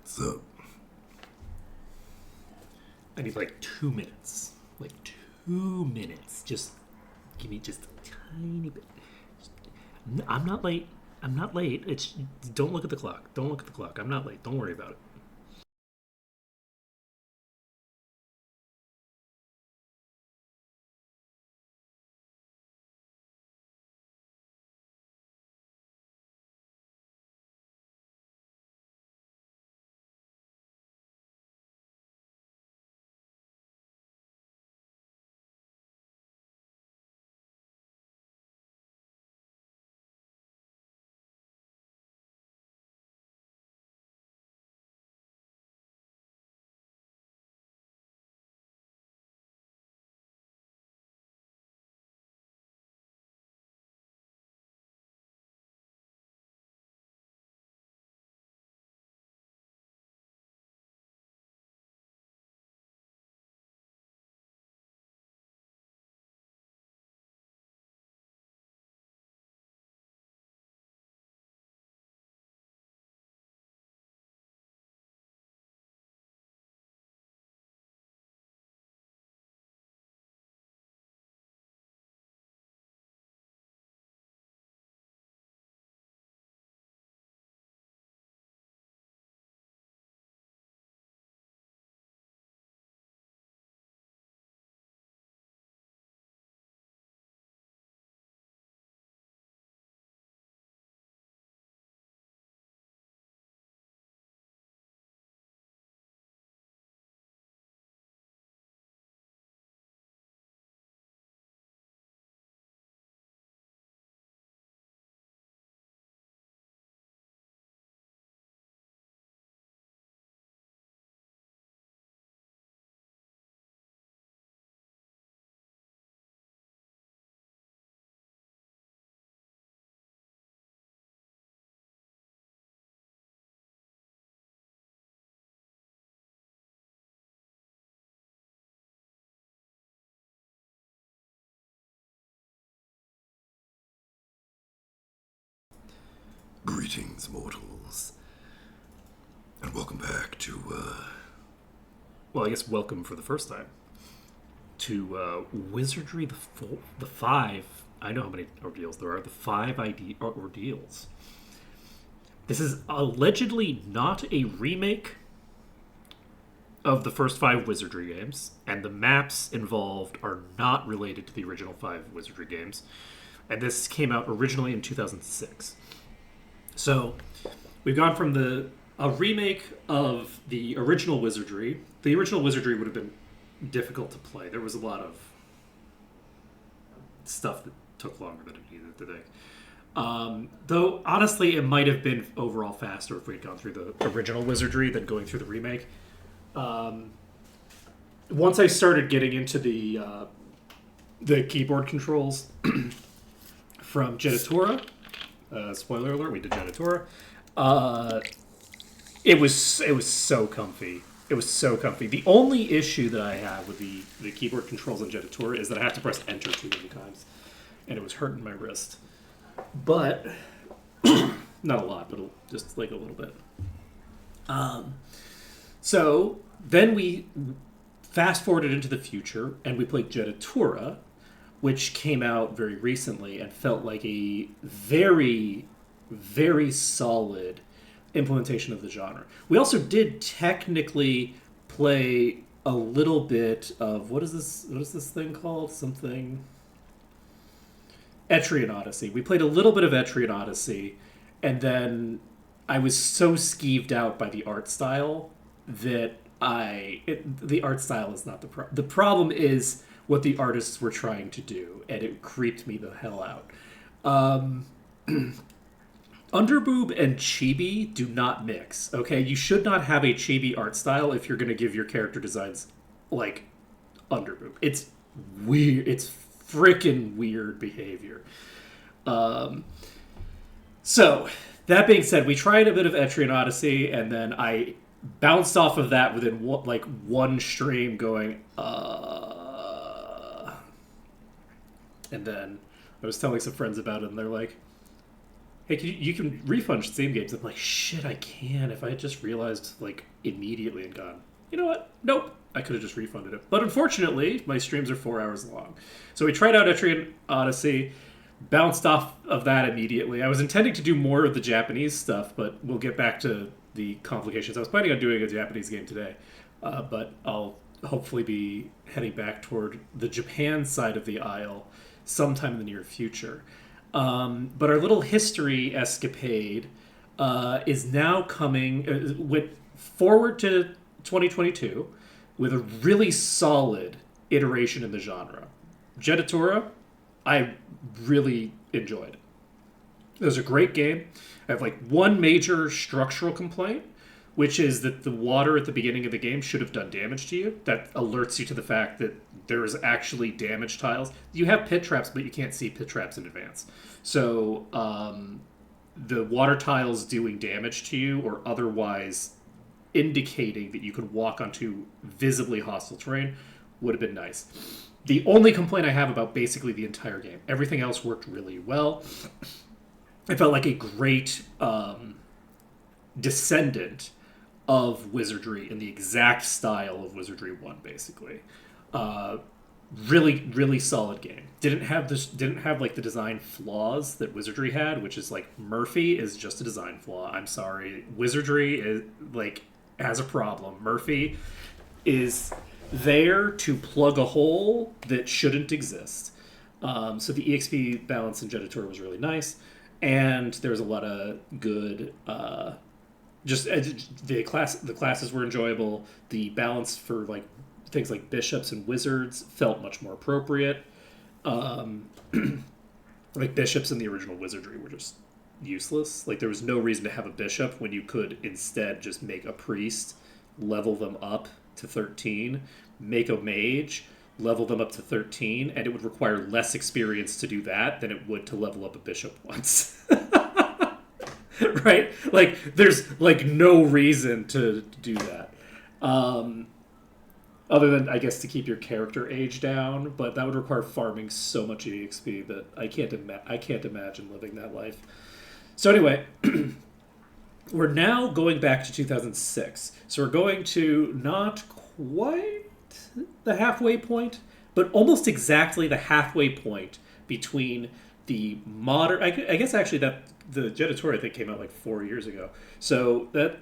What's up? I need like 2 minutes. Like 2 minutes. Just give me just a tiny bit. I'm not late. I'm not late. It's don't look at the clock. Don't look at the clock. I'm not late. Don't worry about it. Greetings, mortals. And welcome back to, Well, I guess welcome for the first time to Wizardry the five. I know how many ordeals there are. The five ordeals. This is allegedly not a remake of the first five Wizardry games, and the maps involved are not related to the original five Wizardry games. And this came out originally in 2006. So we've gone from a remake of the original Wizardry. The original Wizardry would have been difficult to play. There was a lot of stuff that took longer than it needed to think. Though honestly, it might have been overall faster if we had gone through the original Wizardry than going through the remake. Once I started getting into the keyboard controls from Genitora, spoiler alert, we did Genitora. It was so comfy. It was so comfy. The only issue that I have with the keyboard controls in Genitora is that I have to press Enter too many times, and it was hurting my wrist. But not a lot, but just like a little bit. So then we fast forwarded into the future, and we played Genitora, which came out very recently and felt like a very, very solid implementation of the genre. We also did technically play a little bit of what is this thing called? Something Etrian Odyssey. We played a little bit of Etrian Odyssey, and then I was so skeeved out by the art style that the art style is not the problem. The problem is what the artists were trying to do, and it creeped me the hell out. Underboob and chibi do not mix, okay? You should not have a chibi art style if you're going to give your character designs like Underboob. It's weird. It's freaking weird behavior. So, that being said, we tried a bit of Etrian Odyssey, and then I bounced off of that within one stream going, and then I was telling some friends about it, and they're like, hey, you can refund Steam games. I'm like, shit, I can. If I had just realized like immediately and gone, you know what? Nope. I could have just refunded it. But unfortunately, my streams are 4 hours long. So we tried out Etrian Odyssey, bounced off of that immediately. I was intending to do more of the Japanese stuff, but we'll get back to the complications. I was planning on doing a Japanese game today, but I'll hopefully be heading back toward the Japan side of the aisle sometime in the near future. But our little history escapade is now coming, went forward to 2022 with a really solid iteration in the genre. Jeditura, I really enjoyed. It was a great game. I have like one major structural complaint, which is that the water at the beginning of the game should have done damage to you. That alerts you to the fact that there is actually damage tiles. You have pit traps, but you can't see pit traps in advance. So the water tiles doing damage to you or otherwise indicating that you could walk onto visibly hostile terrain would have been nice. The only complaint I have about basically the entire game, everything else worked really well. It felt like a great descendant of Wizardry in the exact style of Wizardry 1, basically. Really, really solid game. Didn't have like the design flaws that Wizardry had, which is like Murphy is just a design flaw. I'm sorry. Wizardry is like has a problem. Murphy is there to plug a hole that shouldn't exist. So the EXP balance in Jeditura was really nice, and there was a lot of good. The classes were enjoyable. The balance for like things like bishops and wizards felt much more appropriate. Like bishops in the original Wizardry were just useless. Like there was no reason to have a bishop when you could instead just make a priest, level them up to 13, make a mage, level them up to 13, and it would require less experience to do that than it would to level up a bishop once. Right? Like there's like no reason to do that. Other than, I guess, to keep your character age down, but that would require farming so much EXP that I can't imagine living that life. So anyway, we're now going back to 2006. So we're going to not quite the halfway point, but almost exactly the halfway point between the modern... I guess actually that the Jeditura, I think, came out like 4 years ago. So that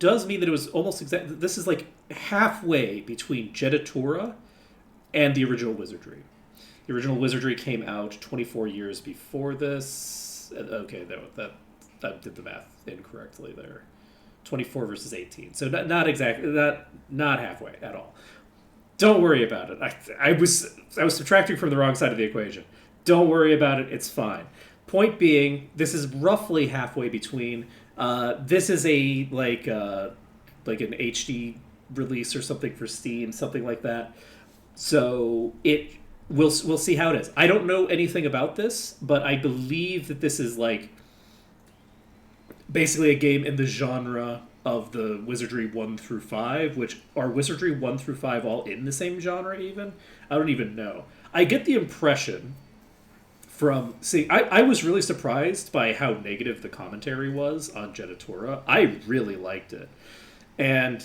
does mean that it was almost exactly... This is like halfway between Jeditura and the original Wizardry. The original Wizardry came out 24 years before this. Okay, that did the math incorrectly there. 24 versus 18. So not exactly, not halfway at all. Don't worry about it. I was subtracting from the wrong side of the equation. Don't worry about it. It's fine. Point being, this is roughly halfway between. This is a like an HD release or something for Steam, something like that. So we'll see how it is. I don't know anything about this, but I believe that this is like basically a game in the genre of the Wizardry 1 through 5, which are Wizardry 1 through 5 all in the same genre even? I don't even know. I get the impression from... See, I was really surprised by how negative the commentary was on Jeditura. I really liked it. And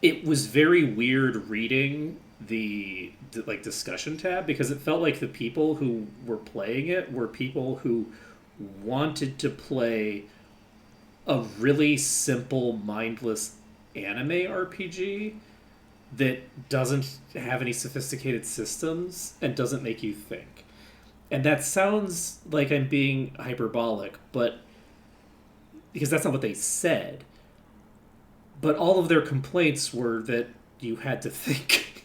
it was very weird reading the like discussion tab because it felt like the people who were playing it were people who wanted to play a really simple, mindless anime RPG that doesn't have any sophisticated systems and doesn't make you think. And that sounds like I'm being hyperbolic, but because that's not what they said. But all of their complaints were that you had to think.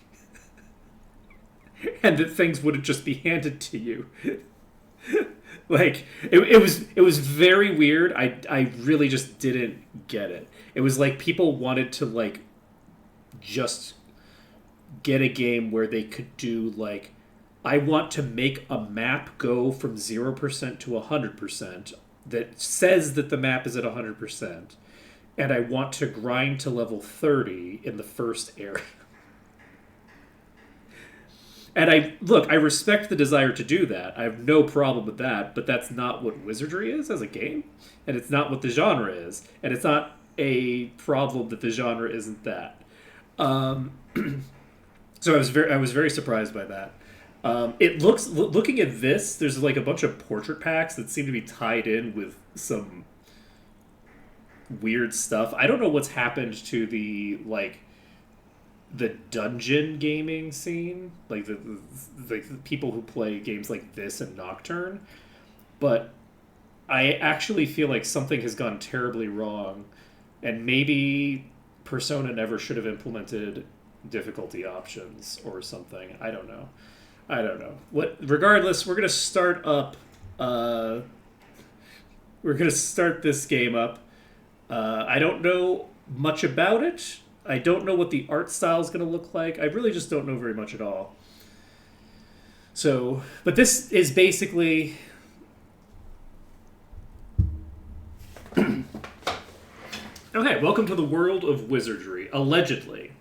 And that things wouldn't just be handed to you. Like it was very weird. I really just didn't get it. It was like people wanted to like just get a game where they could do like, I want to make a map go from 0% to 100% that says that the map is at 100%, and I want to grind to level 30 in the first area. And I respect the desire to do that. I have no problem with that, but that's not what wizardry is as a game, and it's not what the genre is, and it's not a problem that the genre isn't that. Um, so I was very surprised by that. It looks looking at this. There's like a bunch of portrait packs that seem to be tied in with some weird stuff. I don't know what's happened to the dungeon gaming scene, like the people who play games like this and Nocturne, but I actually feel like something has gone terribly wrong, and maybe Persona never should have implemented difficulty options or something. I don't know. I don't know. What? Regardless, we're gonna start up. We're gonna start this game up. I don't know much about it. I don't know what the art style is going to look like. I really just don't know very much at all. So, but this is basically. Okay, welcome to the world of wizardry, allegedly.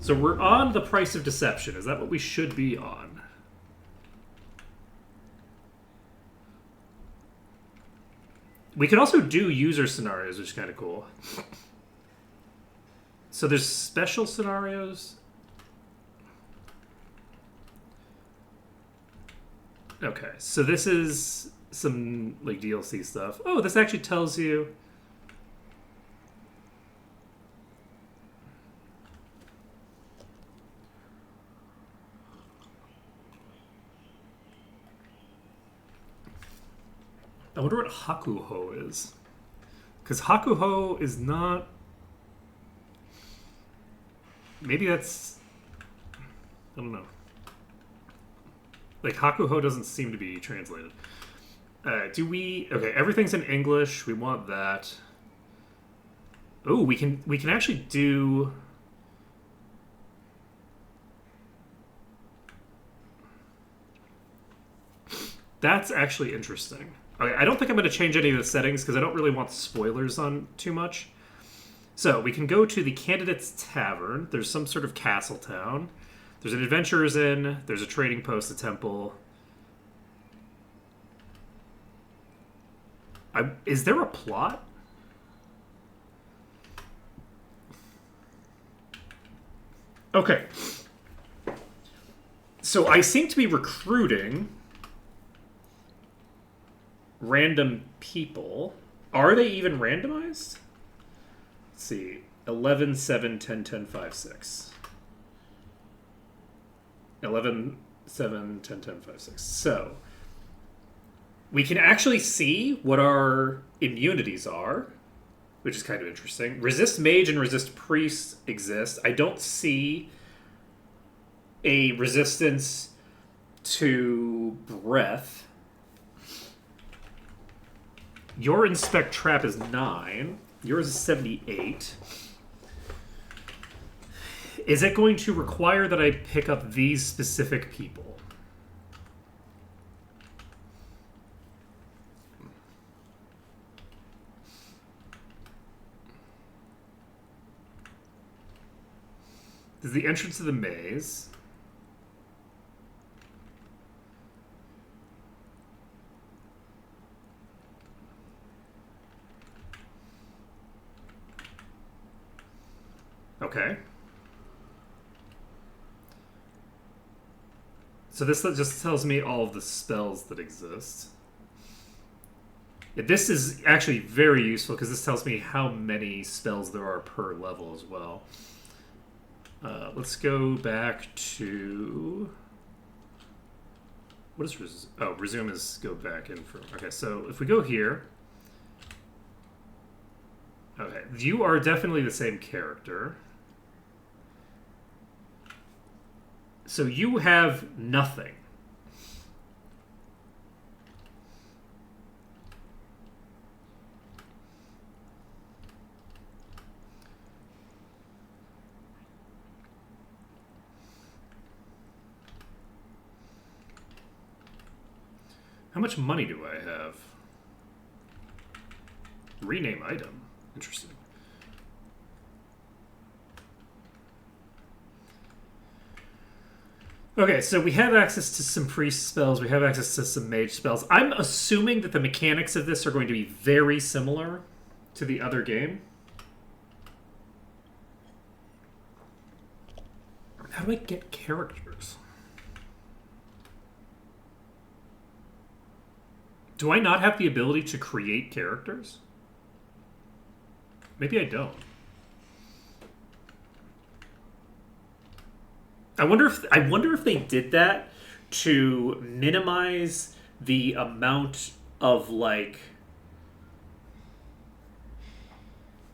So we're on the Price of Deception. Is that what we should be on? We can also do user scenarios, which is kind of cool. So there's special scenarios. Okay, so this is some like DLC stuff. Oh, this actually tells you. I wonder what Hakuho is. Because Hakuho is not. Maybe that's. I don't know. Like, Hakuho doesn't seem to be translated. Do we. Okay, everything's in English. We want that. Oh, we can actually do. That's actually interesting. Okay, I don't think I'm going to change any of the settings because I don't really want spoilers on too much. So we can go to the Candidate's Tavern. There's some sort of castle town. There's an Adventurer's Inn. There's a trading post, a temple. Is there a plot? Okay. So I seem to be recruiting random people. Are they even randomized? Let's see. 11, 7, 10, 10, 5, 6. 11, 7, 10, 10, 5, 6. So, we can actually see what our immunities are, which is kind of interesting. Resist Mage and Resist Priest exist. I don't see a resistance to Breath. Your Inspect Trap is 9. Yours is 78. Is it going to require that I pick up these specific people? This is the entrance to the maze. Okay. So this just tells me all of the spells that exist. Yeah, this is actually very useful because this tells me how many spells there are per level as well. Let's go back to... What is resume? Oh, resume is go back in for... Okay, so if we go here... Okay, you are definitely the same character. So you have nothing. How much money do I have? Rename item. Interesting. Okay, so we have access to some priest spells. We have access to some mage spells. I'm assuming that the mechanics of this are going to be very similar to the other game. How do I get characters? Do I not have the ability to create characters? Maybe I don't. I wonder if they did that to minimize the amount of like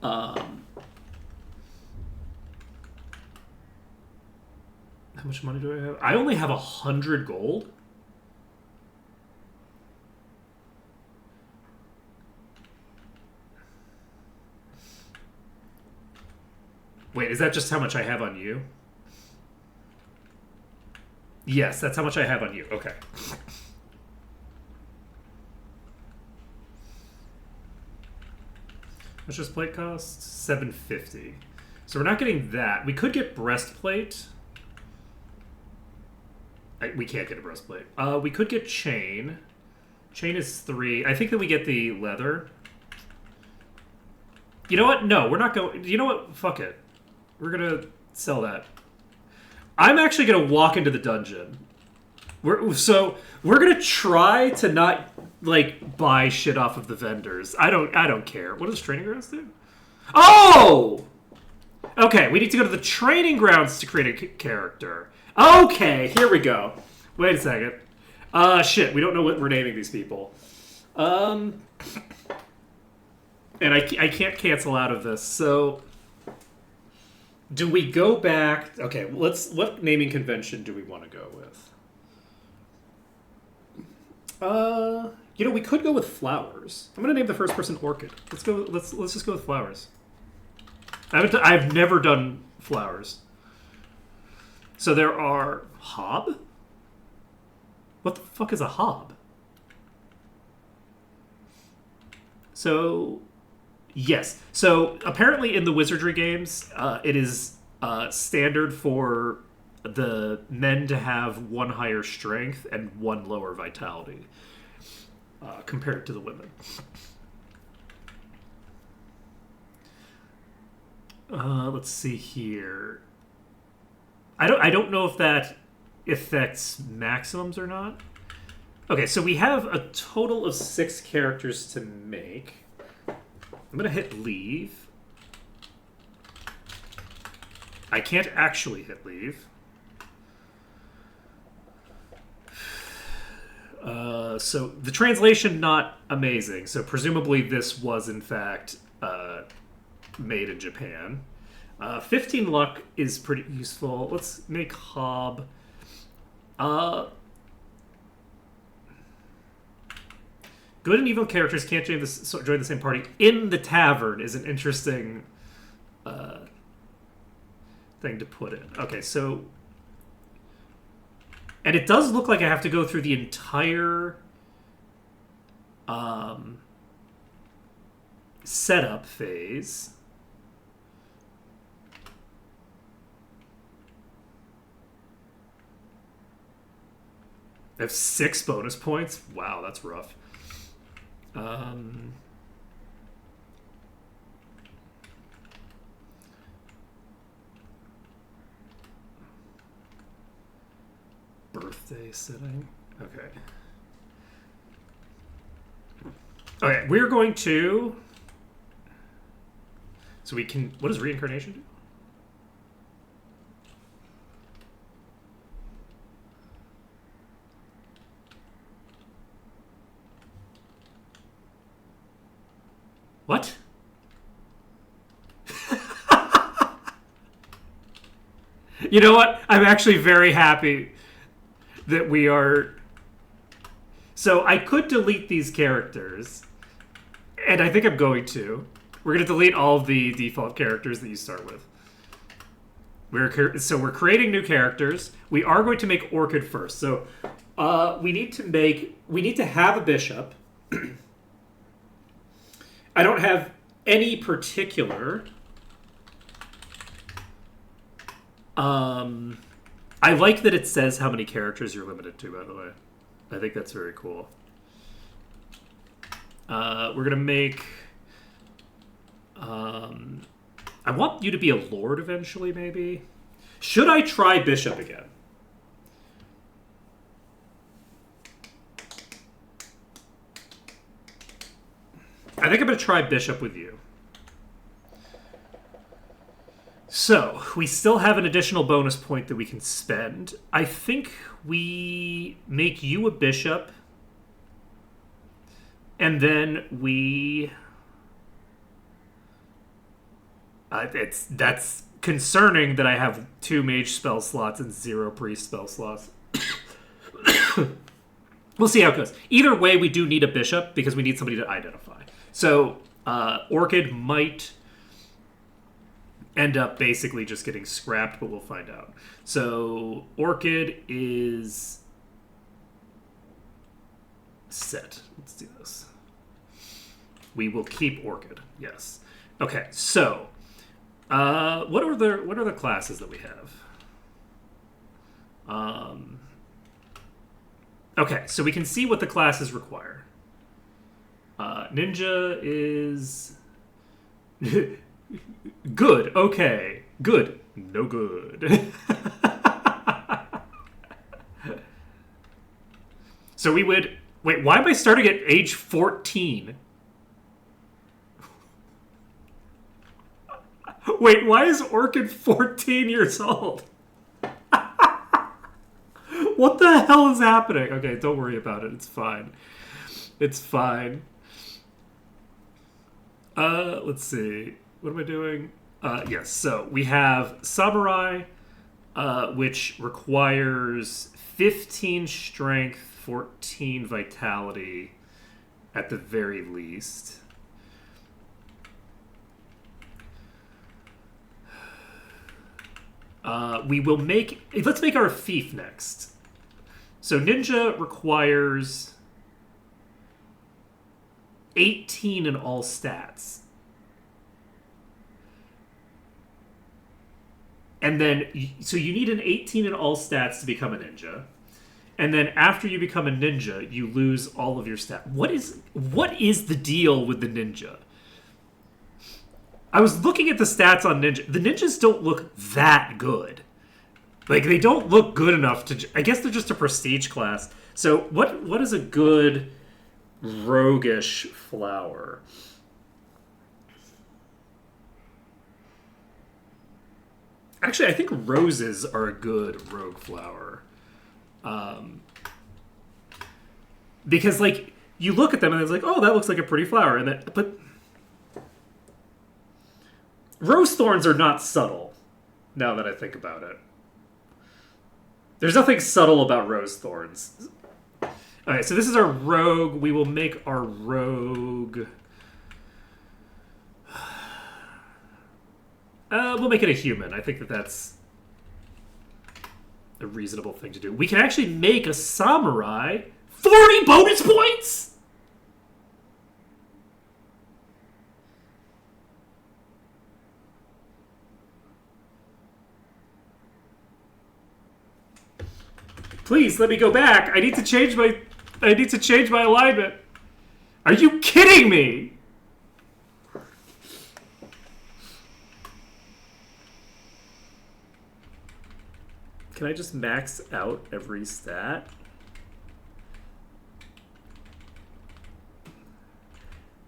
how much money do I have? I only have 100 gold. Wait, is that just how much I have on you? Yes, that's how much I have on you. Okay. How much does plate cost? 750. So we're not getting that. We could get breastplate. We can't get a breastplate. We could get chain. Chain is 3. I think that we get the leather. You know what? No, we're not going... You know what? Fuck it. We're going to sell that. I'm actually going to walk into the dungeon. We're going to try to not, like, buy shit off of the vendors. I don't care. What does training grounds do? Oh! Okay, we need to go to the training grounds to create a character. Okay, here we go. Wait a second. Shit, we don't know what we're naming these people. And I can't cancel out of this, so... Do we go back... Okay, what naming convention do we want to go with? We could go with flowers. I'm going to name the first person Orchid. Let's just go with flowers. I've never done flowers. So there are... Hob? What the fuck is a hob? So... Yes. So apparently in the wizardry games, it is standard for the men to have 1 higher strength and 1 lower vitality compared to the women. Let's see here. I don't know if that affects maximums or not. Okay, so we have a total of 6 characters to make. I'm going to hit leave. I can't actually hit leave. So the translation, not amazing. So presumably this was, in fact, made in Japan. 15 luck is pretty useful. Let's make Hob. Good and evil characters can't join the same party in the tavern is an interesting thing to put in. Okay, so... And it does look like I have to go through the entire setup phase. I have 6 bonus points? Wow, that's rough. Birthday setting. Okay. Okay, we're going to... So we can... What does reincarnation do? What? You know what? I'm actually very happy that we are... So I could delete these characters, and I think I'm going to. We're going to delete all of the default characters that you start with. We're creating new characters. We are going to make Orchid first. So we need to have a bishop. I don't have any particular I like that it says how many characters you're limited to, by the way. I think that's very cool. We're going to make... I want you to be a lord eventually, maybe. Should I try bishop again? I think I'm going to try bishop with you. So, we still have an additional bonus point that we can spend. I think we make you a bishop. And then we... that's concerning that I have 2 mage spell slots and 0 priest spell slots. We'll see how it goes. Either way, we do need a bishop because we need somebody to identify. So, Orchid might end up basically just getting scrapped, but we'll find out. So, Orchid is set. Let's do this. We will keep Orchid. Yes. Okay, so what are the classes that we have? Okay, so we can see what the classes require. Ninja is good. Okay, good. No good. So we would wait. Why am I starting at age 14? Wait, why is Orchid 14 years old? What the hell is happening? Okay, don't worry about it. It's fine. It's fine. Let's see. What am I doing? Yes, so we have Samurai, which requires 15 strength, 14 vitality at the very least. We will make... Let's make our thief next. So Ninja requires 18 in all stats. And then... So you need an 18 in all stats to become a ninja. And then after you become a ninja, you lose all of your stats. What is the deal with the ninja? I was looking at the stats on Ninja. The ninjas don't look that good. Like, they don't look good enough to... I guess they're just a prestige class. So, what is a good roguish flower? Actually, I think roses are a good rogue flower. Because, like, you look at them and it's like, oh, that looks like a pretty flower. And then, but... Rose thorns are not subtle, now that I think about it. There's nothing subtle about rose thorns. Okay, so this is our rogue. We will make our rogue... we'll make it a human. I think that's a reasonable thing to do. We can actually make a samurai 40 bonus points? Please let me go back. I need to change my alignment. Are you kidding me? Can I just max out every stat?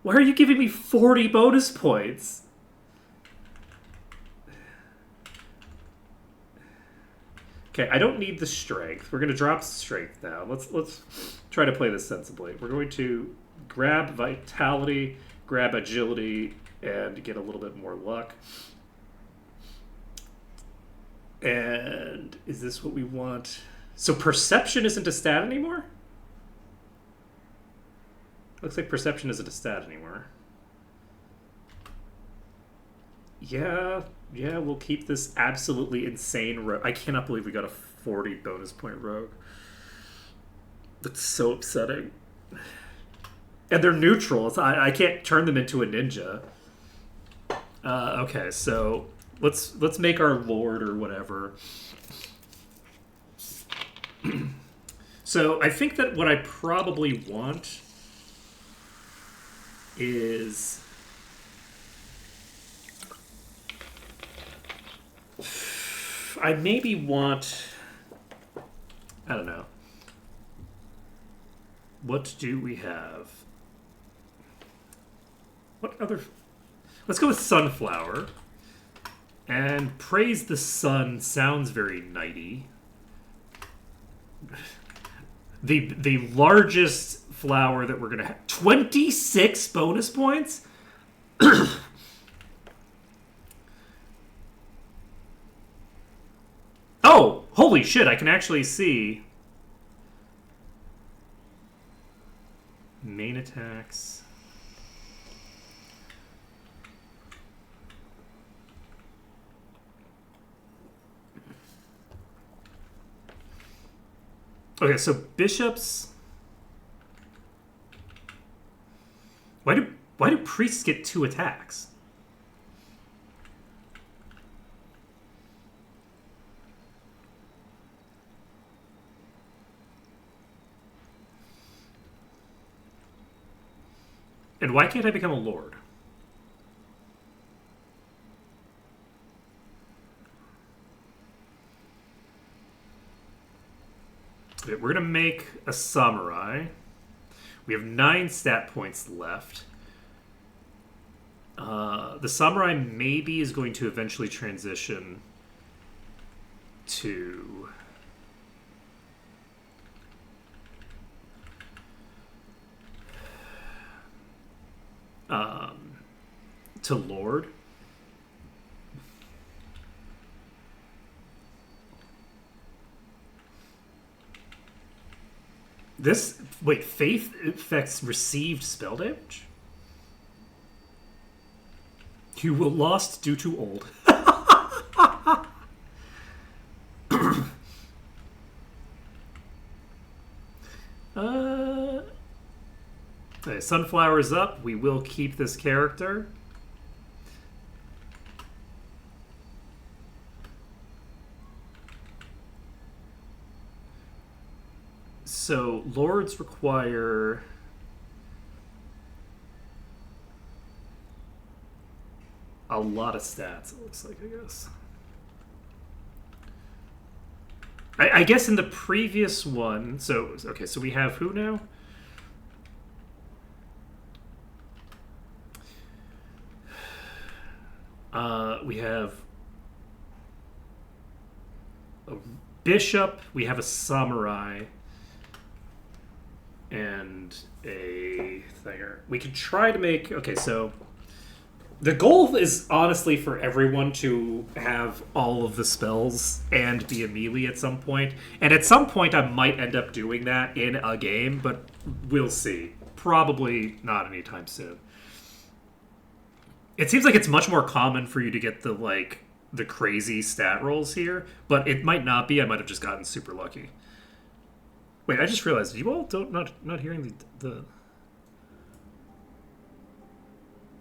Why are you giving me 40 bonus points? Okay, I don't need the strength. We're going to drop strength now. Let's try to play this sensibly. We're going to grab vitality, grab agility, and get a little bit more luck. And is this what we want? So perception isn't a stat anymore? Looks like perception isn't a stat anymore. Yeah, we'll keep this absolutely insane rogue. I cannot believe we got a 40 bonus point rogue. That's so upsetting. And they're neutral. I can't turn them into a ninja. Okay, so let's make our lord or whatever. So I think that what I probably want is I maybe want, I don't know. What do we have? What other? Let's go with sunflower. And praise the sun sounds very nighty. The largest flower that we're gonna have, 26 bonus points. Oh, holy shit! I can actually see main attacks. Okay, so bishops. Why do priests get 2 attacks? And why can't I become a lord? Okay, we're gonna make a samurai. We have 9 stat points left. The samurai maybe is going to eventually transition to lord. This wait, faith affects received spell damage. You will lost due to old. Okay, sunflower is up. We will keep this character. So lords require a lot of stats, it looks like, I guess. I guess in the previous one, so okay, so we have who now? We have a bishop, we have a samurai, and a thinger. We could try to make, okay, so the goal is honestly for everyone to have all of the spells and be a melee at some point. And at some point I might end up doing that in a game, but we'll see. Probably not anytime soon. It seems like it's much more common for you to get the crazy stat rolls here, but it might not be. I might have just gotten super lucky. Wait, I just realized you all don't not hearing the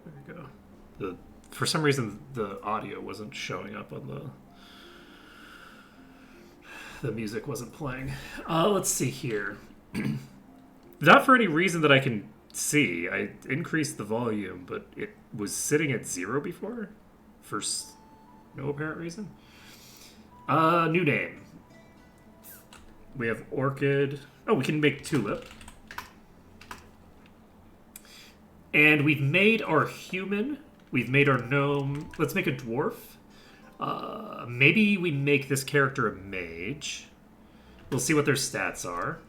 there we go. For some reason the audio wasn't showing up on the music wasn't playing. Let's see here. Not for any reason that I can see. I increased the volume, but it was sitting at 0 before for no apparent reason. New name. We have orchid. Oh, we can make tulip. And we've made our human. We've made our gnome. Let's make a dwarf. Maybe we make this character a mage. We'll see what their stats are.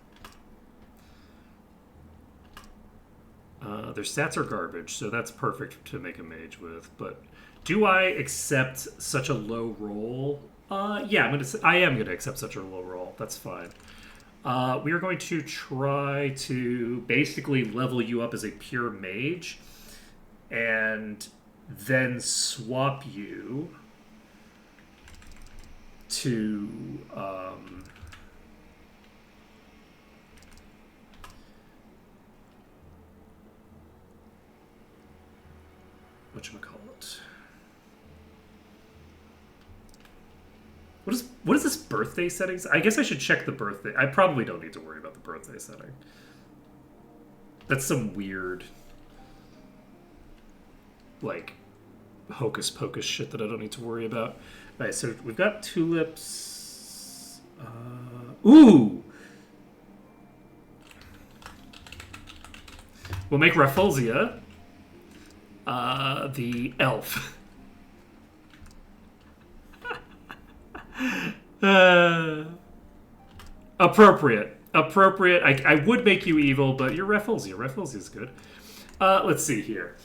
Their stats are garbage, so that's perfect to make a mage with. But do I accept such a low roll? Yeah, I am gonna accept such a low roll. That's fine. We are going to try to basically level you up as a pure mage, and then swap you to whatchamacallit. What is this birthday settings? I guess I should check the birthday. I probably don't need to worry about the birthday setting. That's some weird, like, hocus pocus shit that I don't need to worry about. All right, so we've got tulips. Ooh! We'll make Rafflesia the elf. Appropriate. Appropriate. I would make you evil, but you're Rafflesia. Rafflesia's good. Let's see here.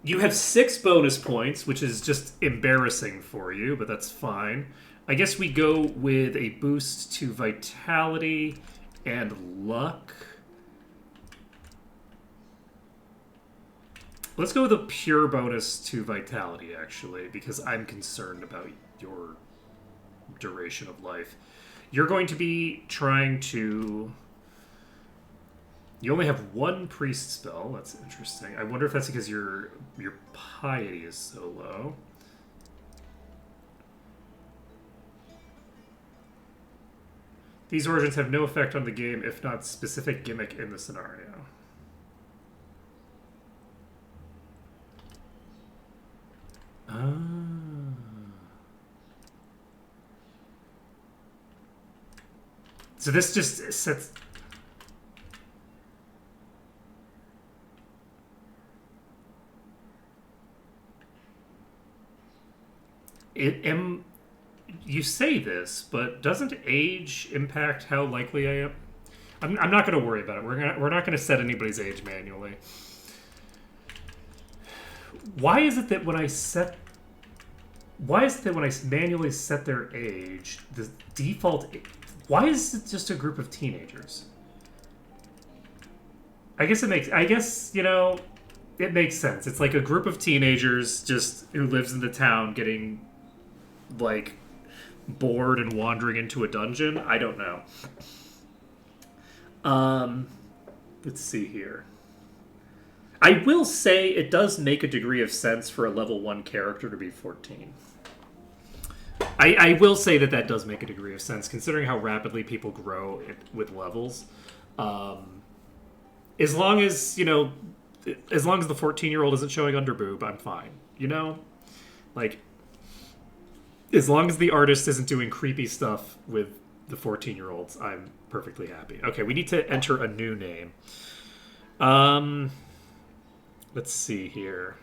You have 6 bonus points, which is just embarrassing for you, but that's fine. I guess we go with a boost to vitality and luck. Let's go with a pure bonus to vitality, actually, because I'm concerned about your duration of life. You're going to be trying to... You only have 1 priest spell. That's interesting. I wonder if that's because your piety is so low. These origins have no effect on the game, if not specific gimmick in the scenario. So this just sets... You say this, but doesn't age impact how likely I am? I'm not going to worry about it. We're not going to set anybody's age manually. Why is it that when I manually set their age, the default... Why is it just a group of teenagers? I guess, you know, it makes sense. It's like a group of teenagers just who lives in the town getting, like, bored and wandering into a dungeon. I don't know. Let's see here. I will say it does make a degree of sense for a level 1 character to be 14. I will say that does make a degree of sense, considering how rapidly people grow with levels. As long as, you know, as long as the 14-year-old isn't showing underboob, I'm fine. You know? Like, as long as the artist isn't doing creepy stuff with the 14-year-olds, I'm perfectly happy. Okay, we need to enter a new name. Let's see here.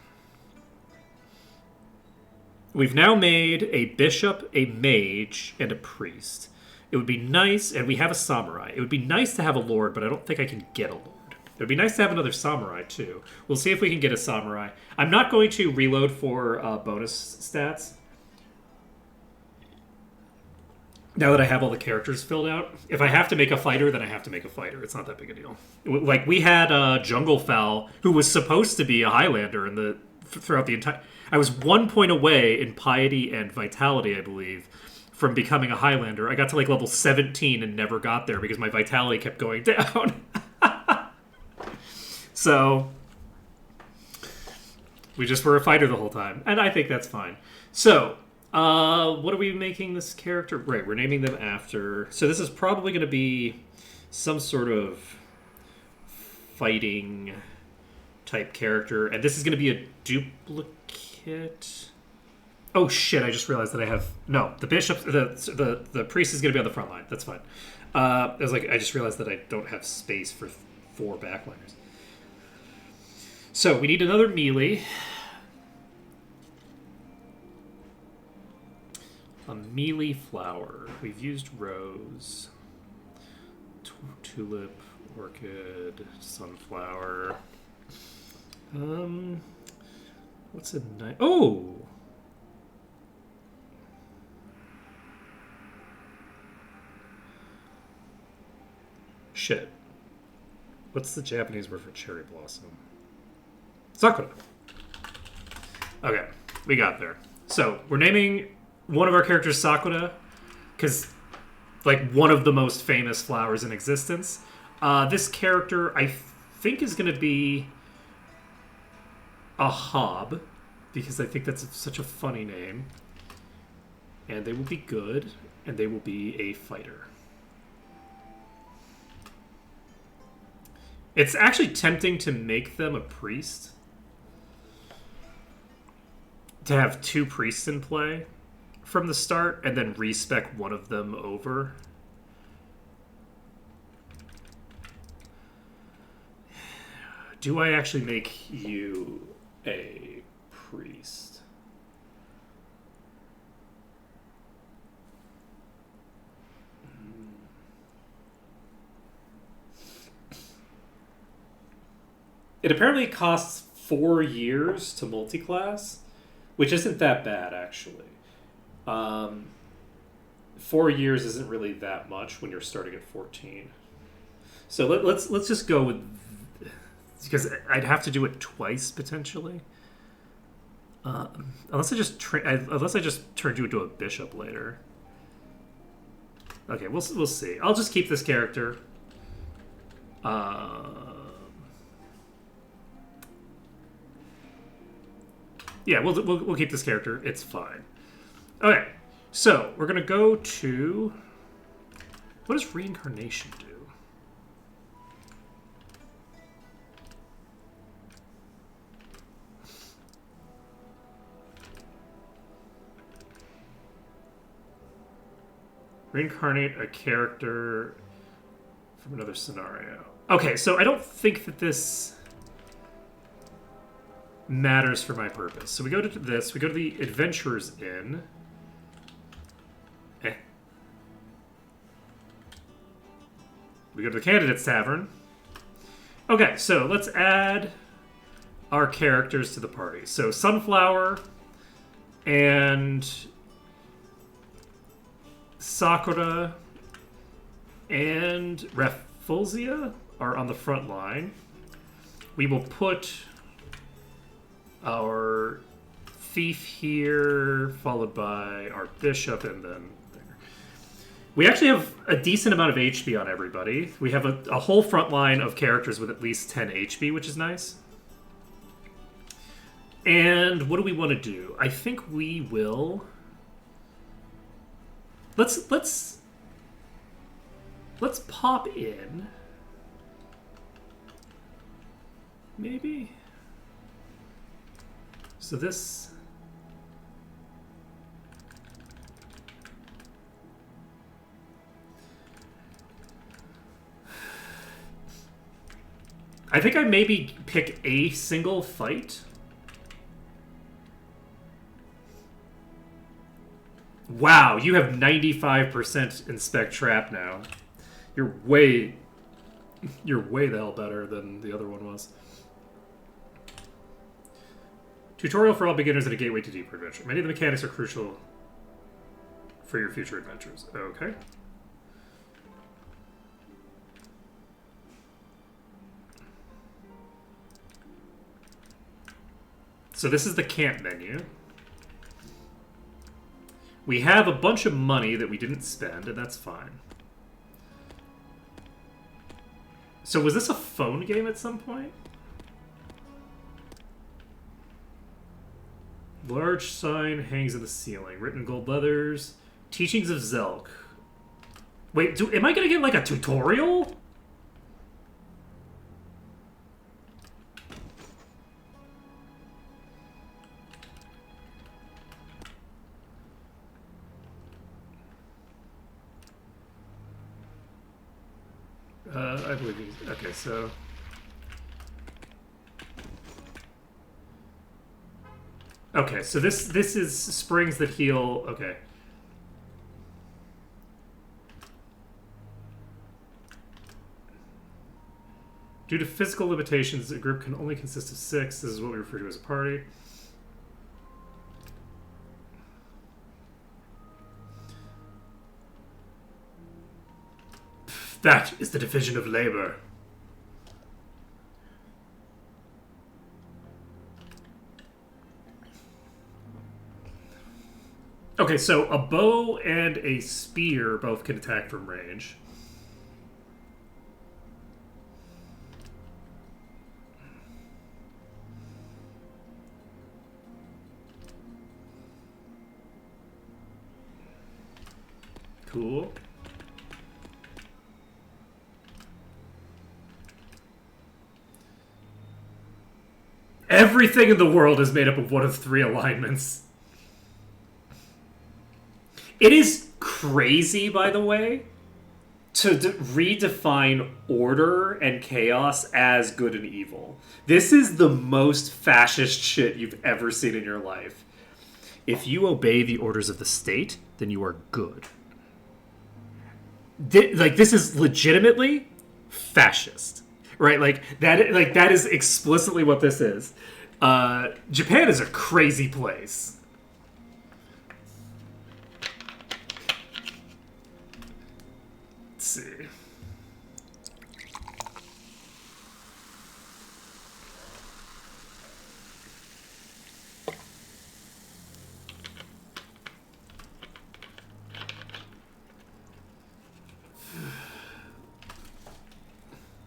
We've now made a bishop, a mage, and a priest. It would be nice, and we have a samurai. It would be nice to have a lord, but I don't think I can get a lord. It would be nice to have another samurai, too. We'll see if we can get a samurai. I'm not going to reload for bonus stats. Now that I have all the characters filled out. If I have to make a fighter, then I have to make a fighter. It's not that big a deal. Like, we had Jungle Fowl, who was supposed to be a Highlander throughout the entire... I was 1 point away in piety and vitality, I believe, from becoming a Highlander. I got to, like, level 17 and never got there because my vitality kept going down. So, we just were a fighter the whole time. And I think that's fine. So, what are we making this character? Right, we're naming them after... So this is probably going to be some sort of fighting type character. And this is going to be a duplicate... Oh shit, I just realized that I have... No, the bishop... The priest is going to be on the front line. That's fine. I just realized that I don't have space for 4 backliners. So, we need another melee. A melee flower. We've used rose, tulip, orchid, sunflower. What's a nice... Oh! Shit. What's the Japanese word for cherry blossom? Sakura. Okay, we got there. So, we're naming one of our characters Sakura, because, like, one of the most famous flowers in existence. This character, I think, is going to be a Hob, because I think that's such a funny name. And they will be good, and they will be a fighter. It's actually tempting to make them a priest. To have 2 priests in play from the start, and then respec one of them over. Do I actually make you a priest? It apparently costs 4 years to multiclass, which isn't that bad, actually. 4 years isn't really that much when you're starting at 14. So let's just go with, because I'd have to do it twice potentially. Unless I just turn you into a bishop later. Okay, we'll see. I'll just keep this character. Yeah, we'll keep this character. It's fine. Okay, so we're gonna go to, what does reincarnation do? Reincarnate a character from another scenario. Okay, so I don't think that this matters for my purpose. So we go to this. We go to the Adventurer's Inn. We go to the Candidate's Tavern. Okay, so let's add our characters to the party. So Sunflower and Sakura and Rafflesia are on the front line. We will put our thief here, followed by our bishop, and then there. We actually have a decent amount of HP on everybody. We have a whole front line of characters with at least 10 HP, which is nice. And what do we want to do? I think we will... Let's pop in. Maybe. So this. I think I maybe pick a single fight. Wow, you have 95% inspect trap now. You're way the hell better than the other one was. Tutorial for all beginners and a gateway to deeper adventure. Many of the mechanics are crucial for your future adventures. Okay. So this is the camp menu. We have a bunch of money that we didn't spend, and that's fine. So was this a phone game at some point? Large sign hangs in the ceiling. Written in gold letters. Teachings of Zelk. Wait, am I going to get like a tutorial? I believe he's... Okay, so... Okay, so this is springs that heal... Okay. Due to physical limitations, a group can only consist of 6. This is what we refer to as a party. That is the division of labor. Okay, so a bow and a spear both can attack from range. Cool. Everything in the world is made up of one of 3 alignments. It is crazy, by the way, to redefine order and chaos as good and evil. This is the most fascist shit you've ever seen in your life. If you obey the orders of the state, then you are good. This is legitimately fascist, right? That is explicitly what this is. Japan is a crazy place. Let's see.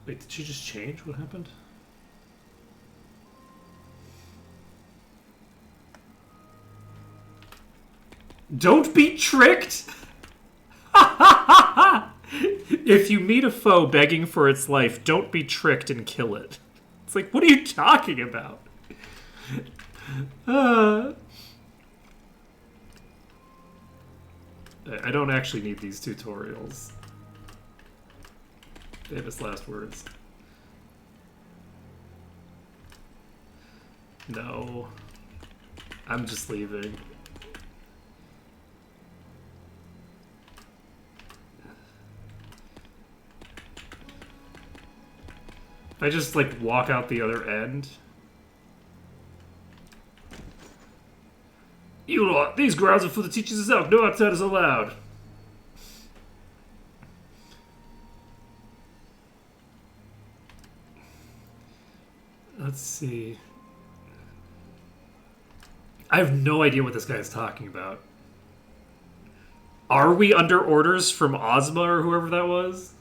Wait, did she just change? What happened? Don't be tricked! If you meet a foe begging for its life, don't be tricked and kill it. It's like, what are you talking about? I don't actually need these tutorials. Famous last words. No. I'm just leaving. If I just, like, walk out the other end. You lot, these grounds are for the teachers itself. No outsiders allowed. Let's see. I have no idea what this guy is talking about. Are we under orders from Ozma or whoever that was?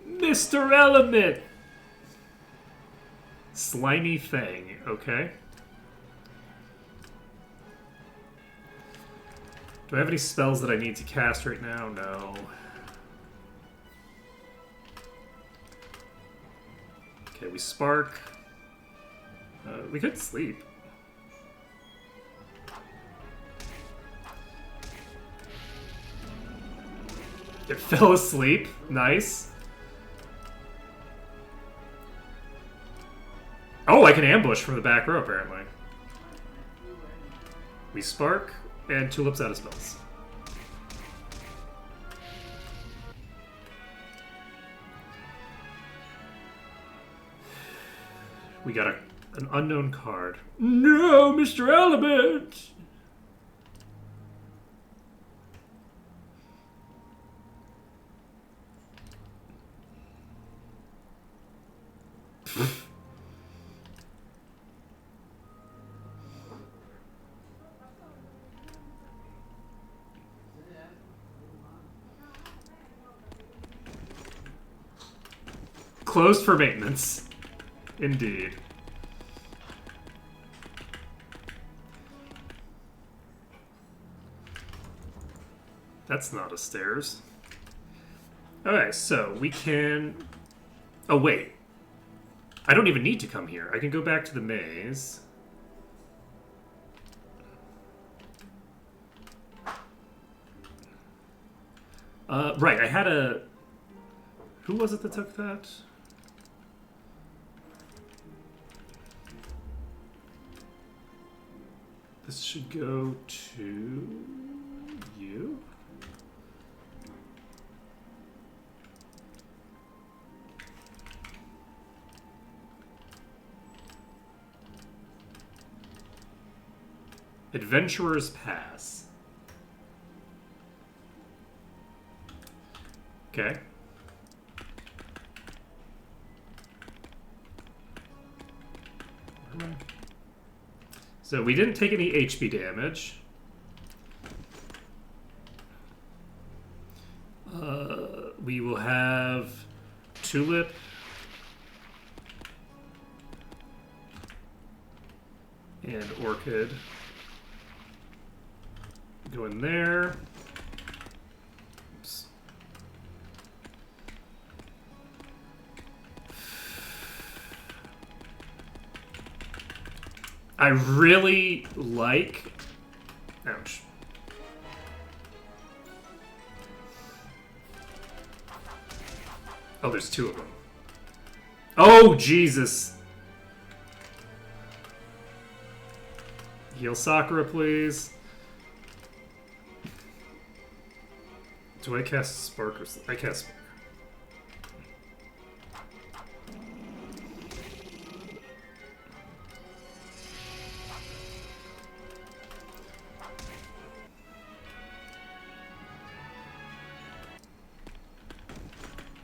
Mr. Element! Slimy thing, okay. Do I have any spells that I need to cast right now? No. Okay, we spark. We could sleep. It fell asleep. Nice. Oh, I can ambush from the back row, apparently. We spark, and Tulip's out of spells. We got an unknown card. No, Mr. Element! Closed for maintenance. Indeed. That's not a stairs. Okay, so we can... Oh, wait. I don't even need to come here. I can go back to the maze. Right, I had a... Who was it that took that? This should go to you. Adventurer's Pass. Okay. So we didn't take any HP damage. We will have Tulip. And Orchid. Go in there. Oops. I really like... Ouch. Oh, there's two of them. Oh, Jesus. Heal Sakura, please. Do I cast Spark or... I cast Spark.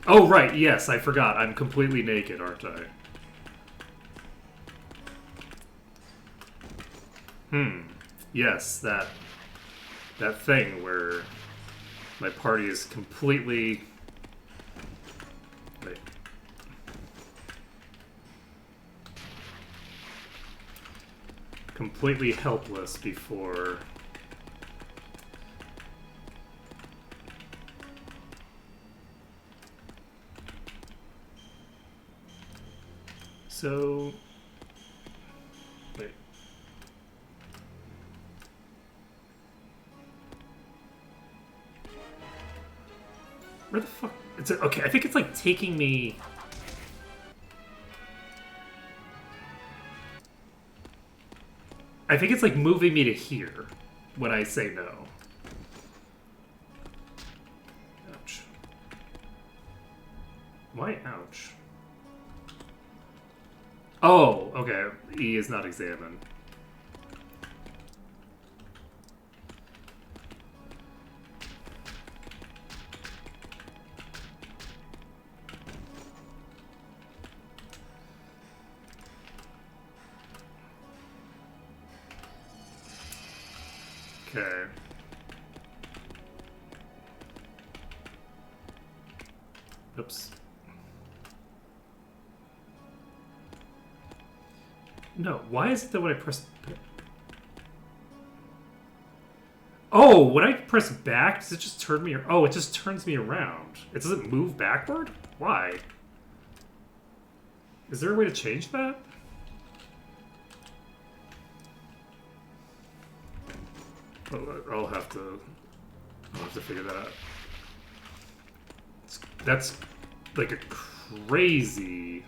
Oh, right, yes, I forgot. I'm completely naked, aren't I? Yes, that thing where my party is completely... Wait. Completely helpless before... So... Wait. Where the fuck? It's okay, I think it's like taking me... I think it's like moving me to here when I say no. Ouch. Why ouch? Oh, okay. E is not examined. Okay. Oops. No, why is it that when I press... Oh, when I press back, does it just turn me... Oh, it just turns me around. It doesn't move backward? Why? Is there a way to change that? I'll have to figure that out. That's like a crazy...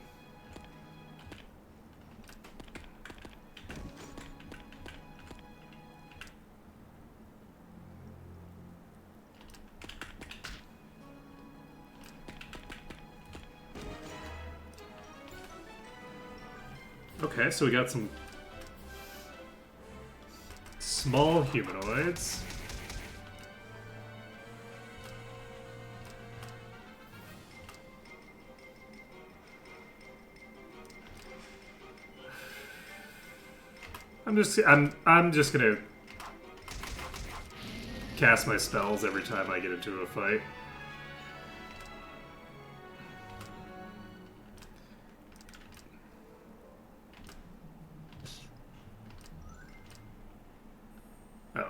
Okay, so we got some small humanoids. I'm just gonna cast my spells every time I get into a fight. Oh.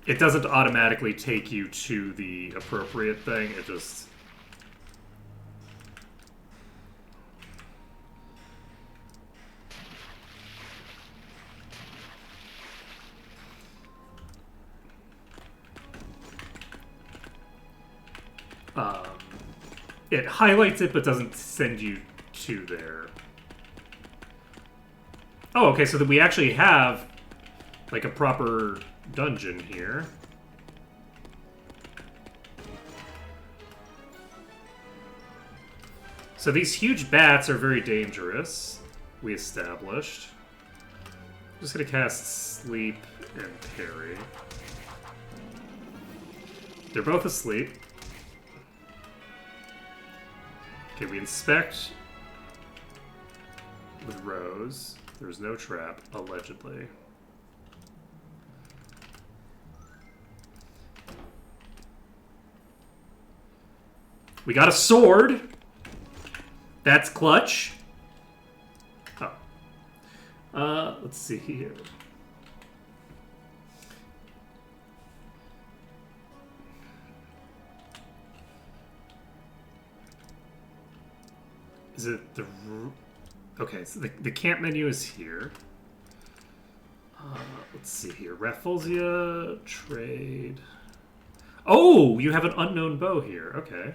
It doesn't automatically take you to the appropriate thing, it just... It highlights it, but doesn't send you to there. Oh, okay, so that we actually have, like, a proper dungeon here. So these huge bats are very dangerous, we established. I'm just gonna cast Sleep and Parry. They're both asleep. Okay, we inspect with Rose. There's no trap, allegedly. We got a sword. That's clutch. Oh. Let's see here. Is it the... Okay, so the camp menu is here. Let's see here. Rafflesia, trade... Oh, you have an unknown bow here. Okay.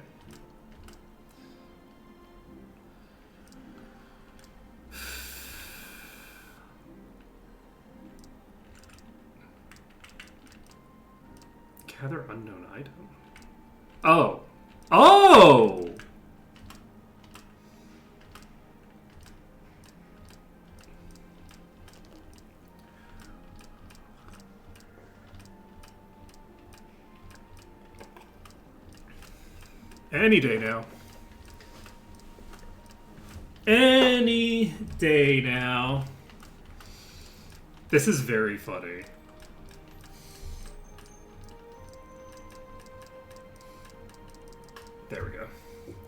Gather unknown item. Oh. Oh! Any day now. Any day now. This is very funny. There we go.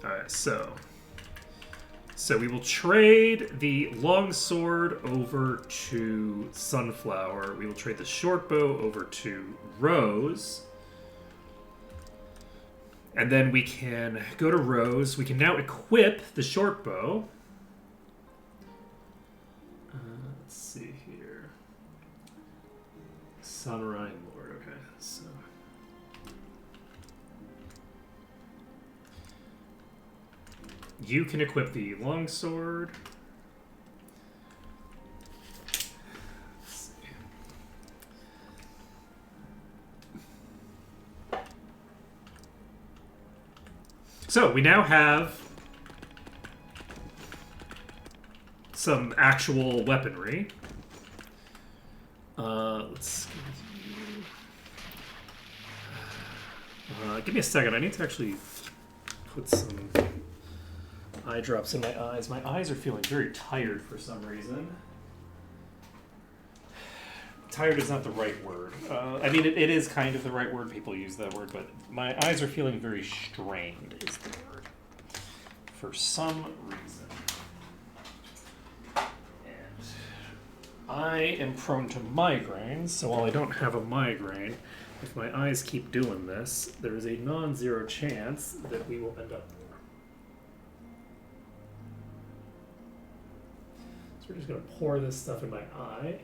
Alright, so we will trade the longsword over to Sunflower. We will trade the short bow over to Rose. And then we can go to Rose. We can now equip the short bow. Let's see here. Samurai Lord. Okay, so... You can equip the longsword. Let's see. So we now have some actual weaponry. Let's give me a second. I need to actually put some eye drops in my eyes. My eyes are feeling very tired for some reason. Tired is not the right word. I mean, it is kind of the right word. People use that word, but my eyes are feeling very strained is the word. For some reason. And I am prone to migraines, so while I don't have a migraine, if my eyes keep doing this, there is a non-zero chance that we will end up there. So we're just going to pour this stuff in my eye.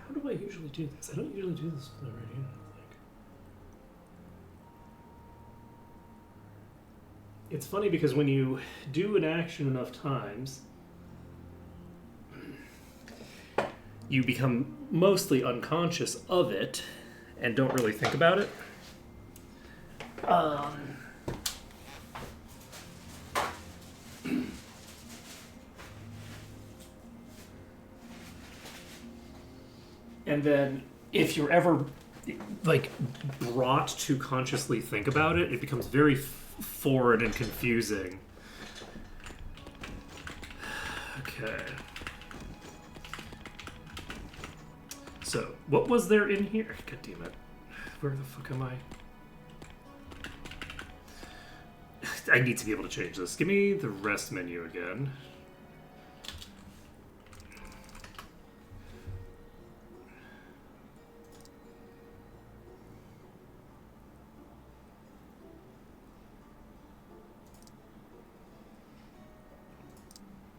How do I usually do this? I don't usually do this with my right hand, I don't think. It's funny because when you do an action enough times, you become mostly unconscious of it and don't really think about it. And then if you're ever like brought to consciously think about it, it becomes very foreign and confusing. Okay. So, what was there in here? God damn it. Where the fuck am I? I need to be able to change this. Give me the rest menu again.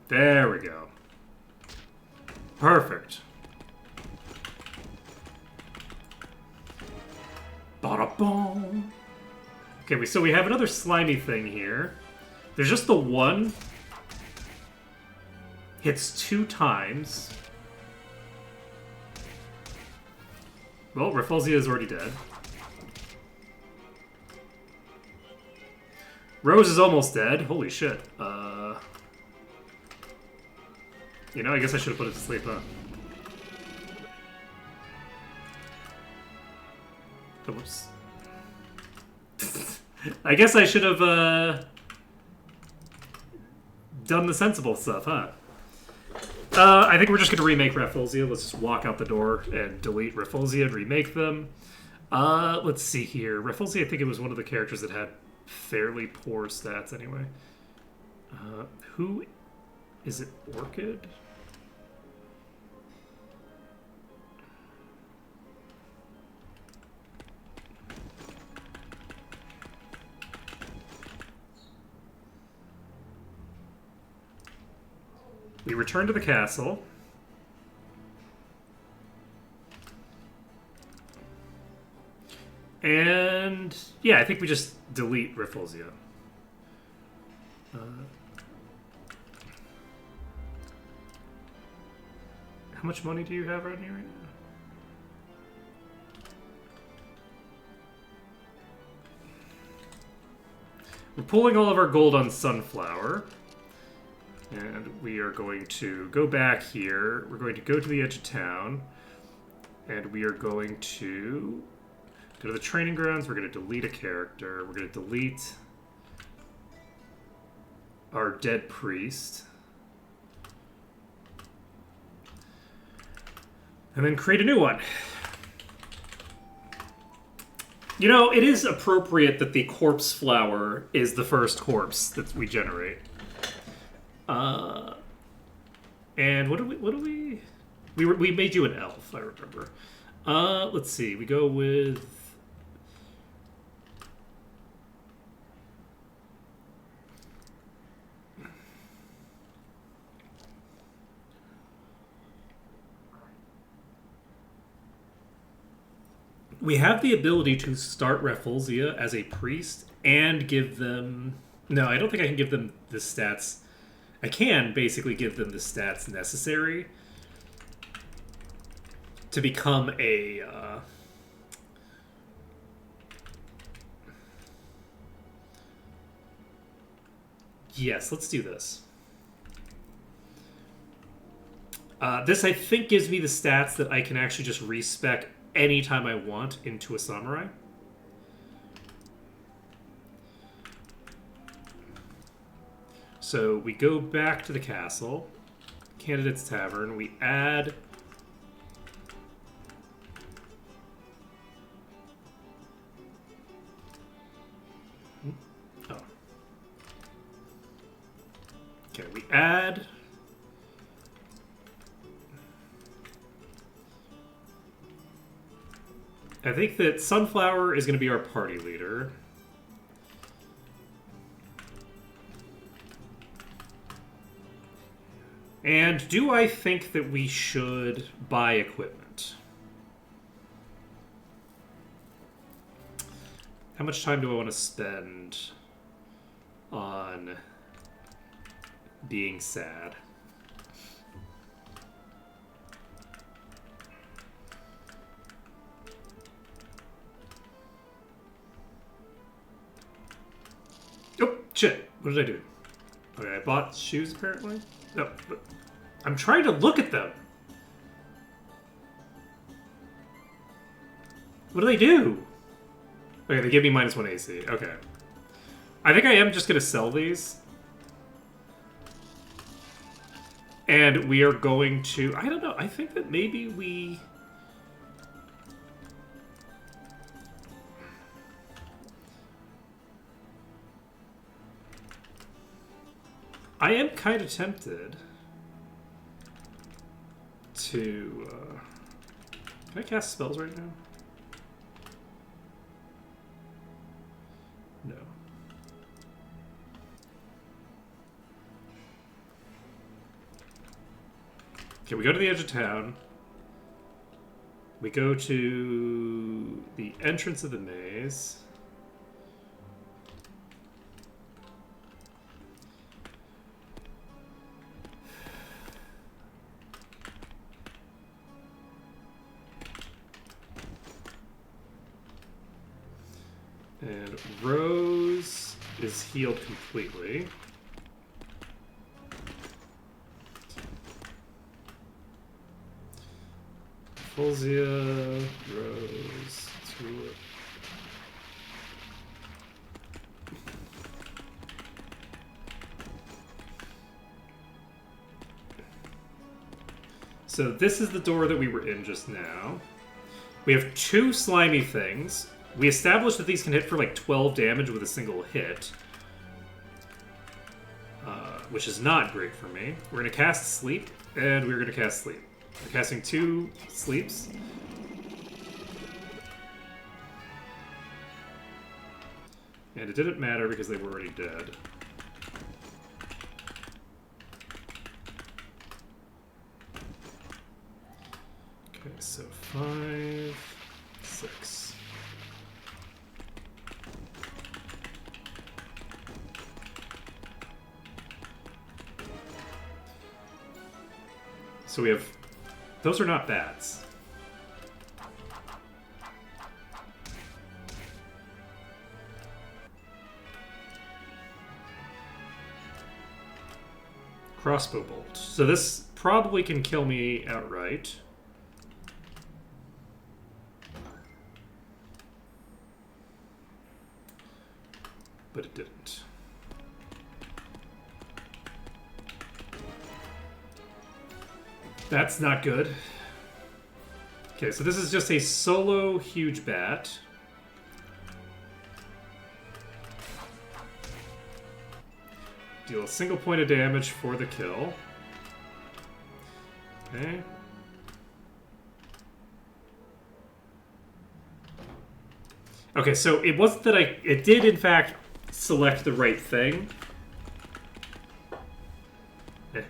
There we go. Perfect. Ba-da-boom. Okay, so we have another slimy thing here. There's just the one. Hits 2 times. Well, Rafflesia is already dead. Rose is almost dead. Holy shit. You know, I guess I should have put it to sleep, huh? Oh, whoops. I guess I should have done the sensible stuff, huh? I think we're just going to remake Rafflesia. Let's just walk out the door and delete Rafflesia and remake them. Let's see here. Rafflesia, I think it was one of the characters that had fairly poor stats anyway. Who is it? Orchid? We return to the castle. And yeah, I think we just delete Rafflesia. How much money do you have around here right now? We're pulling all of our gold on Sunflower. And we are going to go back here. We're going to go to the edge of town. And we are going to go to the training grounds. We're going to delete a character. We're going to delete our dead priest. And then create a new one. You know, it is appropriate that the corpse flower is the first corpse that we generate. And what do we made you an elf, I remember. Let's see. We go with we have the ability to start Rafflesia as a priest and give them... No, I don't think I can give them the stats. I can basically give them the stats necessary to become a... Yes, let's do this. This, I think, gives me the stats that I can actually just respec anytime I want into a samurai. So we go back to the castle, Candidate's Tavern, we add... Oh. Okay, we add... I think that Sunflower is going to be our party leader. And do I think that we should buy equipment? How much time do I want to spend on being sad? Oh, shit. What did I do? Okay, I bought shoes, apparently? No, but I'm trying to look at them. What do they do? Okay, they give me -1 AC. Okay. I think I am just going to sell these. And we are going to... I don't know. I think that maybe we... I am kind of tempted to... Can I cast spells right now? No. Okay, we go to the edge of town. We go to the entrance of the maze. And Rose is healed completely. Fulzia, Rose, Tulip. So this is the door that we were in just now. We have 2 slimy things. We established that these can hit for like 12 damage with a single hit. Which is not great for me. We're going to cast Sleep, and we're going to cast Sleep. We're casting 2 Sleeps. And it didn't matter because they were already dead. Okay, so 5, 6. So we have... Those are not bats. Crossbow bolt. So this probably can kill me outright. But it didn't. That's not good. Okay, so this is just a solo huge bat. Deal a single point of damage for the kill. Okay. Okay, so it wasn't that it did in fact select the right thing. Eh.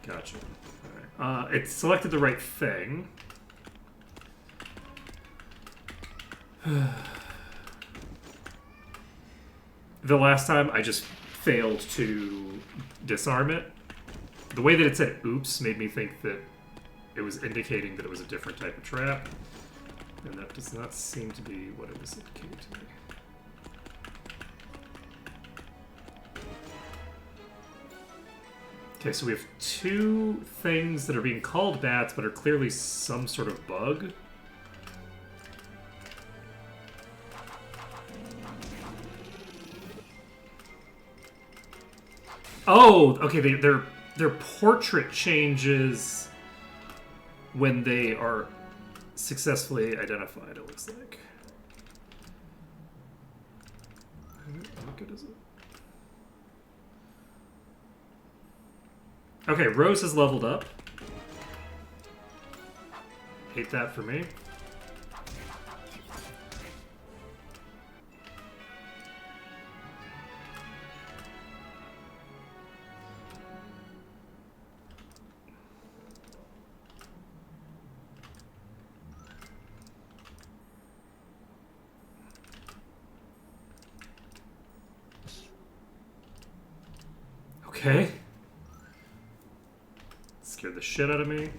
Gotcha. All right. It selected the right thing. The last time I just failed to disarm it. The way that it said oops made me think that it was indicating that it was a different type of trap. And that does not seem to be what it was indicating to me. Okay, so we have 2 things that are being called bats, but are clearly some sort of bug. Oh, okay, their portrait changes when they are successfully identified, it looks like. How good is it? Okay, Rose has leveled up. Hate that for me. Okay. Scared the shit out of me.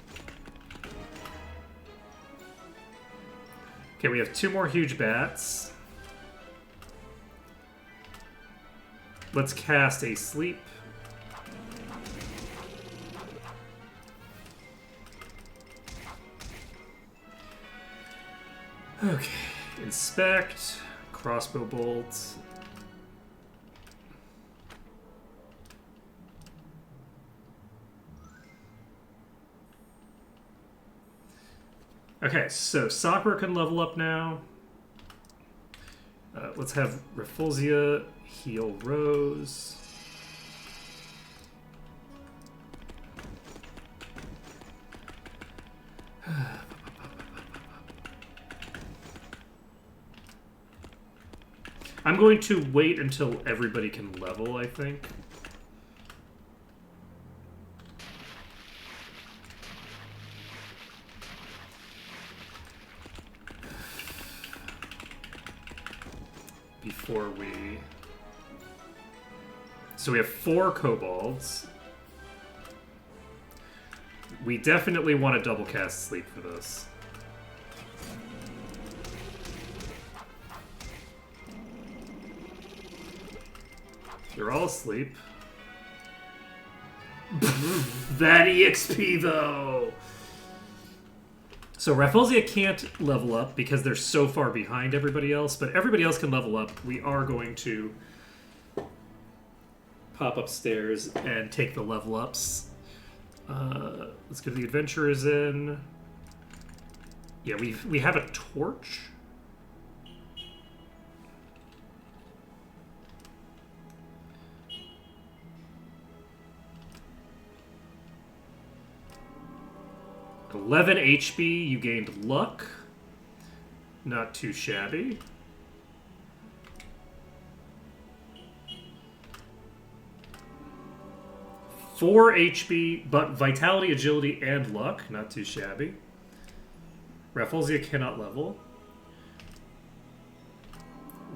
Okay, we have 2 more huge bats. Let's cast a sleep. Okay. Inspect. Crossbow bolt. Okay, so Sakura can level up now. Let's have Rafflesia heal Rose. I'm going to wait until everybody can level, I think. Before we... So we have 4 kobolds. We definitely want to double cast sleep for this. They're all asleep. That EXP though! So Rafflesia can't level up because they're so far behind everybody else, but everybody else can level up. We are going to pop upstairs and take the level ups. Let's go to the Adventurers Inn. Yeah, we have a torch. $11 HP, you gained luck. Not too shabby. $4 HP, but vitality, agility, and luck. Not too shabby. Rafflesia cannot level.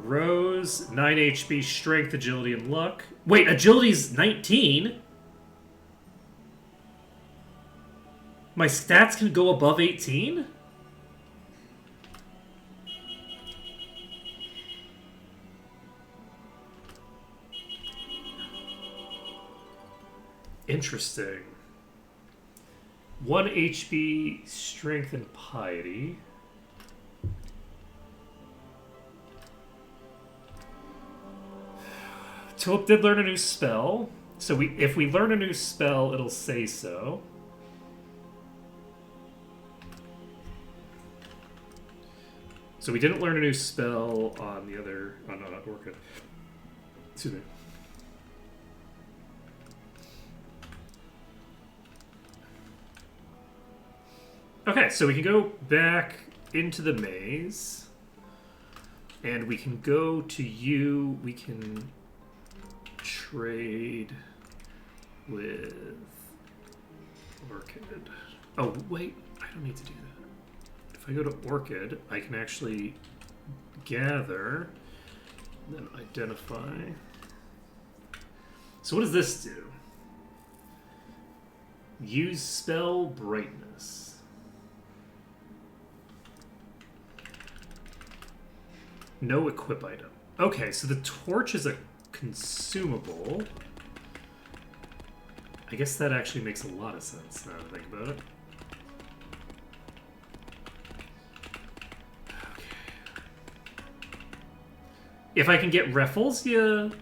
Rose, 9 HP, strength, agility, and luck. Wait, agility's 19? My stats can go above 18? Interesting. 1 HP, strength, and piety. Tulip did learn a new spell. So if we learn a new spell, it'll say so. So we didn't learn a new spell on the other... on Orchid. Excuse me. Okay, so we can go back into the maze. And we can go to you. We can trade with Orchid. Oh, wait. I don't need to do that. If I go to Orchid, I can actually gather, then identify. So what does this do? Use spell brightness. No equip item. Okay, so the torch is a consumable. I guess that actually makes a lot of sense now that I think about it. Okay. If I can get Rafflesia...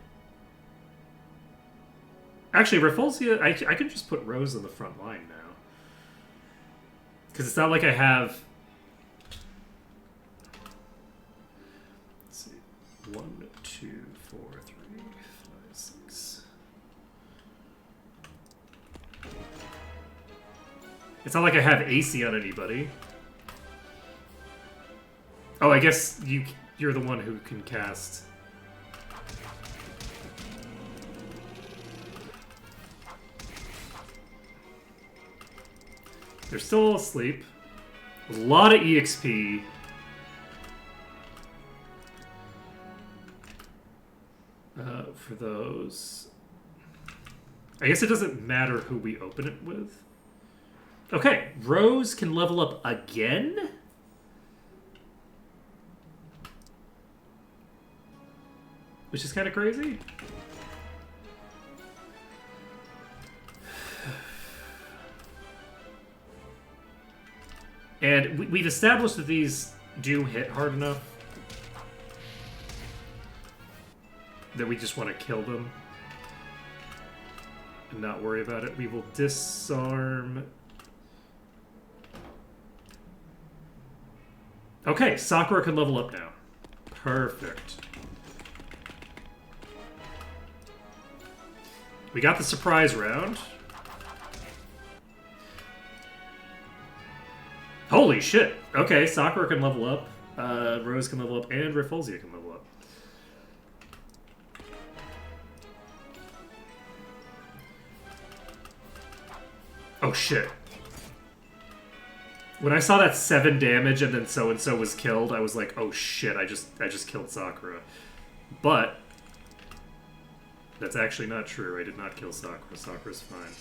Actually, Rafflesia, I can just put Rose on the front line now. Because it's not like I have... 1, 2, 4, 3, 5, 6. It's not like I have AC on anybody. Oh, I guess you're the one who can cast. They're still asleep. A lot of EXP. For those. I guess it doesn't matter who we open it with. Okay, Rose can level up again? Which is kind of crazy. And we've established that these do hit hard enough that we just want to kill them and not worry about it. We will disarm. Okay, Sakura can level up now. Perfect. We got the surprise round. Holy shit. Okay, Sakura can level up. Rose can level up, and Rafflesia can level up. Oh shit. When I saw that 7 damage and then so-and-so was killed, I was like, oh shit, I just killed Sakura. But that's actually not true. I did not kill Sakura. Sakura's fine.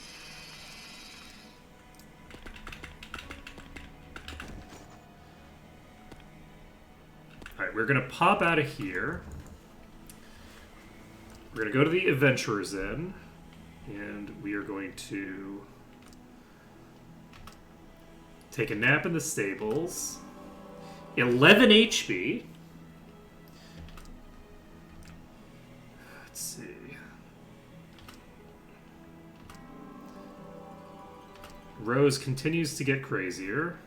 Alright, we're gonna pop out of here. We're gonna go to the Adventurers Inn, and we are going to take a nap in the stables. 11 HP. Let's see. Rose continues to get crazier.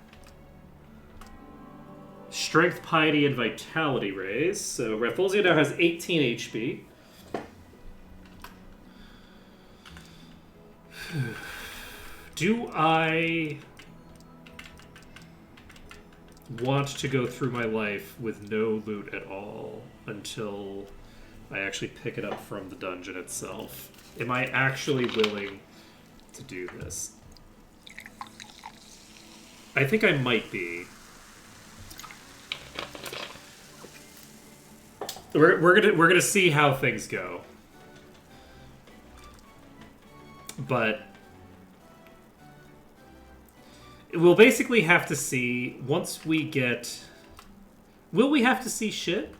Strength, Piety, and Vitality raise. So Rafflesia now has 18 HP. Do I want to go through my life with no loot at all until I actually pick it up from the dungeon itself? Am I actually willing to do this? I think I might be. We're gonna see how things go. But we'll basically have to see once we get... Will we have to see shit?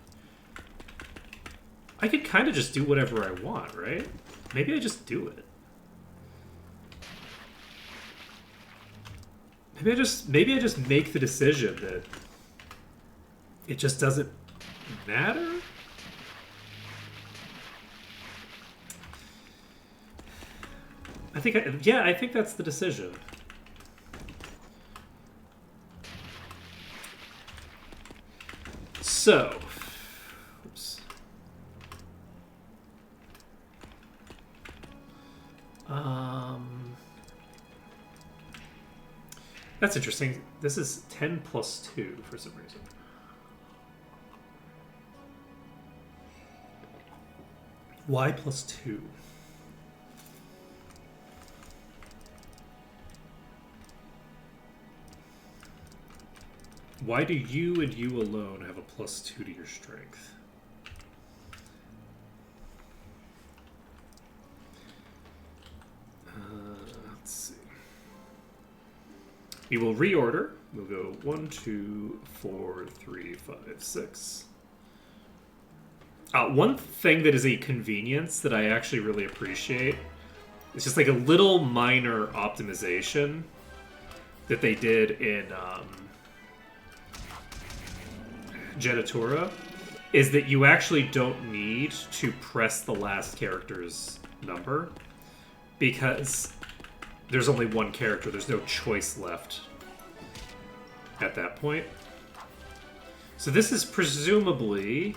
I could kind of just do whatever I want, right? Maybe I just do it. Maybe I just make the decision that it just doesn't matter? I think that's the decision. So, oops. That's interesting. This is 10 plus 2 for some reason. Why plus 2? Why do you and you alone have a plus 2 to your strength? Let's see. We will reorder. We'll go 1, 2, 4, 3, 5, 6. One thing that is a convenience that I actually really appreciate is just like a little minor optimization that they did in Genitura, is that you actually don't need to press the last character's number because there's only one character. There's no choice left at that point. So this is presumably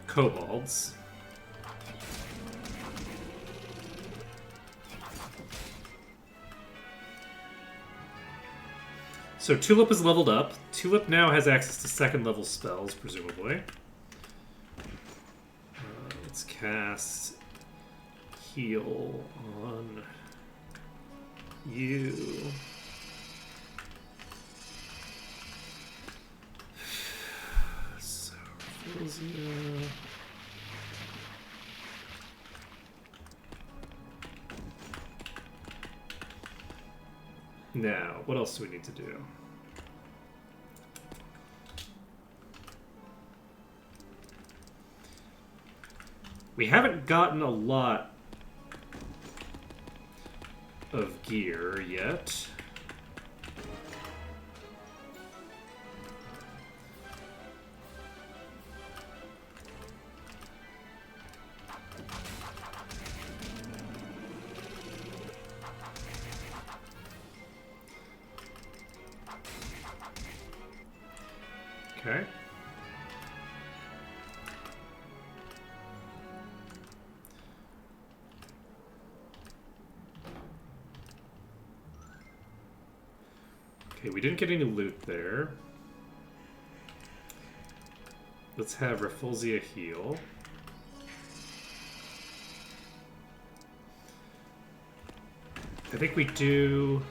kobolds. So Tulip is leveled up. Tulip now has access to second level spells, presumably. Let's cast Heal on you. So, Rafflesia. Now, what else do we need to do? We haven't gotten a lot of gear yet. Okay. Okay, we didn't get any loot there. Let's have Rafflesia heal. I think we do...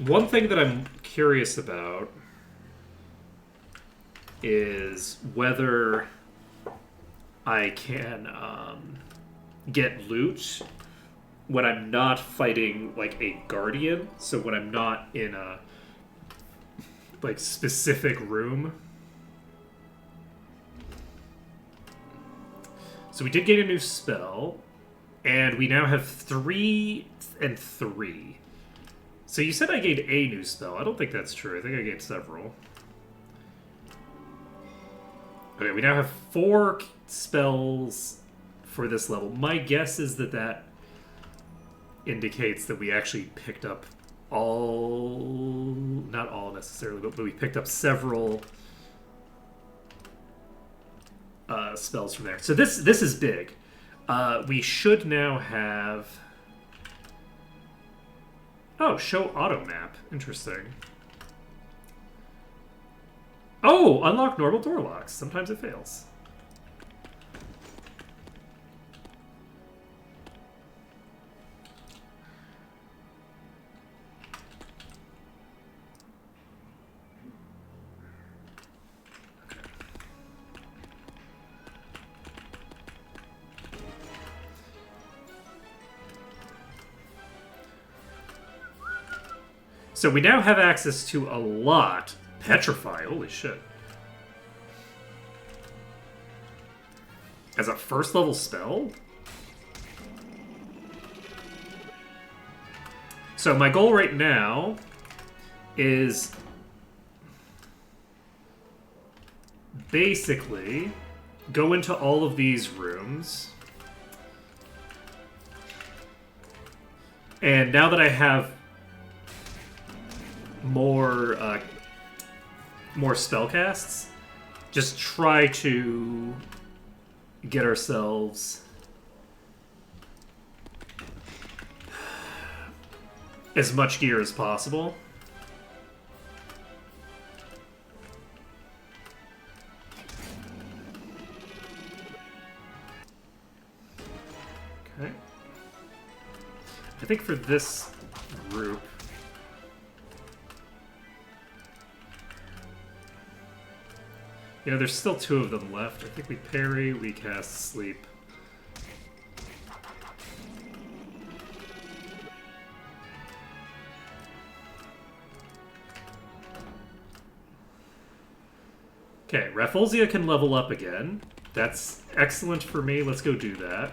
One thing that I'm curious about is whether I can get loot when I'm not fighting like a guardian. So when I'm not in a like specific room. So we did get a new spell, and we now have 3 and 3. So you said I gained a new spell. I don't think that's true. I think I gained several. Okay, we now have 4 spells for this level. My guess is that that indicates that we actually picked up all... Not all necessarily, but we picked up several spells from there. So this is big. We should now have... Oh, show auto map. Interesting. Oh, unlock normal door locks. Sometimes it fails. So we now have access to a lot. Petrify, holy shit. As a first level spell? So my goal right now is basically go into all of these rooms. And now that I have more spell casts, just try to get ourselves as much gear as possible. Okay. I think for this group, you know, there's still 2 of them left. I think we parry, we cast sleep. Okay, Rafflesia can level up again. That's excellent for me. Let's go do that.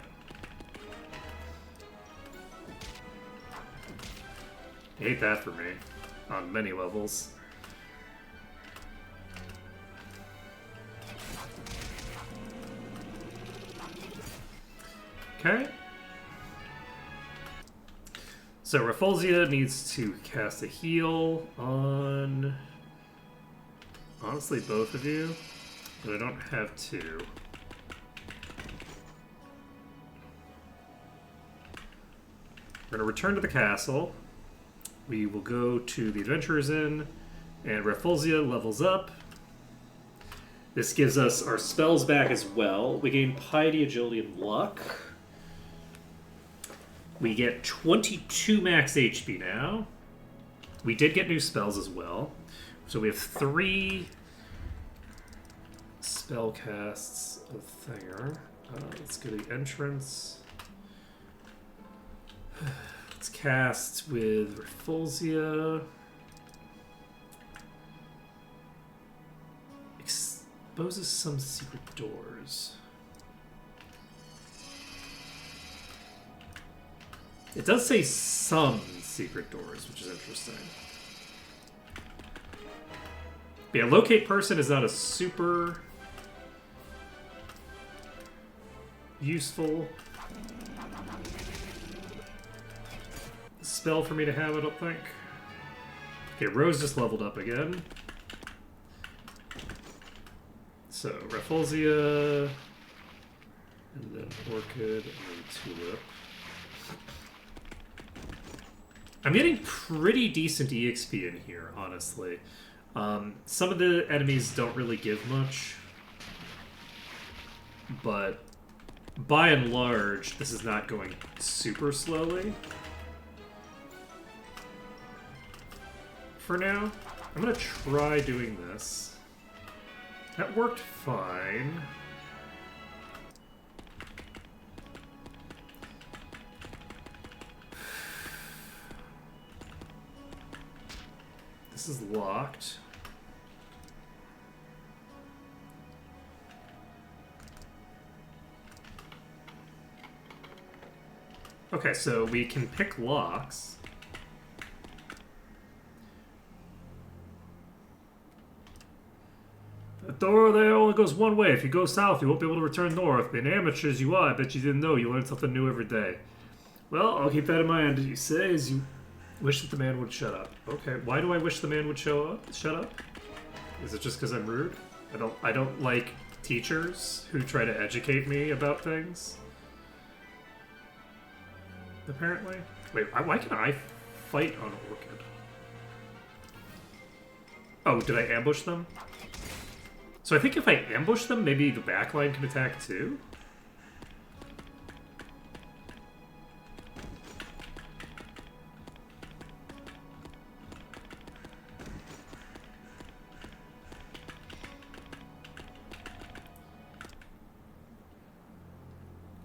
I hate that for me on many levels. Okay. So Rafflesia needs to cast a heal on, honestly, both of you, but I don't have 2. We're going to return to the castle. We will go to the Adventurer's Inn, and Rafflesia levels up. This gives us our spells back as well. We gain Piety, Agility, and Luck. We get 22 max HP now. We did get new spells as well. So we have 3 spell casts there. Let's go to the entrance. Let's cast with Rafflesia. Exposes some secret doors. It does say some secret doors, which is interesting. But yeah, locate person is not a super useful spell for me to have, I don't think. Okay, Rose just leveled up again. So, Rafflesia, and then Orchid, and then Tulip. I'm getting pretty decent EXP in here, honestly. Some of the enemies don't really give much, but by and large, this is not going super slowly. For now, I'm gonna try doing this. That worked fine. This is locked. Okay, so we can pick locks. A door there only goes one way. If you go south, you won't be able to return north. Being amateurs you are, I bet you didn't know. You learn something new every day. Well, I'll keep that in mind. You say as you wish that the man would shut up. Okay, why do I wish the man would shut up? Is it just because I'm rude? I don't like teachers who try to educate me about things. Apparently. Wait, why can I fight on Orchid? Oh, did I ambush them? So I think if I ambush them, maybe the backline can attack too?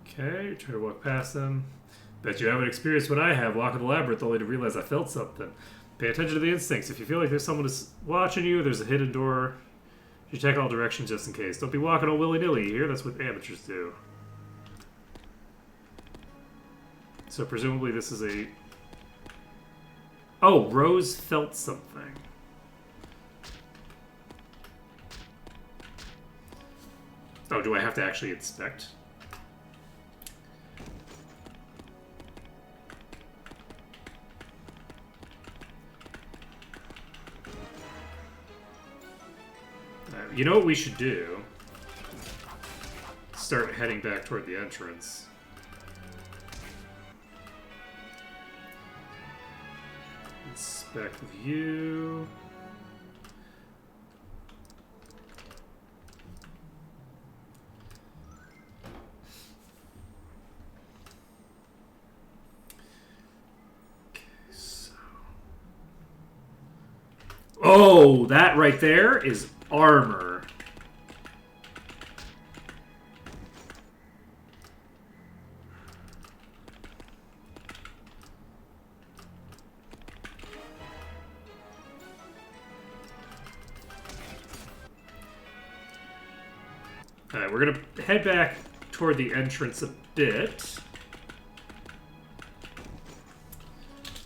Okay, try to walk past them. Bet you haven't experienced what I have, walking the labyrinth only to realize I felt something. Pay attention to the instincts. If you feel like there's someone watching you, there's a hidden door. You check all directions just in case. Don't be walking all willy-nilly here. That's what amateurs do. So presumably this is a... Oh, Rose felt something. Oh, do I have to actually inspect? You know what we should do? Start heading back toward the entrance. Inspect view. Okay, so... Oh, that right there is armor. Alright, we're gonna head back toward the entrance a bit.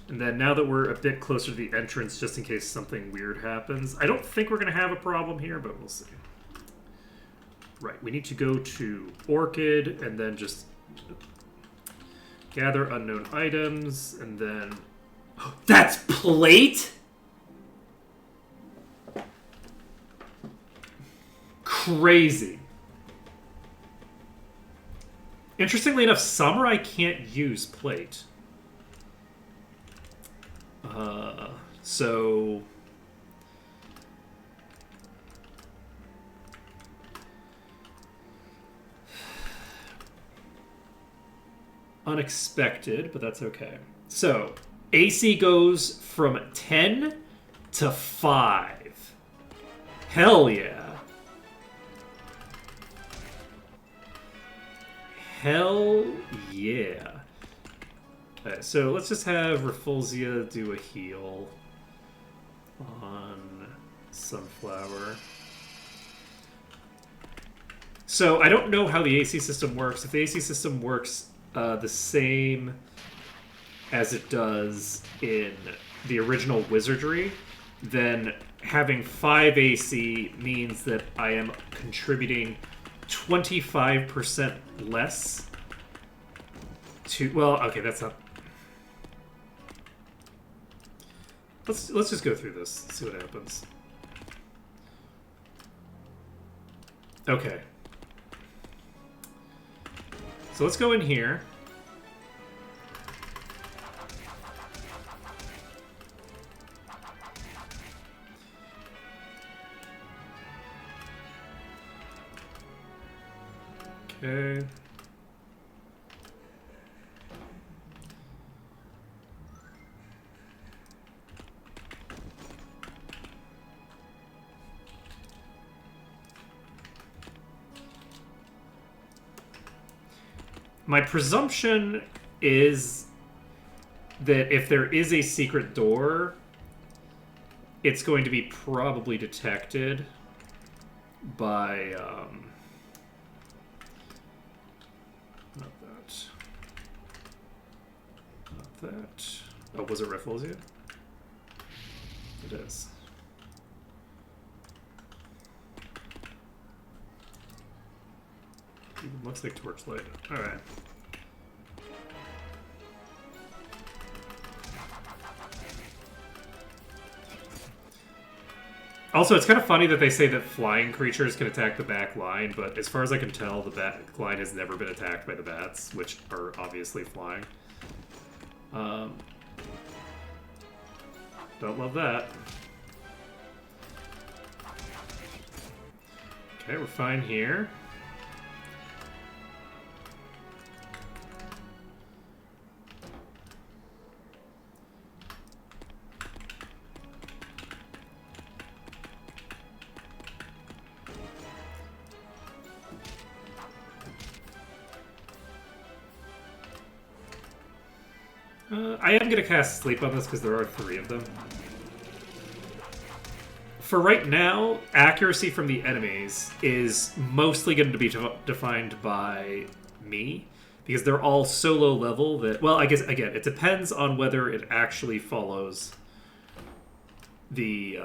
And then now that we're a bit closer to the entrance, just in case something weird happens. I don't think we're going to have a problem here, but we'll see. Right, we need to go to Orchid, and then just gather unknown items, and then... That's plate?! Crazy. Interestingly enough, summer I can't use plate. So... Unexpected, but that's okay. So, AC goes from 10 to 5. Hell yeah. Hell yeah. Alright, so let's just have Rafflesia do a heal on Sunflower. So I don't know how the AC system works. If the AC system works the same as it does in the original Wizardry, then having 5 AC means that I am contributing 25% less to... Well, okay, that's not... Let's just go through this, see what happens. Okay. So let's go in here. Okay. My presumption is that if there is a secret door, it's going to be probably detected by, not that. Not that. Oh, was it Rafflesia? It is. Even looks like torchlight. Alright. Also, it's kind of funny that they say that flying creatures can attack the back line, but as far as I can tell, the back line has never been attacked by the bats, which are obviously flying. Don't love that. Okay, we're fine here. I am going to cast Sleep on this because there are 3 of them. For right now, accuracy from the enemies is mostly going to be defined by me, because they're all so low level that... Well, I guess, again, it depends on whether it actually follows the...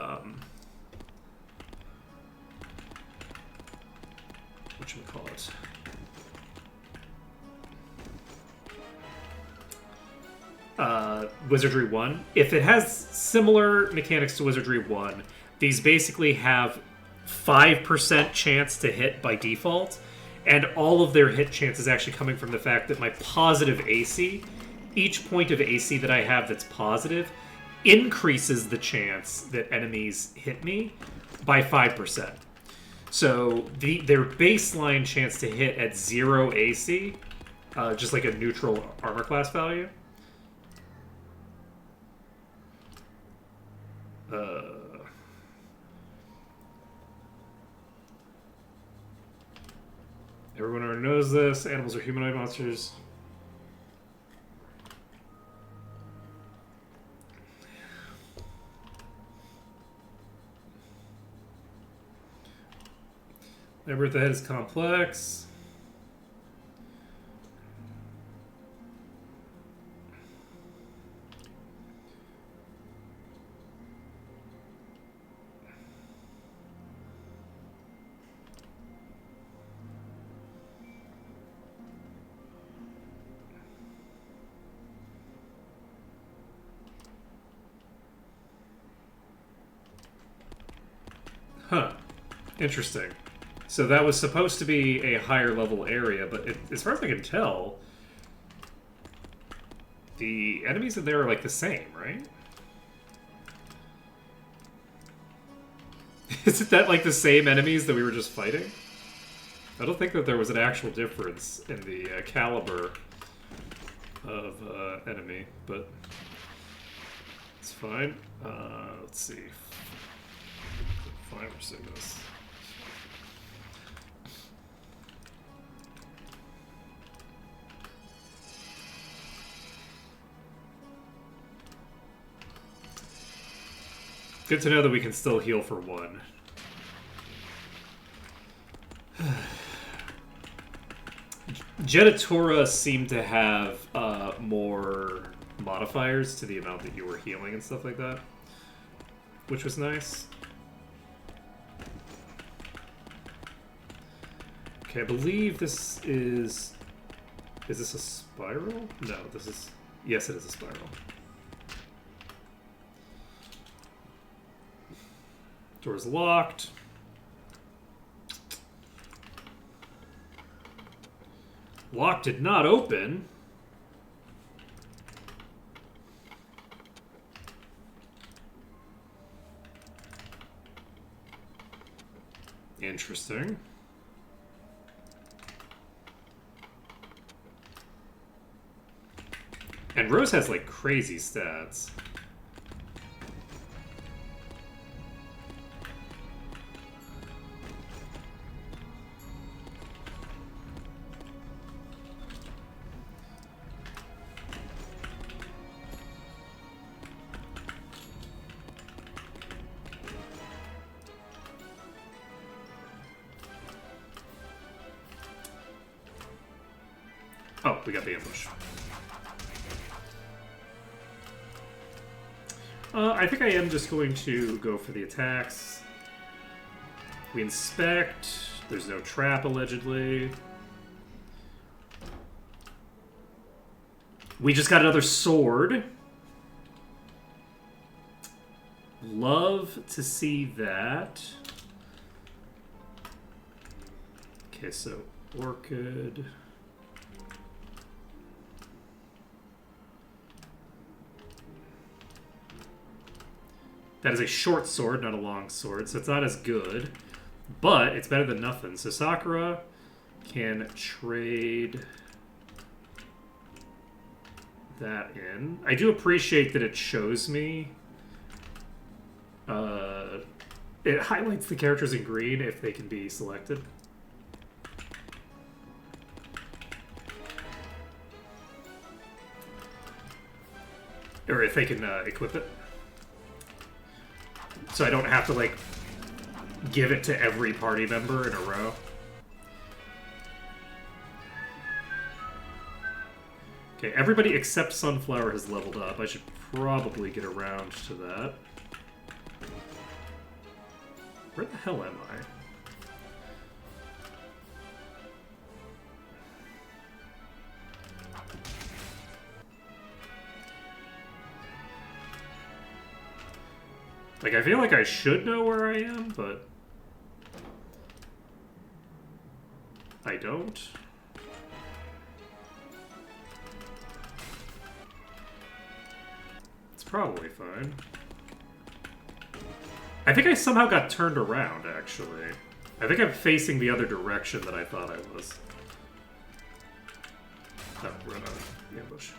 whatchamacallit? Wizardry 1. If it has similar mechanics to Wizardry 1, these basically have 5% chance to hit by default, and all of their hit chance is actually coming from the fact that my positive AC, each point of AC that I have that's positive, increases the chance that enemies hit me by 5%. So their baseline chance to hit at 0 AC, just like a neutral armor class value, everyone already knows this. Animals are humanoid monsters. Number at the head is complex. Huh. Interesting. So that was supposed to be a higher level area, but as far as I can tell, the enemies in there are like the same, right? Isn't that like the same enemies that we were just fighting? I don't think that there was an actual difference in the caliber of enemy, but it's fine. Let's see. 5 or 6. Good to know that we can still heal for 1. Jetatura seemed to have more modifiers to the amount that you were healing and stuff like that, which was nice. Okay, I believe this is... Is this a spiral? No, this is... Yes, it is a spiral. Door's locked. Lock did not open. Interesting. And Rose has like crazy stats. Oh, we got the ambush. I think I am just going to go for the attacks. We inspect. There's no trap, allegedly. We just got another sword. Love to see that. Okay, so Orchid. That is a short sword, not a long sword, so it's not as good. But it's better than nothing. So Sakura can trade that in. I do appreciate that it shows me. It highlights the characters in green if they can be selected. Or if they can equip it. So I don't have to, like, give it to every party member in a row. Okay, everybody except Sunflower has leveled up. I should probably get around to that. Where the hell am I? Like, I feel like I should know where I am, but I don't. It's probably fine. I think I somehow got turned around, actually. I think I'm facing the other direction that I thought I was. Oh, we're in an ambush.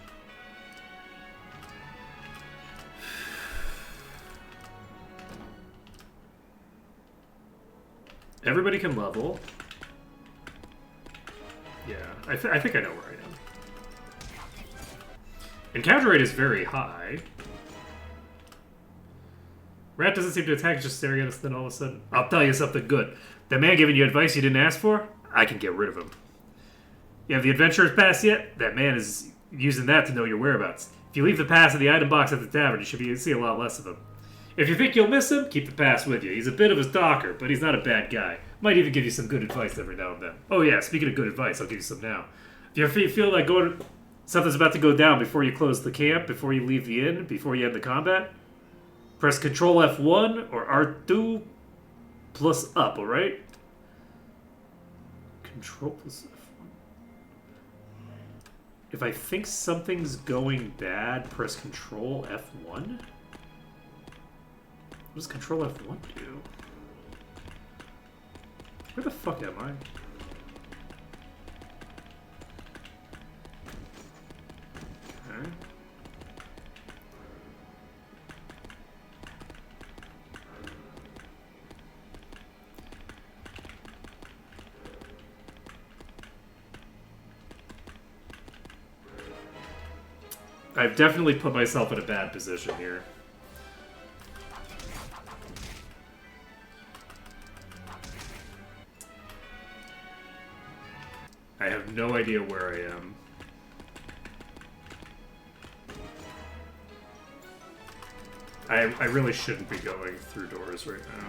Everybody can level. Yeah, I think I know where I am. Encounter rate is very high. Rat doesn't seem to attack, just staring at us, then all of a sudden... I'll tell you something good. That man giving you advice you didn't ask for, I can get rid of him. You have the adventurer's pass yet? That man is using that to know your whereabouts. If you leave the pass in the item box at the tavern, you should see a lot less of him. If you think you'll miss him, keep the pass with you. He's a bit of a stalker, but he's not a bad guy. Might even give you some good advice every now and then. Oh yeah, speaking of good advice, I'll give you some now. If you feel like something's about to go down before you close the camp, before you leave the inn, before you end the combat, press Control F1 or R2 plus up, alright? Control plus F1. If I think something's going bad, press Control F1? What does Control F1 do? Where the fuck am I? Okay. I've definitely put myself in a bad position here. I have no idea where I am. I really shouldn't be going through doors right now.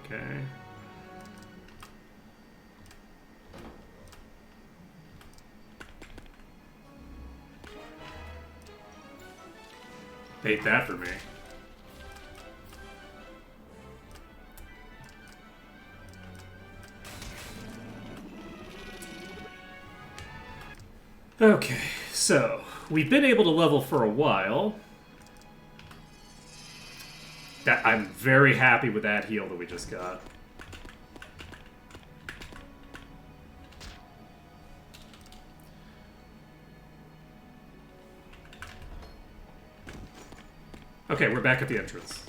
Okay. Hate that for me. Okay, so we've been able to level for a while. I'm very happy with that heal that we just got. Okay, we're back at the entrance.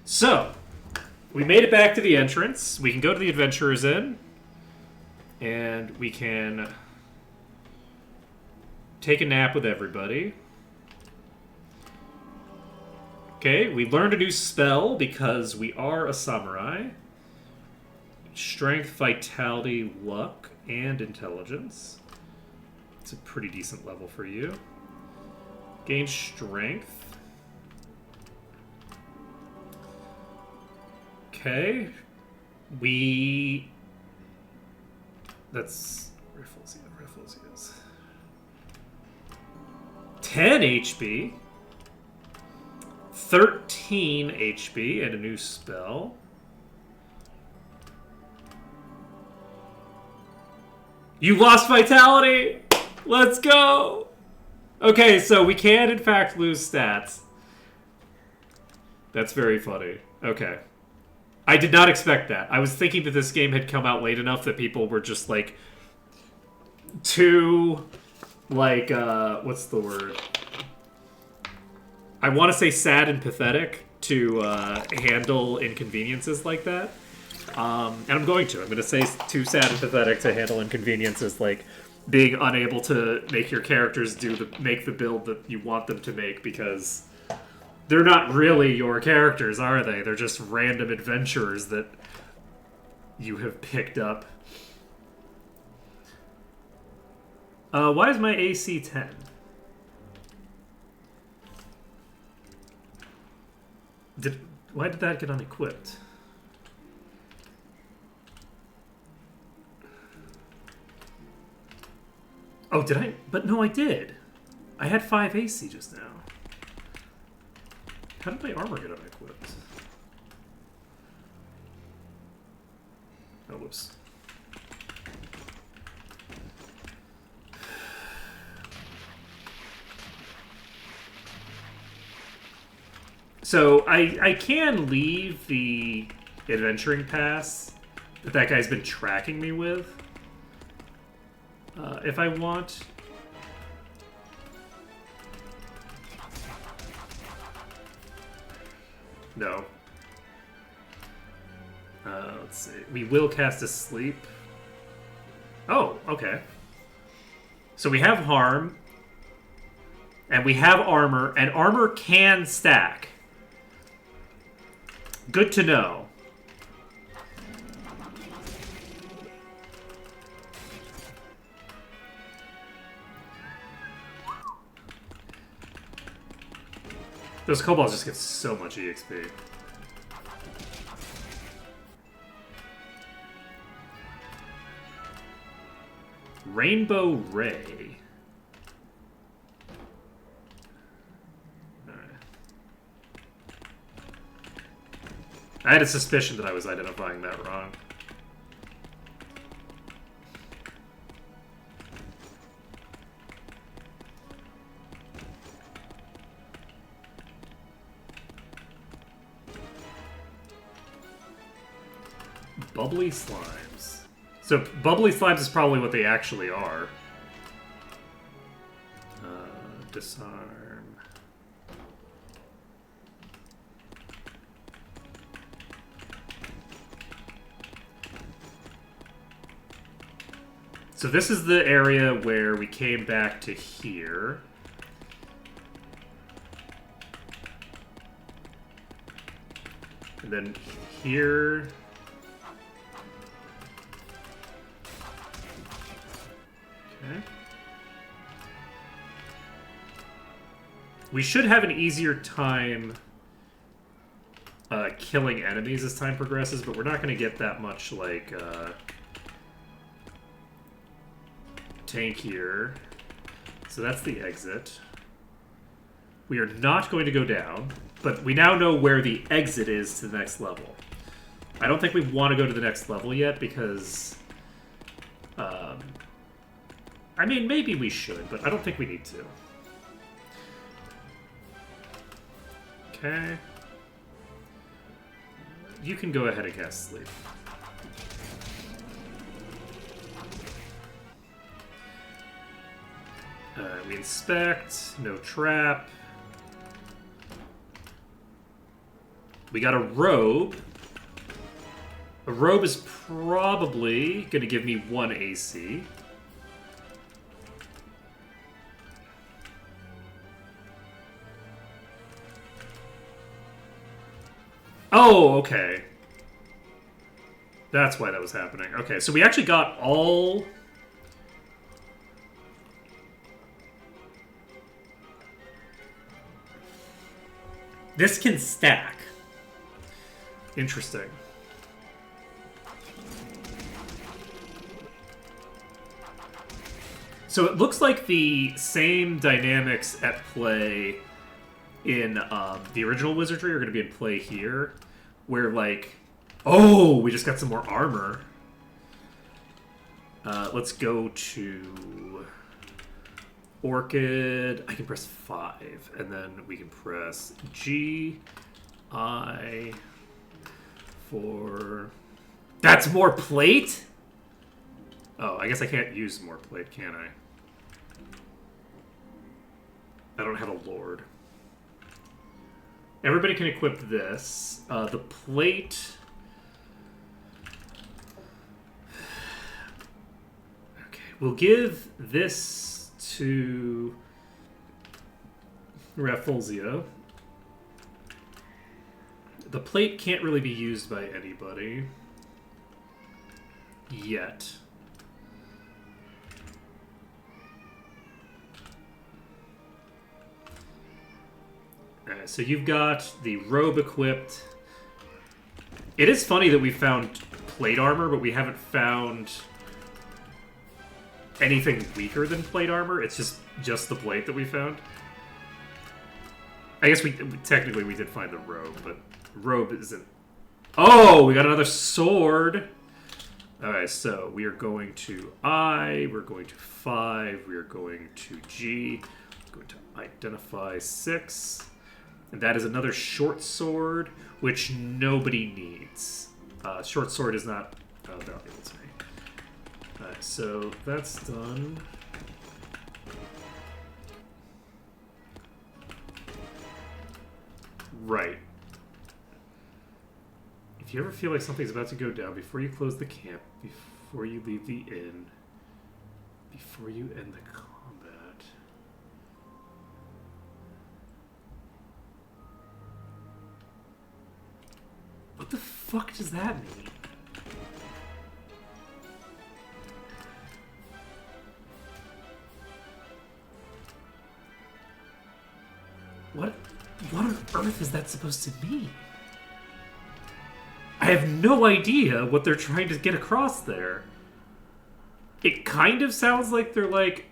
So, we made it back to the entrance. We can go to the Adventurer's Inn. And we can take a nap with everybody. Okay, we learned a new spell because we are a samurai. Strength, vitality, luck, and intelligence. It's a pretty decent level for you. Gain strength. Okay. We That's Riffles. Yeah, Riffles is 10 HP, 13 HP, and a new spell. You lost vitality! Let's go! Okay, so we can, in fact, lose stats. That's very funny. Okay. I did not expect that. I was thinking that this game had come out late enough that people were just, like, too, like, what's the word? I want to say sad and pathetic to handle inconveniences like that. And I'm going to. I'm going to say too sad and pathetic to handle inconveniences like being unable to make your characters make the build that you want them to make, because they're not really your characters, are they? They're just random adventurers that you have picked up. Why is my AC 10? Why did that get unequipped? Oh, did I? But no, I did. I had 5 AC just now. How did my armor get unequipped? Oh, whoops. So I can leave the adventuring pass that guy's been tracking me with. If I want. No. Let's see. We will cast Asleep. Oh, okay. So we have Harm. And we have Armor. And Armor can stack. Good to know. Those kobolds just get so much EXP. Rainbow Ray. Alright. I had a suspicion that I was identifying that wrong. Bubbly slimes. So bubbly slimes is probably what they actually are. Disarm. So this is the area where we came back to here. And then here. Okay. We should have an easier time killing enemies as time progresses, but we're not going to get that much, like, tankier. So that's the exit. We are not going to go down, but we now know where the exit is to the next level. I don't think we want to go to the next level yet because... I mean, maybe we should, but I don't think we need to. Okay. You can go ahead and cast Sleep. We inspect. No trap. We got a robe. A robe is probably going to give me 1 AC. Oh, okay. That's why that was happening. Okay, so we actually got all... This can stack. Interesting. So it looks like the same dynamics at play in the original Wizardry are going to be in play here, where like, oh, we just got some more armor. Let's go to Orchid. I can press 5, and then we can press G, I, for... That's more plate? Oh, I guess I can't use more plate, can I? I don't have a lord. Everybody can equip this. The plate... Okay, we'll give this to Rafflesia. The plate can't really be used by anybody yet. Alright, so you've got the robe equipped. It is funny that we found plate armor, but we haven't found anything weaker than plate armor. It's just the plate that we found. I guess technically we did find the robe, but robe isn't... Oh, we got another sword! Alright, so we are going to I, we're going to 5, we are going to G, we're going to identify 6. And that is another short sword, which nobody needs. Short sword is not valuable to me. Alright, so that's done. Right. If you ever feel like something's about to go down, before you close the camp, before you leave the inn, before you end the combat... What the fuck does that mean? What on earth is that supposed to mean? I have no idea what they're trying to get across there. It kind of sounds like they're, like,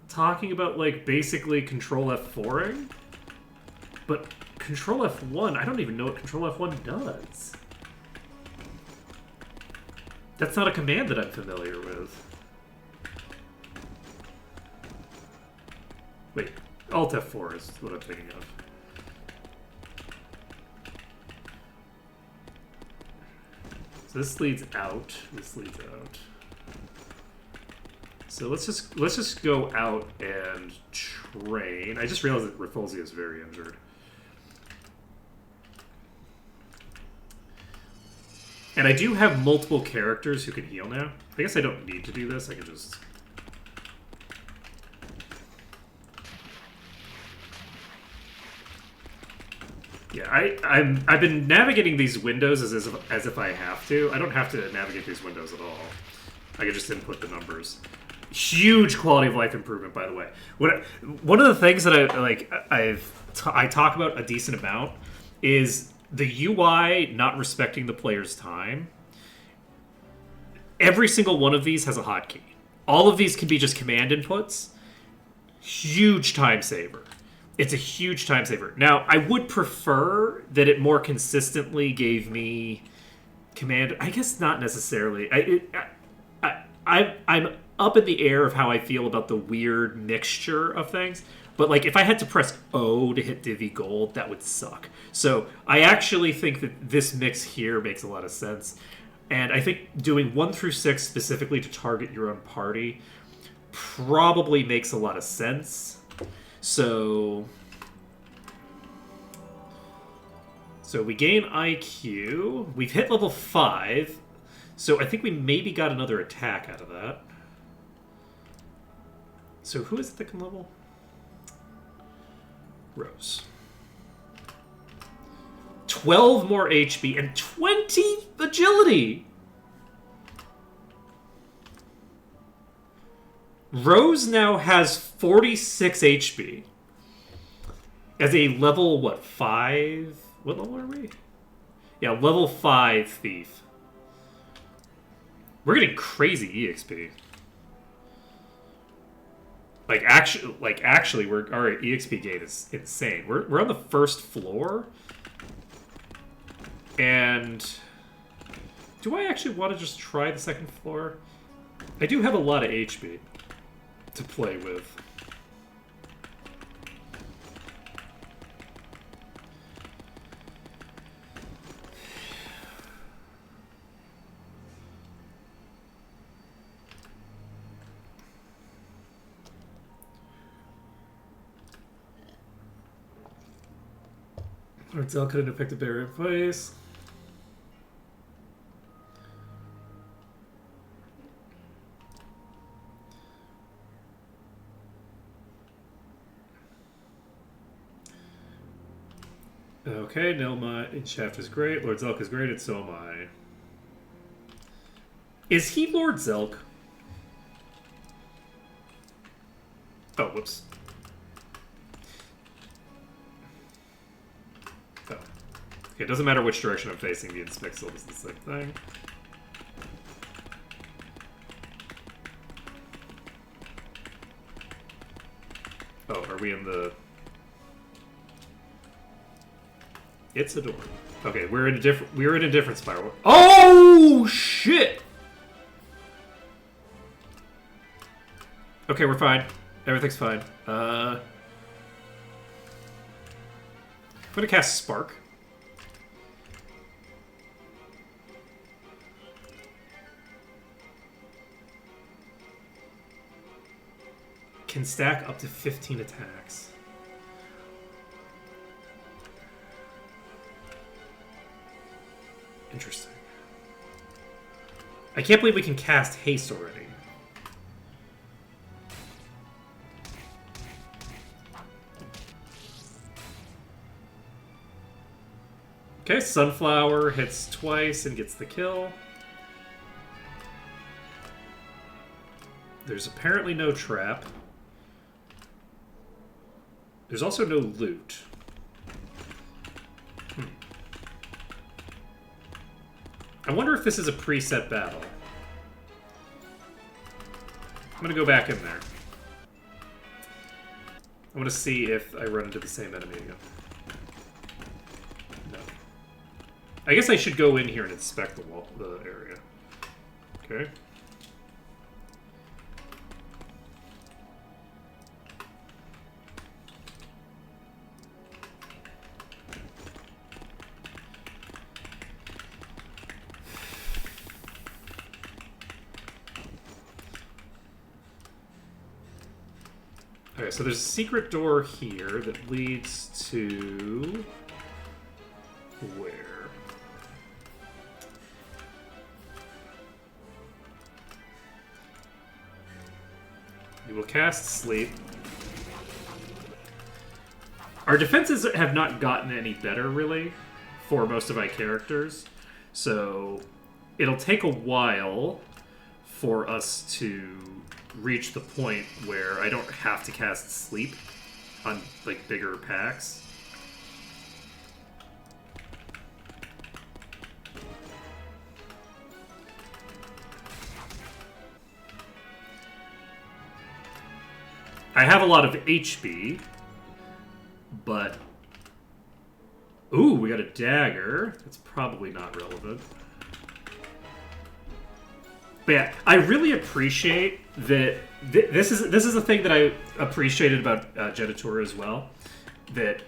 talking about, like, basically Control F4ing. But Control F1, I don't even know what Control F1 does. That's not a command that I'm familiar with. Wait, Alt F4 is what I'm thinking of. So this leads out. This leads out. So let's just go out and train. I just realized that Rafflesia is very injured. And I do have multiple characters who can heal now. I guess I don't need to do this. I can just... Yeah, I've been navigating these windows as if I have to. I don't have to navigate these windows at all. I can just input the numbers. Huge quality of life improvement, by the way. One of the things that I talk about a decent amount is the UI not respecting the player's time. Every single one of these has a hotkey. All of these can be just command inputs. Huge time saver. It's a huge time saver. Now, I would prefer that it more consistently gave me command. I guess not necessarily. I'm up in the air of how I feel about the weird mixture of things. But like, if I had to press O to hit Divi Gold, that would suck. So I actually think that this mix here makes a lot of sense. And I think doing 1 through 6 specifically to target your own party probably makes a lot of sense. So we gain IQ. We've hit level 5. So I think we maybe got another attack out of that. So who is it that can level? Rose. 12 more HP and 20 agility! Rose now has 46 HP. As a level, 5? What level are we? Yeah, level 5 thief. We're getting crazy EXP. Actually, our EXP gain is insane. We're on the first floor, and do I actually want to just try the second floor? I do have a lot of HP to play with. Ordeals couldn't affect the barrier in place. Okay, Nelma Shaft is great. Lord Zelk is great, and so am I. Is he Lord Zelk? Oh, whoops. Oh. Okay, it doesn't matter which direction I'm facing, the Inspixel is the same thing. Oh, are we in the... It's a door. Okay, we're in a different spiral. Oh shit! Okay, we're fine. Everything's fine. I'm gonna cast Spark. Can stack up to 15 attacks. Interesting. I can't believe we can cast Haste already. Okay, Sunflower hits twice and gets the kill. There's apparently no trap. There's also no loot. I wonder if this is a preset battle. I'm gonna go back in there. I want to see if I run into the same enemy again. No. I guess I should go in here and inspect the area. Okay. Okay, so there's a secret door here that leads to... where? We will cast Sleep. Our defenses have not gotten any better, really, for most of my characters. So it'll take a while for us to reach the point where I don't have to cast Sleep on, like, bigger packs. I have a lot of HP, but... Ooh, we got a dagger. That's probably not relevant. But yeah, I really appreciate that. This is a thing that I appreciated about Genitor as well. That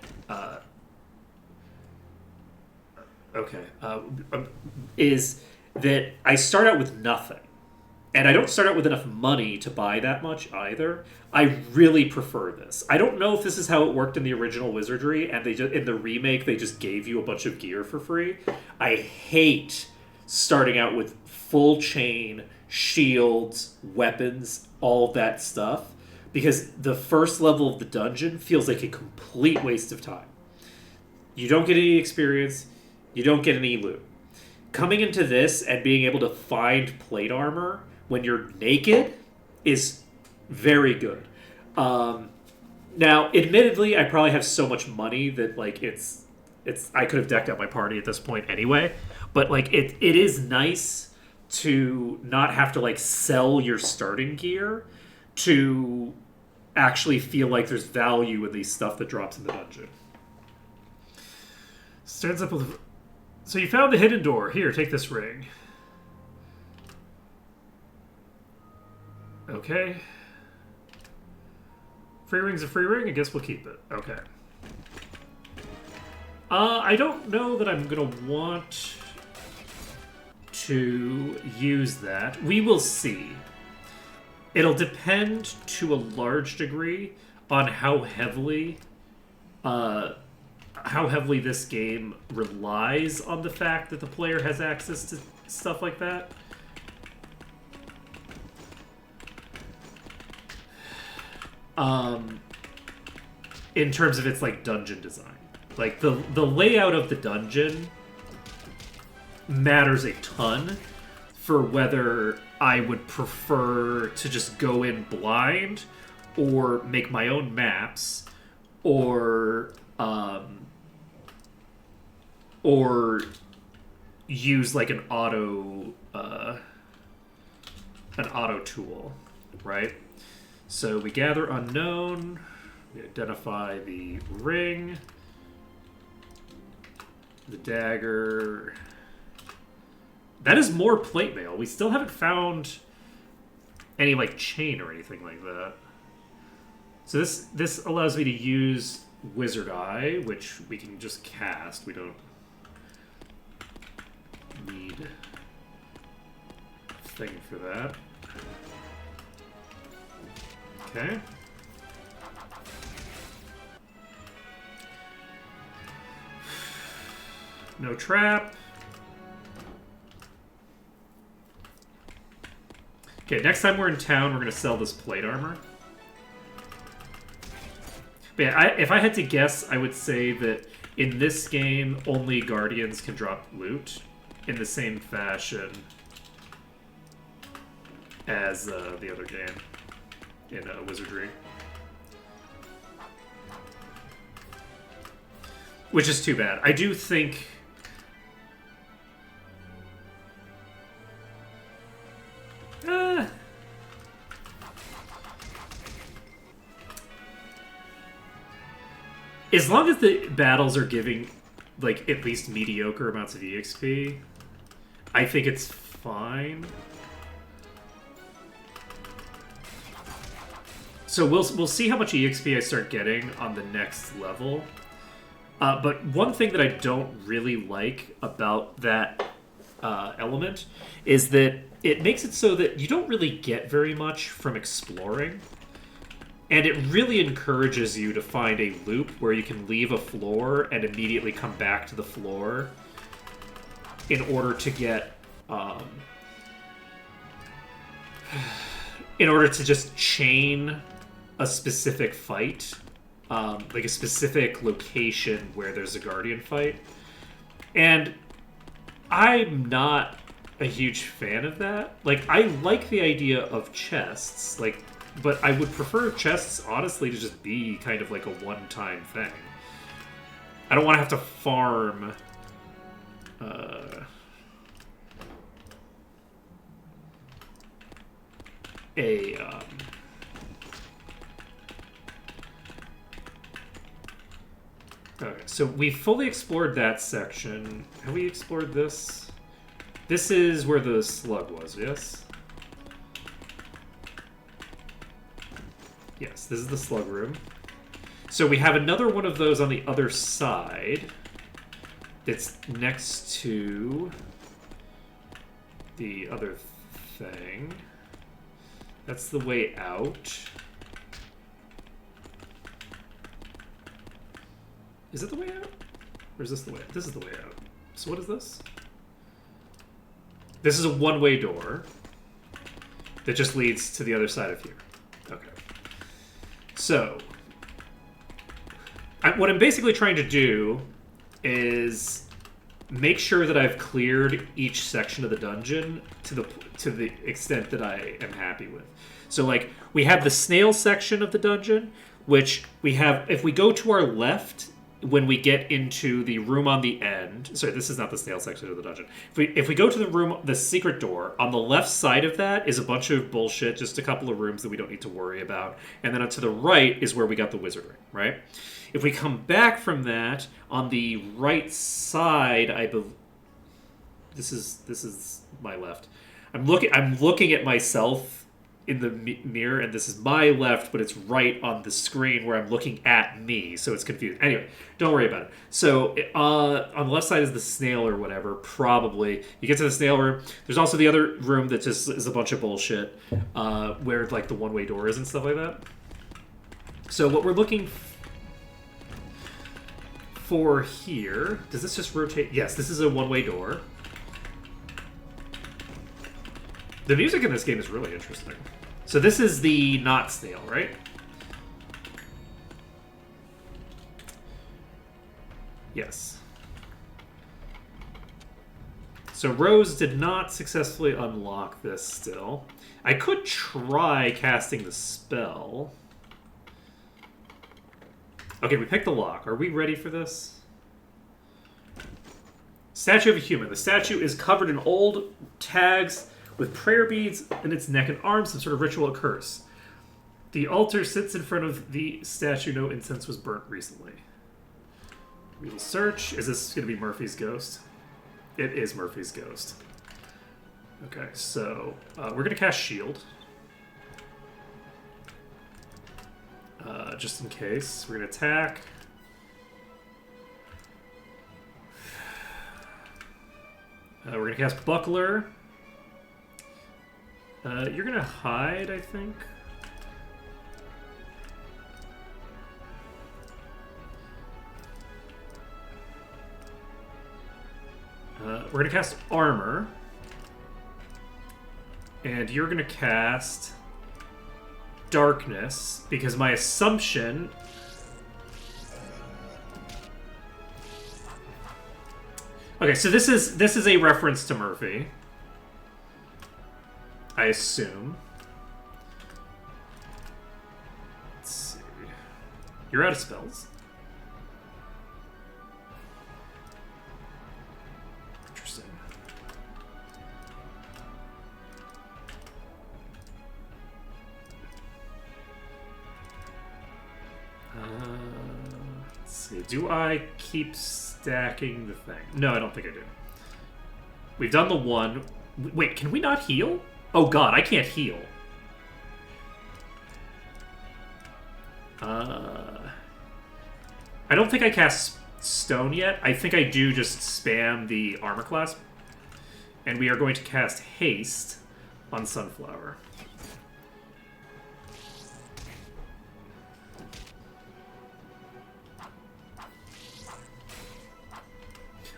is that I start out with nothing, and I don't start out with enough money to buy that much either. I really prefer this. I don't know if this is how it worked in the original Wizardry, and in the remake they just gave you a bunch of gear for free. I hate starting out with full chain, shields, weapons, all that stuff, because the first level of the dungeon feels like a complete waste of time. You don't get any experience, you don't get any loot. Coming into this and being able to find plate armor when you're naked is very good. Now, admittedly, I probably have so much money that, like, it's I could have decked out my party at this point anyway, but, like, it is nice to not have to, like, sell your starting gear to actually feel like there's value in the stuff that drops in the dungeon. Stands up with. So you found the hidden door. Here, take this ring. Okay. Free ring's a free ring. I guess we'll keep it. Okay. I don't know that I'm gonna want to use that. We will see. It'll depend to a large degree on how heavily this game relies on the fact that the player has access to stuff like that. In terms of its like dungeon design, like the layout of the dungeon matters a ton for whether I would prefer to just go in blind or make my own maps or use like an auto tool, right? So we gather unknown, we identify the ring, the dagger. That is more plate mail. We still haven't found any like chain or anything like that. So this allows me to use Wizard Eye, which we can just cast. We don't need a thing for that. Okay. No trap. Okay, next time we're in town, we're going to sell this plate armor. But yeah, if I had to guess, I would say that in this game, only Guardians can drop loot in the same fashion as the other game in Wizardry. Which is too bad. I do think... as long as the battles are giving, like, at least mediocre amounts of EXP, I think it's fine. So we'll see how much EXP I start getting on the next level. But one thing that I don't really like about that element is that it makes it so that you don't really get very much from exploring. And it really encourages you to find a loop where you can leave a floor and immediately come back to the floor in order to get... in order to just chain a specific fight. Like a specific location where there's a Guardian fight. And I'm not a huge fan of that. Like, I like the idea of chests, like, but I would prefer chests, honestly, to just be kind of like a one-time thing. I don't want to have to farm Okay, so we fully explored that section. Have we explored this? This is where the slug was, yes? Yes, this is the slug room. So we have another one of those on the other side that's next to the other thing. That's the way out. Is it the way out? Or is this the way out? This is the way out. So what is this? This is a one-way door that just leads to the other side of here. Okay. So, what I'm basically trying to do is make sure that I've cleared each section of the dungeon to the extent that I am happy with. So, like, we have the snail section of the dungeon, which we have, if we go to our left, when we get into the room on the end. Sorry, this is not the snail section of the dungeon. If we go to the room, the secret door, on the left side of that is a bunch of bullshit, just a couple of rooms that we don't need to worry about. And then to the right is where we got the wizardry, right? If we come back from that, on the right side, I believe... This is my left. I'm looking at myself in the mirror, and this is my left, but it's right on the screen where I'm looking at me, so it's confused. Anyway, don't worry about it. So on the left side is the snail or whatever, probably. You get to the snail room. There's also the other room that just is a bunch of bullshit, where like the one-way door is and stuff like that. So what we're looking for here, does this just rotate? Yes, this is a one-way door. The music in this game is really interesting. So this is the not snail, right? Yes. So Rose did not successfully unlock this still. I could try casting the spell. Okay, we picked the lock. Are we ready for this? Statue of a human. The statue is covered in old tags with prayer beads in its neck and arms. Some sort of ritual occurs. The altar sits in front of the statue. No incense was burnt recently. We will search. Is this going to be Murphy's ghost? It is Murphy's ghost. Okay, so we're going to cast shield. Just in case. We're going to attack. We're going to cast buckler. You're going to hide, I think. We're going to cast armor. And you're going to cast darkness, because my assumption... Okay, so this is a reference to Murphy. I assume. Let's see. You're out of spells. Interesting. Let's see. Do I keep stacking the thing? No, I don't think I do. We've done the one. Wait, can we not heal? Oh god, I can't heal. I don't think I cast stone yet. I think I do just spam the armor class. And we are going to cast haste on Sunflower.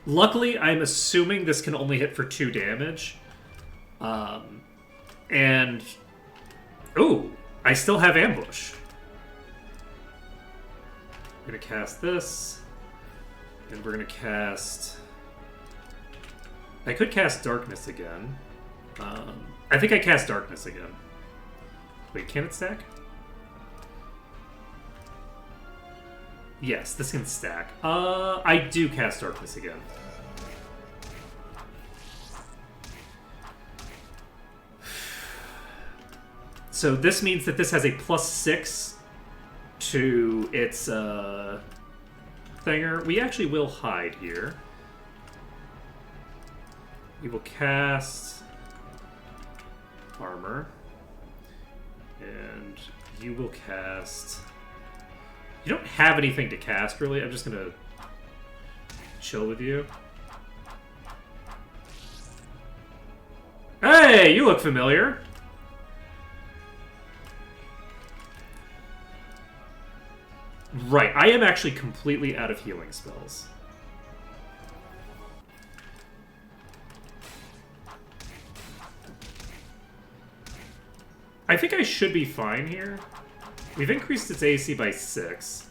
Luckily, I'm assuming this can only hit for 2 damage. And... Ooh, I still have ambush. We're going to cast this. And we're going to cast... I could cast darkness again. I think I cast darkness again. Wait, can it stack? Yes, this can stack. I do cast darkness again. So this means that this has a +6 to its thinger. We actually will hide here. We will cast armor. And you will cast... You don't have anything to cast, really. I'm just going to chill with you. Hey, you look familiar. Right, I am actually completely out of healing spells. I think I should be fine here. We've increased its AC by 6.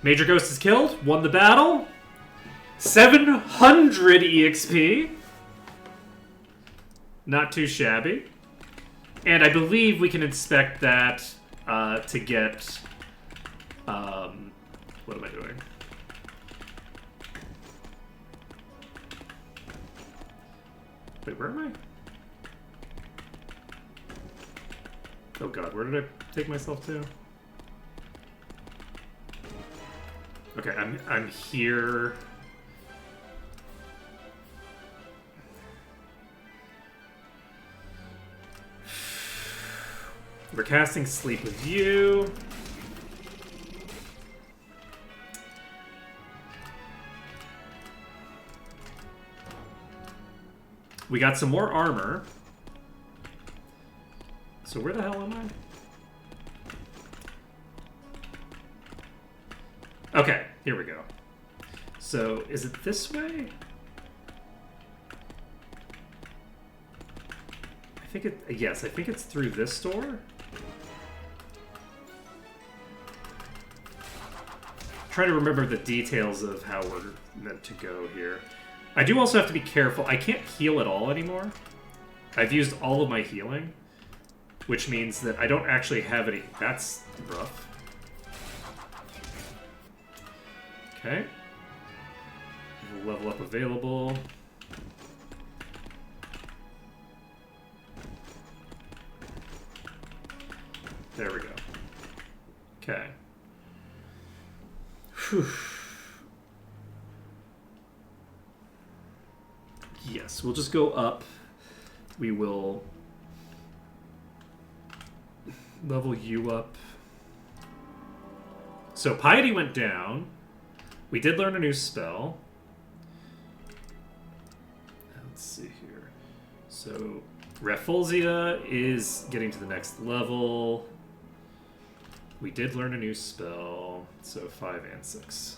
Major Ghost is killed. Won the battle. 700 EXP. Not too shabby. And I believe we can inspect that to get... what am I doing? Wait, where am I? Oh god, where did I take myself to? Okay, I'm here. We're casting Sleep with you. We got some more armor. So where the hell am I? Okay, here we go. So is it this way? I think it, yes, I think it's through this door. Trying to remember the details of how we're meant to go here. I do also have to be careful. I can't heal at all anymore. I've used all of my healing, which means that I don't actually have any... That's rough. Okay. Level up available. There we go. Okay. Whew. Yes, we'll just go up. We will level you up. So Piety went down. We did learn a new spell. Let's see here. So Rafflesia is getting to the next level. We did learn a new spell. So 5 and 6.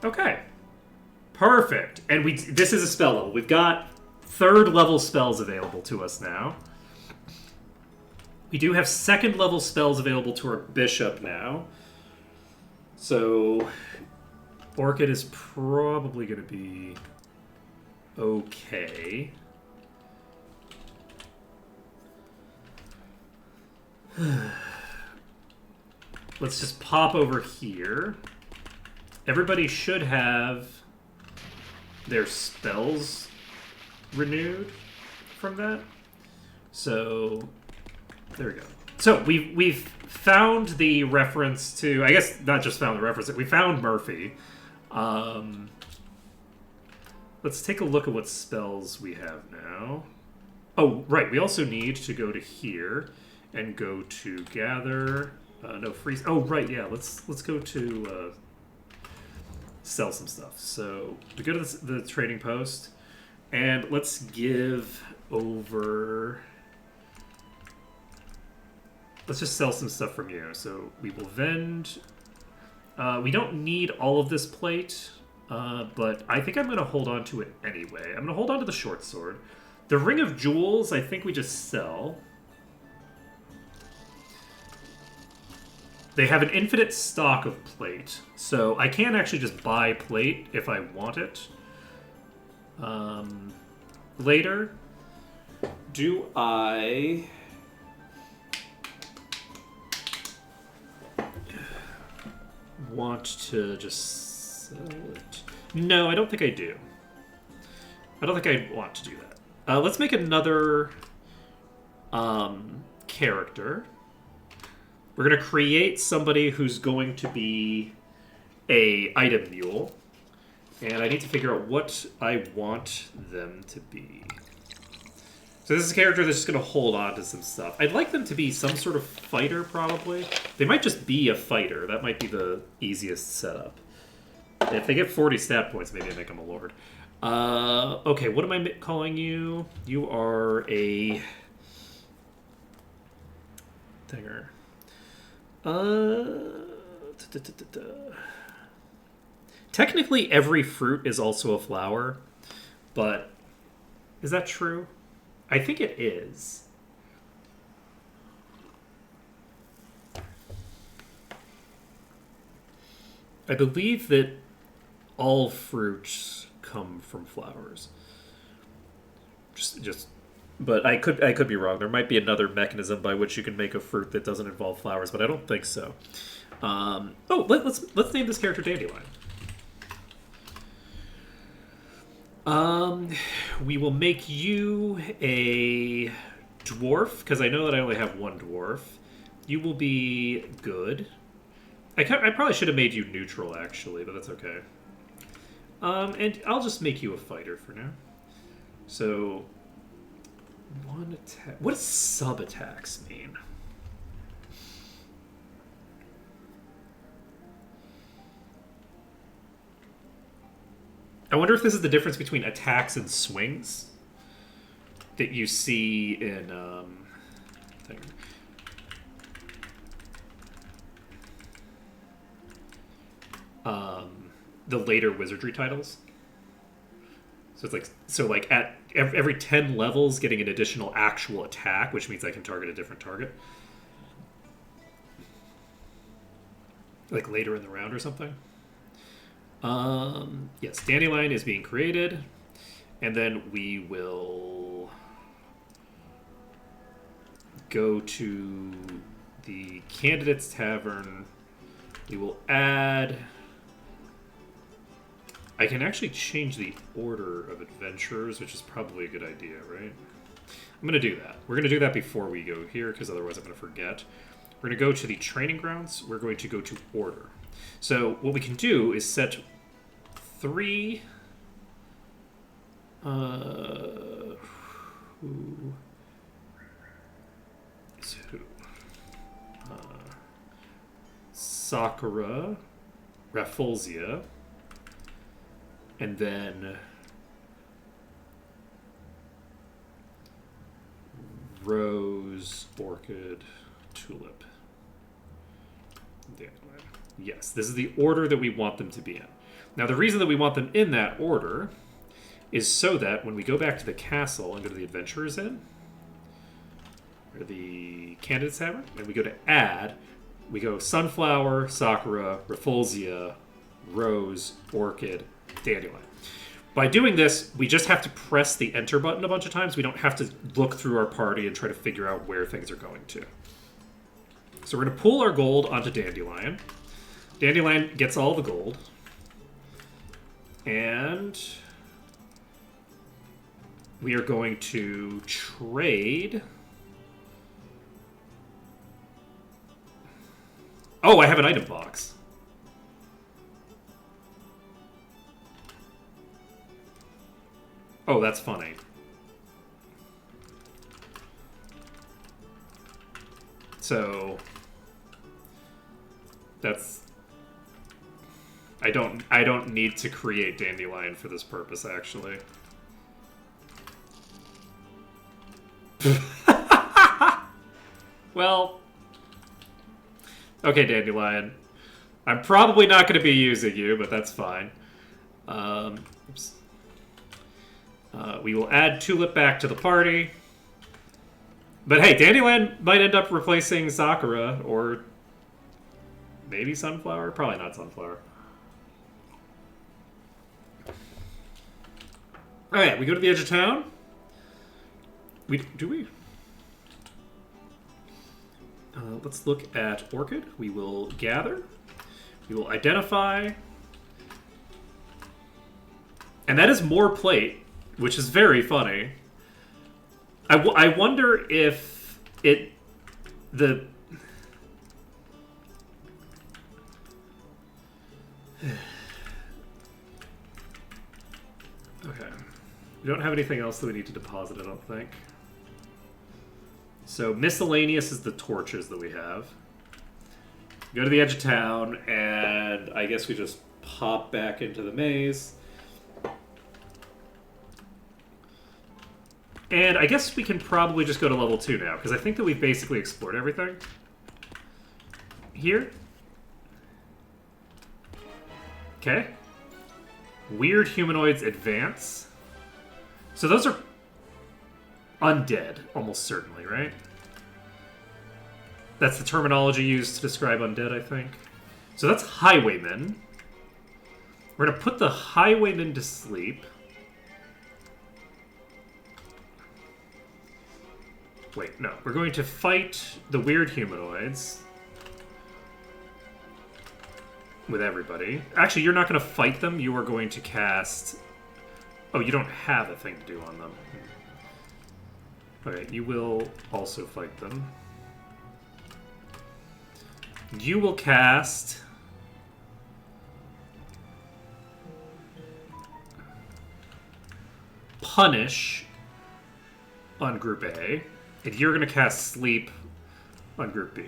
Okay. Perfect. And this is a spell level. We've got 3rd level spells available to us now. We do have 2nd level spells available to our bishop now. So Orchid is probably going to be okay. Let's just pop over here. Everybody should have their spells renewed from that. So there we go. So we've found the reference to, I guess not just found the reference, we found Murphy. Let's take a look at what spells we have now. Oh, right, we also need to go to here and go to gather. No, freeze. Oh, right, yeah, let's go to sell some stuff. So we go to the trading post, and let's give over... Let's just sell some stuff from you. So we will vend... we don't need all of this plate, but I think I'm going to hold on to it anyway. I'm going to hold on to the short sword. The Ring of Jewels, I think we just sell. They have an infinite stock of plate, so I can actually just buy plate if I want it. Later, do I want to just sell it? No, I don't think I do. I don't think I want to do that. Let's make another character. We're going to create somebody who's going to be a item mule. And I need to figure out what I want them to be. So this is a character that's just going to hold on to some stuff. I'd like them to be some sort of fighter, probably. They might just be a fighter. That might be the easiest setup. If they get 40 stat points, maybe I make them a lord. Okay, what am I calling you? You are a... thinger. Technically, every fruit is also a flower, but is that true? I think it is. I believe that all fruits come from flowers. Just, but I could be wrong. There might be another mechanism by which you can make a fruit that doesn't involve flowers, but I don't think so. Let's name this character Dandelion. We will make you a dwarf because I know that I only have one dwarf. You will be good. I probably should have made you neutral actually, but that's okay. And I'll just make you a fighter for now. So, one attack. What does sub attacks mean? I wonder if this is the difference between attacks and swings that you see in the later wizardry titles. So it's like at every 10 levels, getting an additional actual attack, which means I can target a different target. Like later in the round or something. Yes, Dandelion is being created, and then we will go to the Candidates Tavern. We will add... I can actually change the order of adventurers, which is probably a good idea, right? I'm going to do that. We're going to do that before we go here, because otherwise I'm going to forget. We're going to go to the training grounds. We're going to go to order. So what we can do is set 3... who is who? Sakura, Rafflesia, and then Rose, Orchid, Tulip, Dandelion. Yes, this is the order that we want them to be in. Now, the reason that we want them in that order is so that when we go back to the castle and go to the Adventurers Inn, or the Candidates Tavern, and we go to add, we go Sunflower, Sakura, Rafflesia, Rose, Orchid, Dandelion. By doing this, we just have to press the enter button a bunch of times. We don't have to look through our party and try to figure out where things are going to. So we're going to pull our gold onto Dandelion. Dandelion gets all the gold. And we are going to trade... Oh, I have an item box. Oh, that's funny. So that's I don't need to create Dandelion for this purpose, actually. Well, okay, Dandelion. I'm probably not going to be using you, but that's fine. Oops. We will add Tulip back to the party. But hey, Dandelion might end up replacing Sakura, or maybe Sunflower? Probably not Sunflower. Alright, we go to the edge of town. Do we? Let's look at Orchid. We will gather. We will identify. And that is more plate, which is very funny. I wonder if it... The... Okay. We don't have anything else that we need to deposit, I don't think. So miscellaneous is the torches that we have. Go to the edge of town, and I guess we just pop back into the maze. And I guess we can probably just go to level 2 now, because I think that we've basically explored everything. Here. Okay. Weird humanoids advance. So those are undead, almost certainly, right? That's the terminology used to describe undead, I think. So that's highwaymen. We're going to put the highwaymen to sleep. Wait, no. We're going to fight the weird humanoids. With everybody. Actually, you're not going to fight them. You are going to cast... Oh, you don't have a thing to do on them. Okay, you will also fight them. You will cast... Punish on Group A. And you're going to cast Sleep on Group B.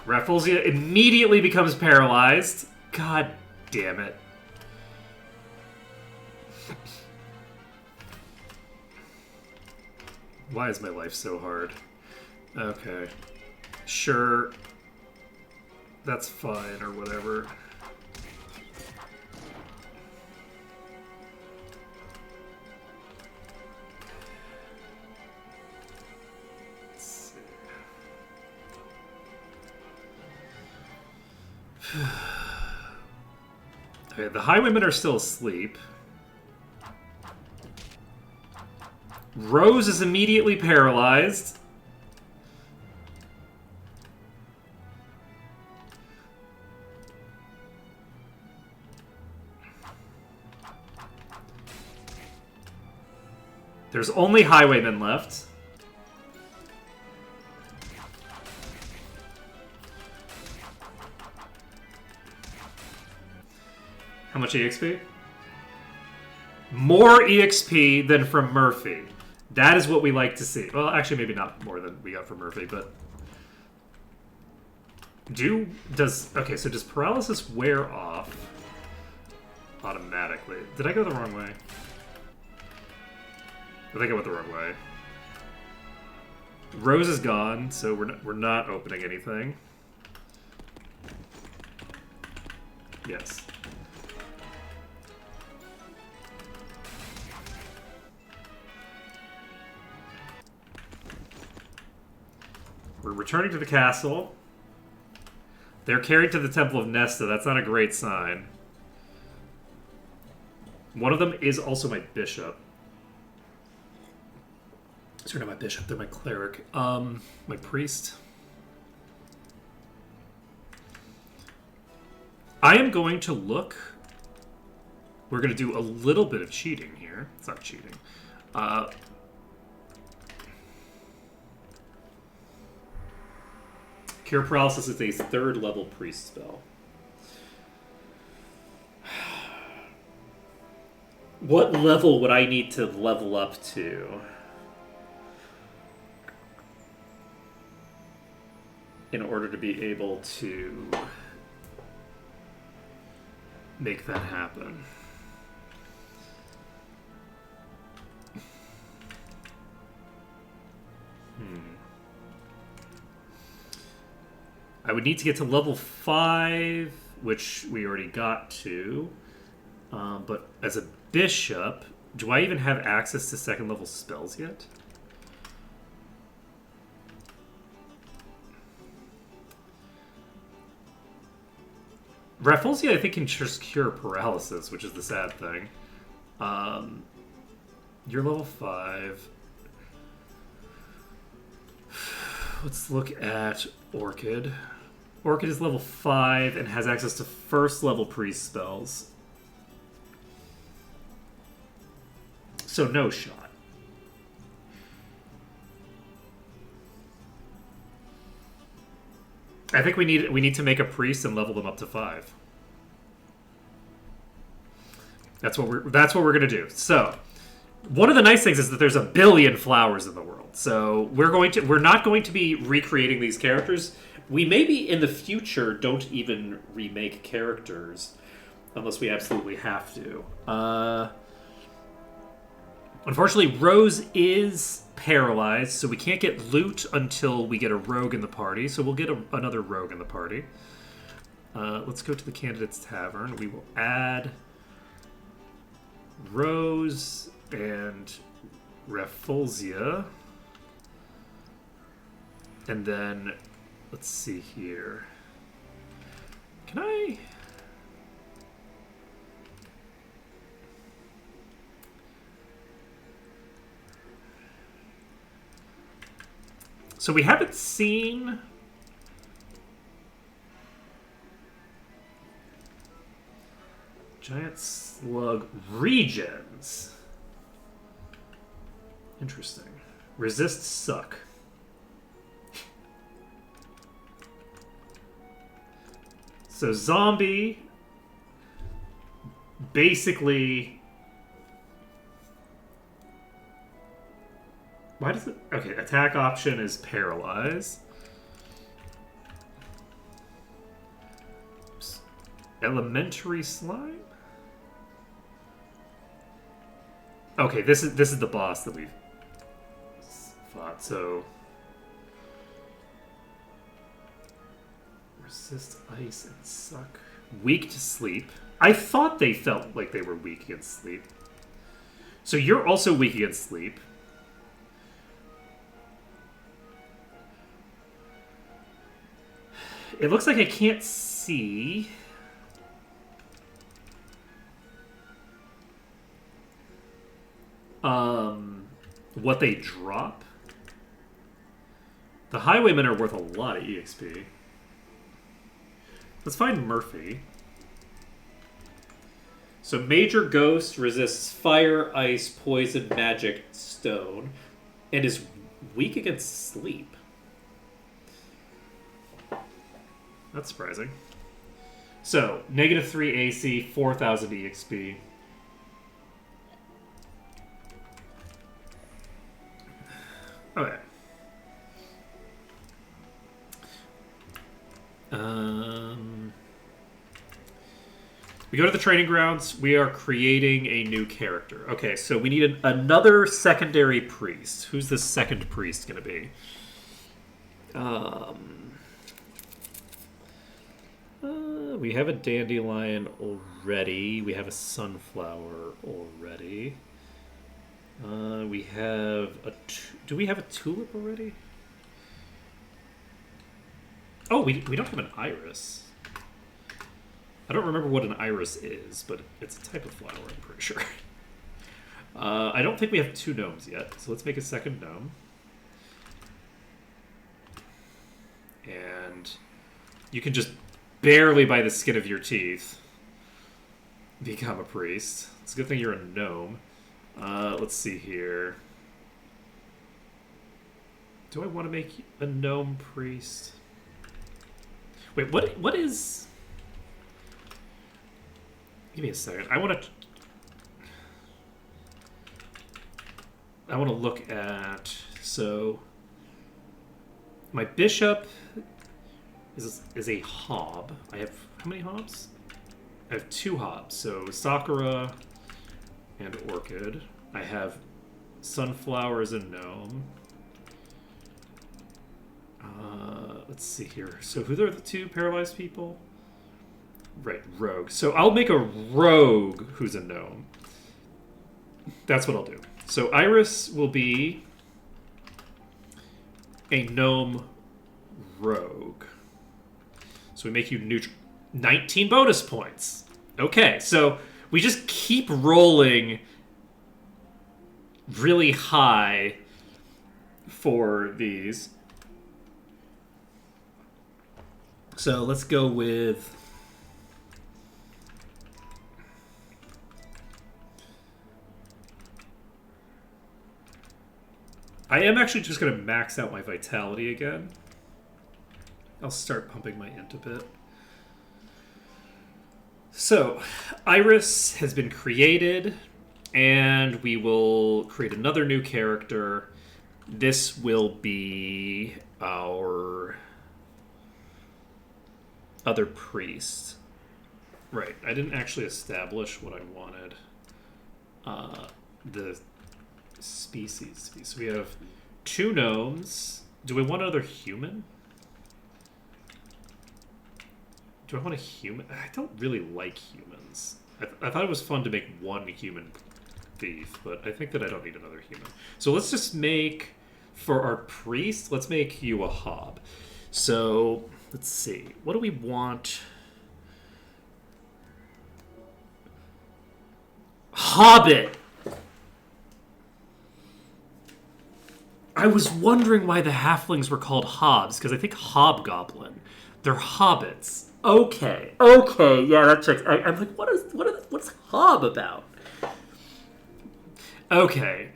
Rafflesia immediately becomes paralyzed. God damn it. Why is my life so hard? Okay. Sure. That's fine, or whatever. Okay, the highwaymen are still asleep. Rose is immediately paralyzed. There's only highwaymen left. How much EXP? More EXP than from Murphy. That is what we like to see. Well, actually, maybe not more than we got from Murphy, but... Okay, so does paralysis wear off automatically? Did I go the wrong way? I think I went the wrong way. Rose is gone, so we're not opening anything. Yes. We're returning to the castle. They're carried to the Temple of Nesta. That's not a great sign. One of them is also my bishop. Sorry, not my bishop. They're my cleric. My priest. I am going to look. We're going to do a little bit of cheating here. It's not cheating. Cure Paralysis is a 3rd level priest spell. What level would I need to level up to in order to be able to make that happen? I would need to get to level 5, which we already got to. But as a bishop, do I even have access to 2nd level spells yet? Rafflesia, I think, can just cure paralysis, which is the sad thing. You're level 5. Let's look at Orchid. Orchid is level 5 and has access to 1st level priest spells. So no shot. I think we need to make a priest and level them up to 5. That's what we're gonna do. So one of the nice things is that there's a billion flowers in the world. So we're not going to be recreating these characters. We maybe in the future don't even remake characters unless we absolutely have to. Unfortunately, Rose is paralyzed, so we can't get loot until we get a rogue in the party. So we'll get another rogue in the party. Let's go to the Candidates Tavern. We will add Rose and Rafflesia. And then, let's see here. Can I... So we haven't seen... Giant Slug Regions. Interesting. Resist suck. So zombie, basically, why does it, okay, attack option is paralyze. Oops. Elementary slime? Okay, this is the boss that we've fought, so resist ice and suck. Weak to sleep. I thought they felt like they were weak against sleep. So you're also weak against sleep. It looks like I can't see. What they drop. The Highwaymen are worth a lot of EXP. Let's find Murphy. So Major Ghost resists fire, ice, poison, magic, stone, and is weak against sleep. That's surprising. So, -3 AC, 4,000 EXP. Okay. We go to the training grounds. We are creating a new character. Okay, so we need another secondary priest. Who's the second priest going to be? We have a dandelion already. We have a sunflower already. We have a... Do we have a tulip already? Oh, we don't have an iris. I don't remember what an iris is, but it's a type of flower, I'm pretty sure. I don't think we have 2 gnomes yet, so let's make a second gnome. And you can just barely, by the skin of your teeth, become a priest. It's a good thing you're a gnome. Let's see here. Do I want to make a gnome priest? Wait, what is... Give me a second. I want to look at... So... My bishop is a hob. I have... How many hobs? I have 2 hobs. So Sakura and Orchid. I have Sunflower as a gnome. Let's see here. So who are the 2 paralyzed people? Right, rogue. So I'll make a rogue who's a gnome. That's what I'll do. So Iris will be a gnome rogue. So we make you neutral. 19 bonus points. Okay, so we just keep rolling really high for these. So let's go with... I am actually just going to max out my vitality again. I'll start pumping my int a bit. So, Iris has been created, and we will create another new character. This will be our other priest. Right, I didn't actually establish what I wanted. The species. So we have 2 gnomes. Do we want another human? Do I want a human? I don't really like humans. I thought it was fun to make 1 human thief, but I think that I don't need another human. So let's just make For our priest, let's make you a hob. So, let's see. What do we want? Hobbit! I was wondering why the halflings were called hobs, because I think hobgoblin. They're hobbits. Okay, yeah, that checks. I'm like, what's hob about? Okay.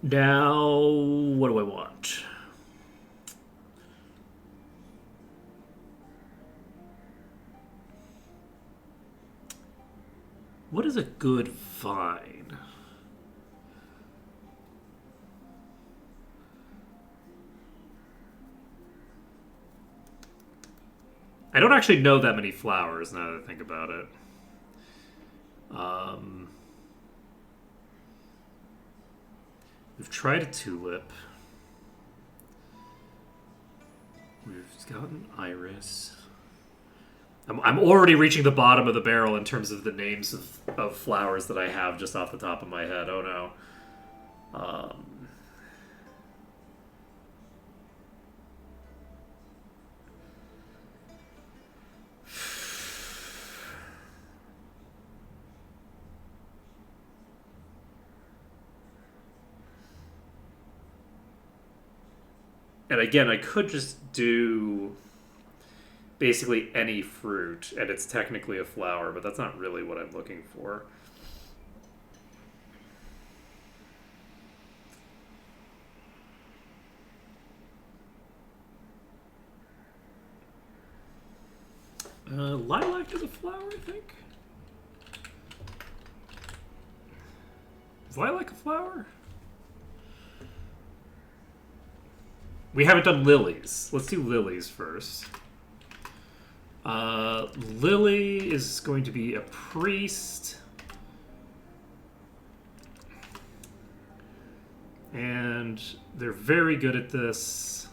Now, what do I want? What is a good vine? I don't actually know that many flowers now that I think about it. We've tried a tulip. We've gotten iris. I'm already reaching the bottom of the barrel in terms of the names of flowers that I have just off the top of my head. Oh no. And again, I could just do basically any fruit, and it's technically a flower, but that's not really what I'm looking for. Lilac is a flower, I think. Is lilac a flower? We haven't done lilies. Let's do lilies first. Lily is going to be a priest. And they're very good at this.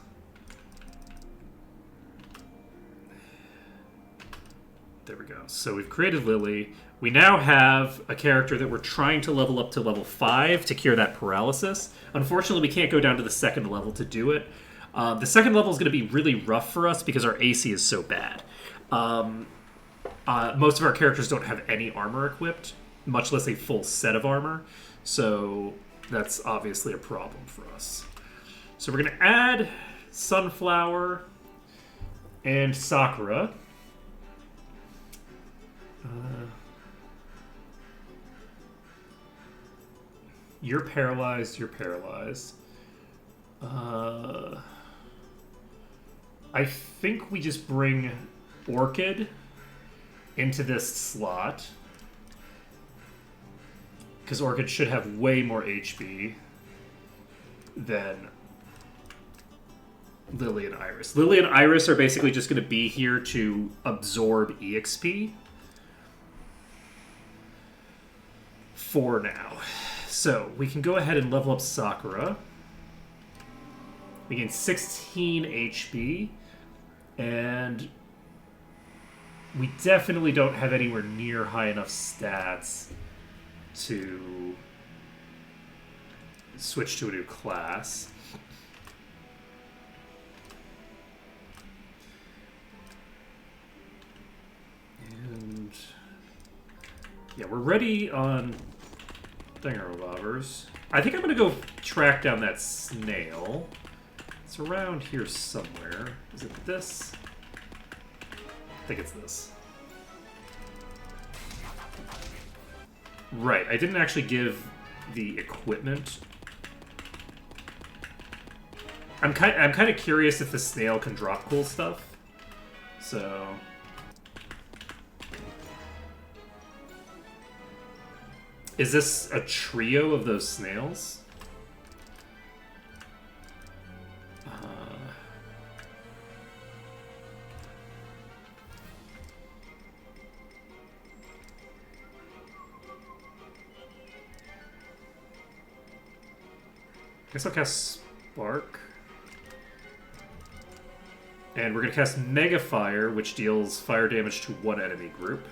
There we go. So we've created Lily. We now have a character that we're trying to level up to level 5 to cure that paralysis. Unfortunately, we can't go down to the second level to do it. The second level is going to be really rough for us because our AC is so bad. Most of our characters don't have any armor equipped, much less a full set of armor. So that's obviously a problem for us. So we're going to add Sunflower and Sakura. You're paralyzed, you're paralyzed. I think we just bring Orchid into this slot. Because Orchid should have way more HP than Lily and Iris. Lily and Iris are basically just going to be here to absorb EXP. For now. So, we can go ahead and level up Sakura. We gain 16 HP. And we definitely don't have anywhere near high enough stats to switch to a new class. And yeah, we're ready on Thingamabobers. I think I'm going to go track down that snail. It's around here somewhere. Is it this? I think it's this. Right, I didn't actually give the equipment. I'm kind of curious if the snail can drop cool stuff. So is this a trio of those snails? I guess I'll cast Spark. And we're going to cast Mega Fire, which deals fire damage to one enemy group.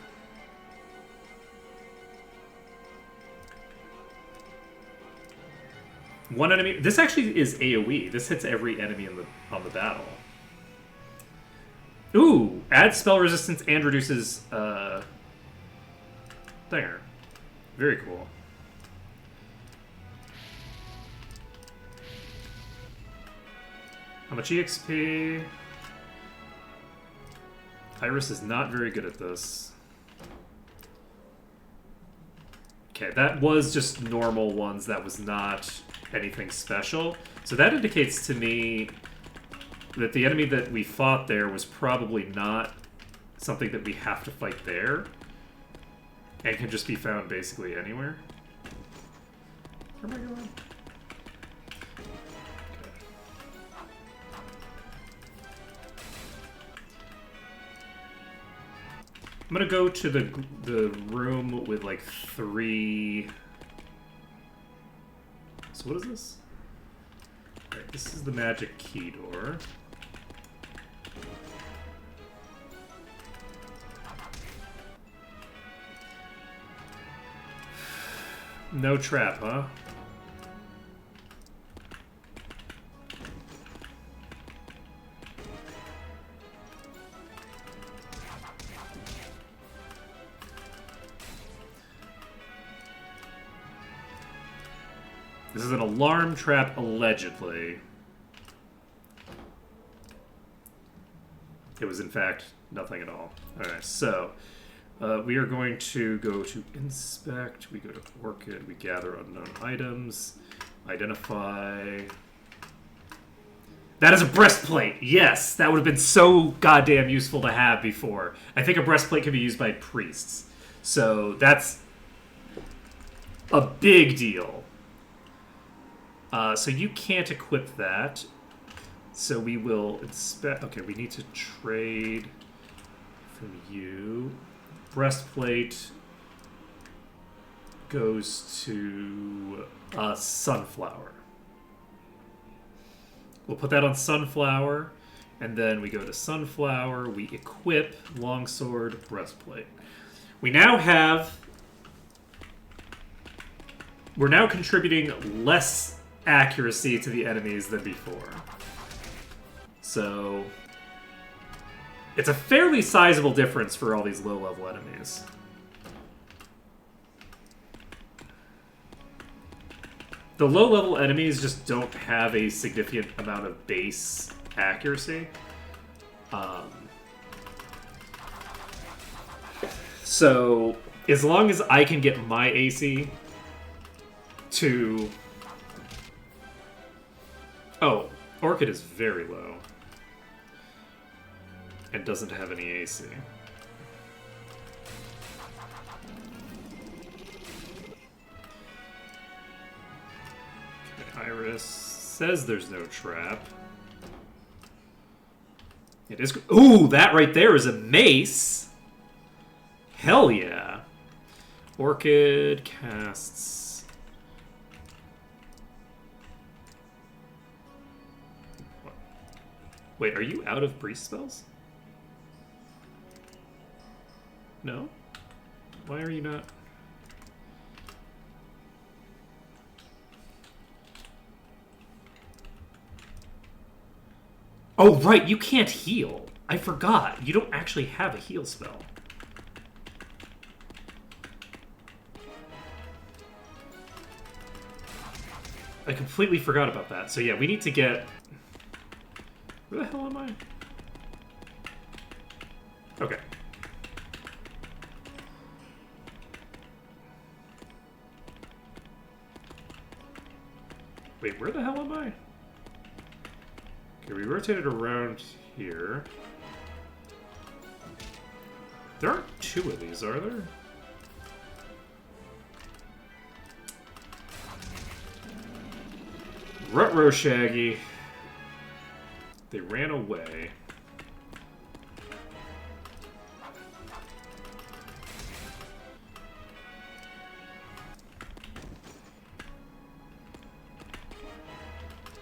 One enemy. This actually is AoE. This hits every enemy on the battle. Ooh, adds spell resistance and reduces thinger. Very cool. How much EXP? Iris is not very good at this. Okay, that was just normal ones. That was not anything special. So that indicates to me that the enemy that we fought there was probably not something that we have to fight there. And can just be found basically anywhere. Where am I going? I'm gonna go to the room with like 3. So what is this? Alright, this is the magic key door. No trap, huh? This is an alarm trap, allegedly. It was, in fact, nothing at all. Alright, so we are going to go to inspect. We go to Orchid. We gather unknown items. Identify. That is a breastplate! Yes! That would have been so goddamn useful to have before. I think a breastplate can be used by priests. So that's a big deal. So you can't equip that. So we will inspect. Okay, we need to trade from you. Breastplate goes to Sunflower. We'll put that on Sunflower, and then we go to Sunflower. We equip Longsword Breastplate. We now have. We're now contributing less accuracy to the enemies than before. So it's a fairly sizable difference for all these low-level enemies. The low-level enemies just don't have a significant amount of base accuracy. So as long as I can get my AC to... Oh, Orchid is very low. And doesn't have any AC. Okay, Iris says there's no trap. It is... Ooh, that right there is a mace! Hell yeah! Orchid casts... Wait, are you out of priest spells? No? Why are you not? Oh, right, you can't heal. I forgot. You don't actually have a heal spell. I completely forgot about that. So yeah, we need to get... Where the hell am I? Okay. Wait, where the hell am I? Okay, we rotated around here. There aren't 2 of these, are there? Ruh-roh, Shaggy. They ran away.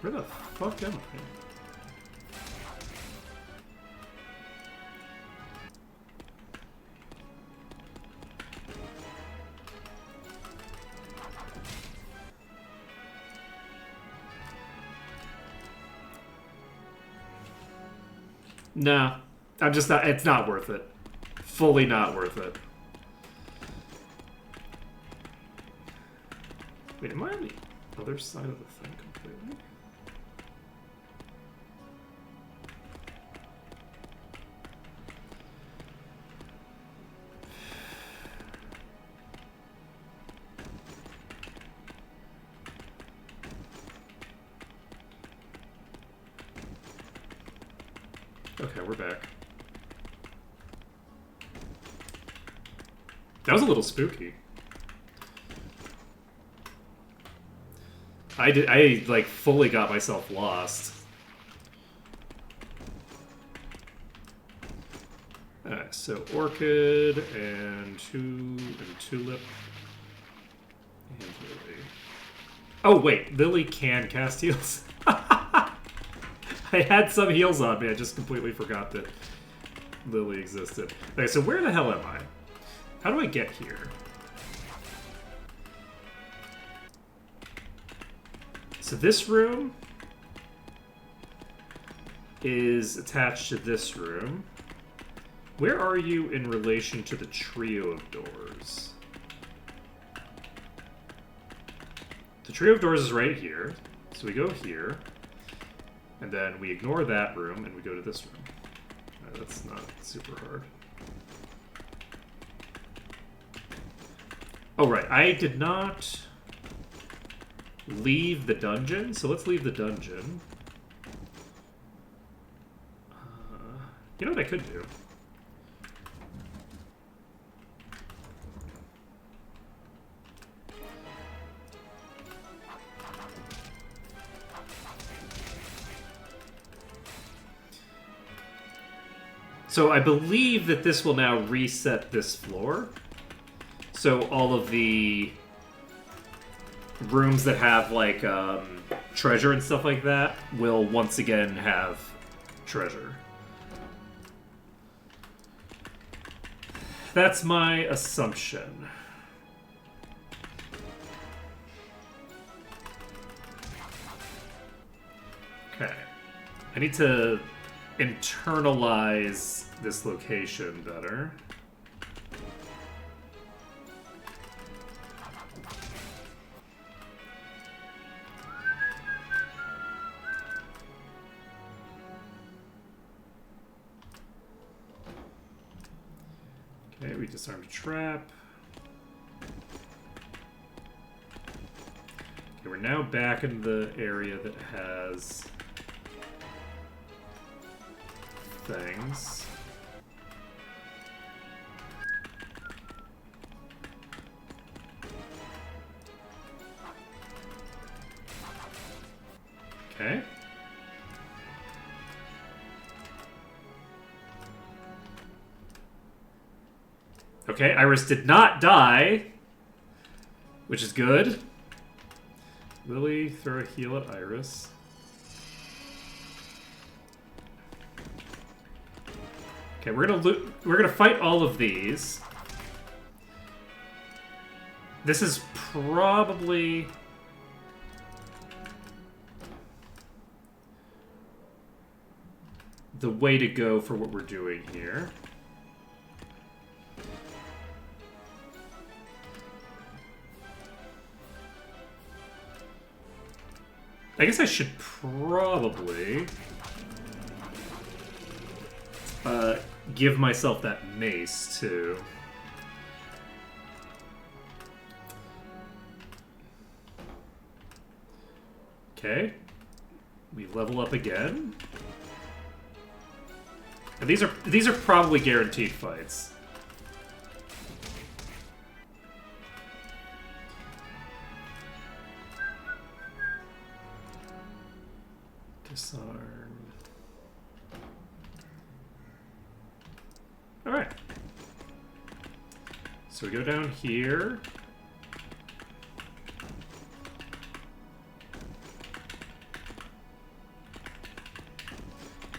Where the fuck am I? Nah, I'm just not. It's not worth it. Fully not worth it. Wait, am I on the other side of the thing completely? Okay, we're back. That was a little spooky. I like fully got myself lost. Alright, so Orchid and Tulip and Lily. Oh wait, Lily can cast heals. I had some heals on me, I just completely forgot that Lily existed. Okay, so where the hell am I? How do I get here? So this room is attached to this room. Where are you in relation to the trio of doors? The trio of doors is right here. So we go here. And then we ignore that room and we go to this room. Right, that's not super hard. Oh, right. I did not leave the dungeon, so let's leave the dungeon. You know what I could do? So I believe that this will now reset this floor. So all of the rooms that have like treasure and stuff like that will once again have treasure. That's my assumption. Okay. I need to internalize this location better. Okay, we disarmed a trap. Okay, we're now back in the area that has things. Okay. Okay, Iris did not die, which is good. Lily, throw a heal at Iris. Okay, we're gonna fight all of these. This is probably the way to go for what we're doing here. I guess I should probably give myself that mace, too. Okay. We level up again. And these are probably guaranteed fights. Disarm. Alright. So we go down here.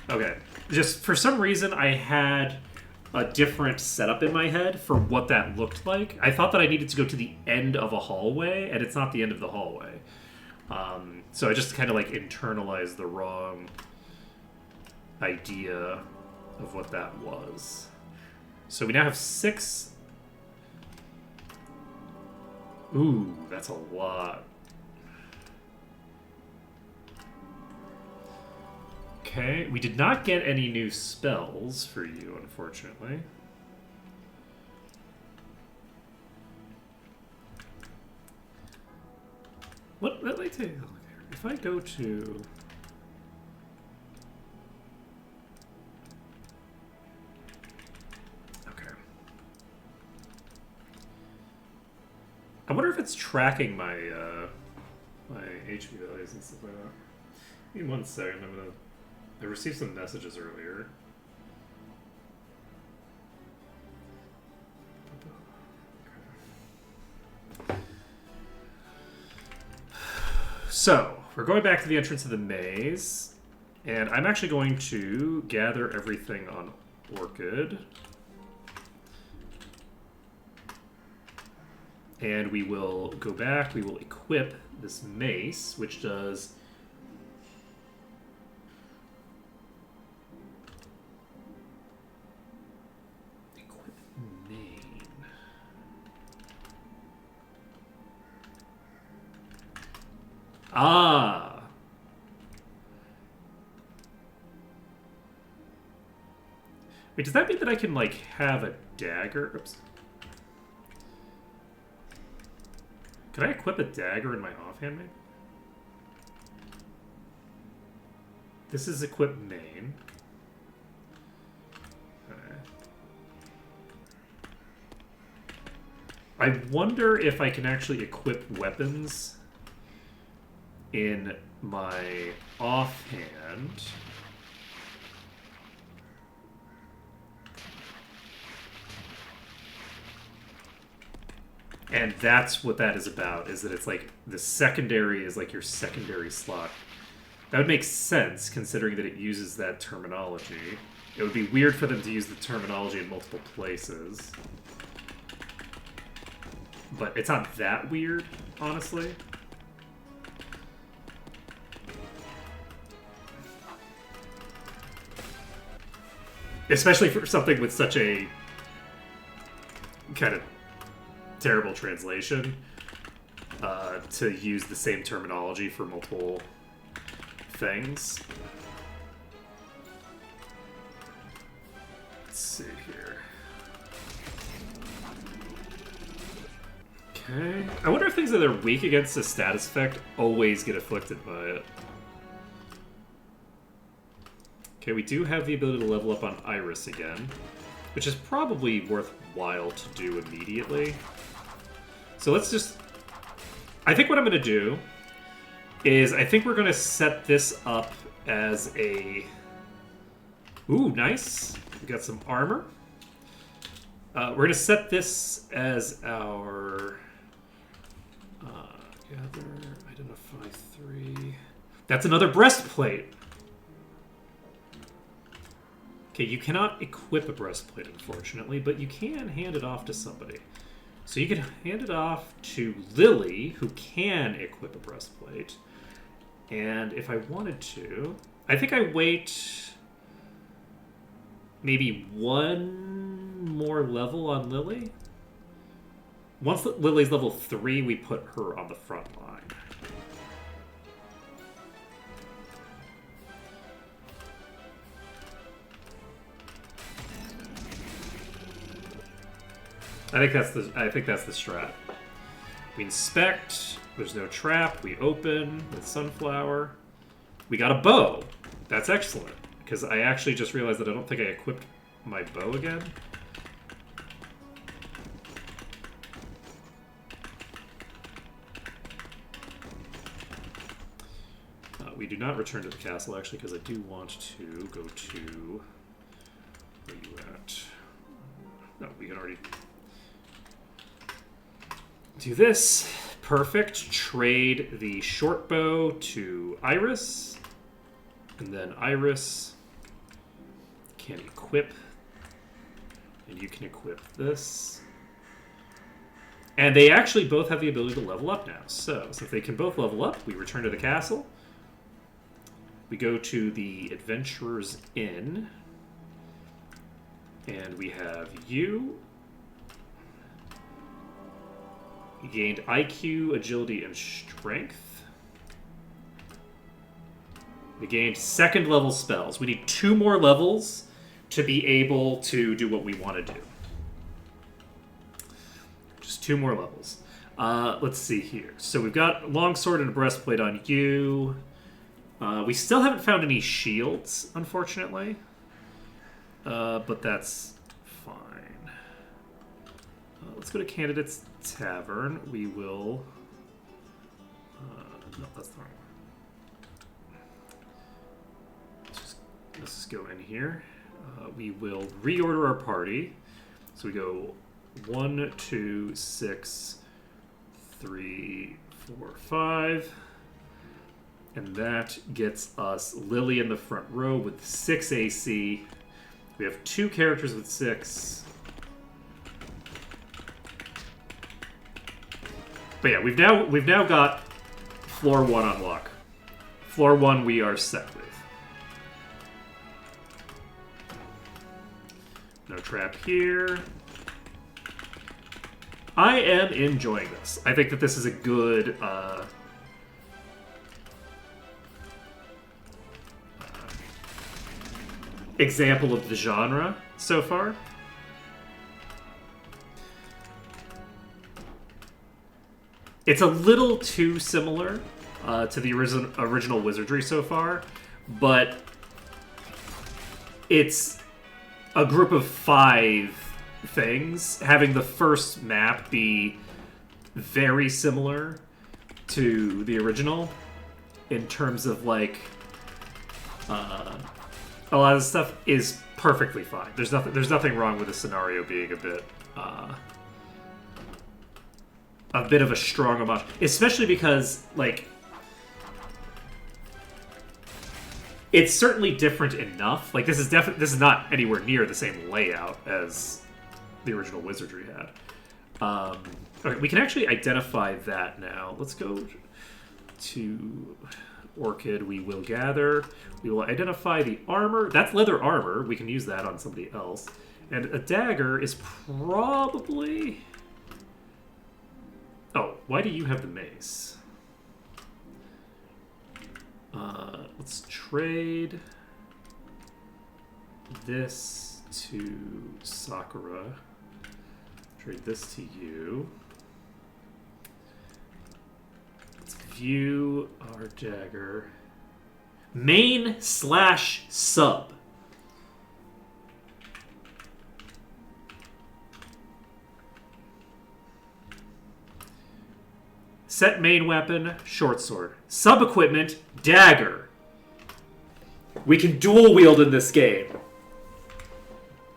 Okay. Just for some reason, I had a different setup in my head for what that looked like. I thought that I needed to go to the end of a hallway, and it's not the end of the hallway. So I just kind of like internalized the wrong idea of what that was. So we now have 6. Ooh, that's a lot. Okay, we did not get any new spells for you, unfortunately. Let me take a look here. If I go to... Okay. I wonder if it's tracking my my HP values and stuff like that. Give me 1 second. I received some messages earlier. So, we're going back to the entrance of the maze, and I'm actually going to gather everything on Orchid. And we will go back, we will equip this mace, which does... Equip main. Ah! Wait, does that mean that I can, like, have a dagger? Oops. Could I equip a dagger in my offhand, maybe? This is equip main. Okay. I wonder if I can actually equip weapons in my offhand. And that's what that is about, is that it's like the secondary is like your secondary slot. That would make sense, considering that it uses that terminology. It would be weird for them to use the terminology in multiple places. But it's not that weird, honestly. Especially for something with such a kind of terrible translation, to use the same terminology for multiple things. Let's see here. Okay. I wonder if things that are weak against a status effect always get afflicted by it. Okay, we do have the ability to level up on Iris again, which is probably worthwhile to do immediately. So let's just... I think what I'm going to do is I think we're going to set this up as a... Ooh, nice. We got some armor. We're going to set this as our... gather, identify 3... That's another breastplate! Okay, you cannot equip a breastplate, unfortunately, but you can hand it off to somebody. So you can hand it off to Lily, who can equip a breastplate. And if I wanted to... I think I wait maybe 1 more level on Lily. Once Lily's level 3, we put her on the front line. I think that's the strat. We inspect. There's no trap. We open with sunflower. We got a bow. That's excellent, because I actually just realized that I don't think I equipped my bow again. We do not return to the castle, actually, because I do want to go to... Where are you at? No, we can already... do this. Perfect. Trade the short bow to Iris. And then Iris can equip. And you can equip this. And they actually both have the ability to level up now. So, since they can both level up, we return to the castle. We go to the Adventurer's Inn. And we have you. You gained IQ, agility, and strength. We gained second level spells. We need 2 more levels to be able to do what we want to do. Just 2 more levels. Let's see here. So we've got longsword and a breastplate on you. We still haven't found any shields, unfortunately. But that's fine. Let's go to Candidate's Tavern. We will... no, that's the wrong one. Let's just go in here. We will reorder our party. So we go 1, 2, 6, 3, 4, 5. And that gets us Lily in the front row with 6 AC. We have 2 characters with 6. But yeah, we've now got floor 1 on lock. Floor 1 we are set with. No trap here. I am enjoying this. I think that this is a good example of the genre so far. It's a little too similar to the original Wizardry so far, but it's a group of 5 things, having the first map be very similar to the original in terms of, like, a lot of stuff is perfectly fine. There's nothing wrong with the scenario being a bit of a strong homage, especially because, like, it's certainly different enough. Like, this is not anywhere near the same layout as the original Wizardry had. Okay, we can actually identify that now. Let's go to Orchid. We will gather. We will identify the armor. That's leather armor. We can use that on somebody else. And a dagger is probably... Oh, why do you have the mace? Let's trade this to Sakura. Trade this to you. Let's view our dagger. Main/sub. Set main weapon, short sword. Sub equipment, dagger. We can dual wield in this game.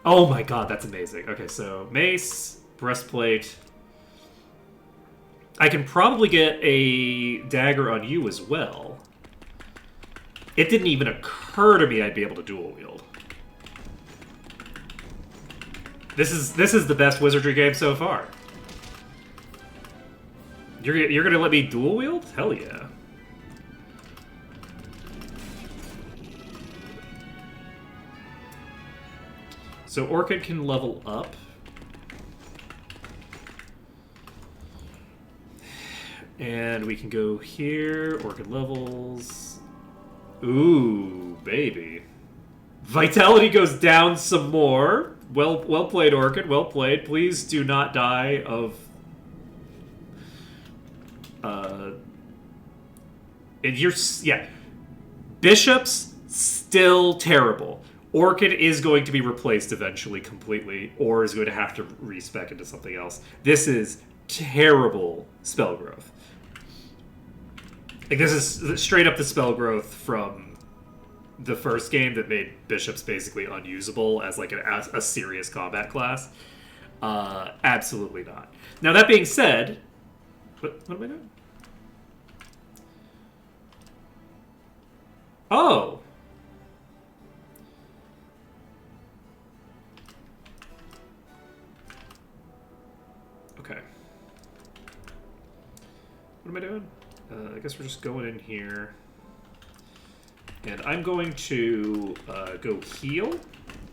Oh my god, that's amazing. Okay, so mace, breastplate. I can probably get a dagger on you as well. It didn't even occur to me I'd be able to dual wield. This is the best Wizardry game so far. You're gonna let me dual wield? Hell yeah. So Orchid can level up. And we can go here, Orchid levels. Ooh, baby. Vitality goes down some more. Well played, Orchid, well played. Please do not die of... and yeah. Bishops, still terrible. Orchid is going to be replaced eventually completely, or is going to have to respec into something else. This is terrible spell growth. Like, this is straight up the spell growth from the first game that made bishops basically unusable as like a serious combat class. Absolutely not. Now, that being said, what am I doing? Oh! Okay. What am I doing? I guess we're just going in here. And I'm going to go heal.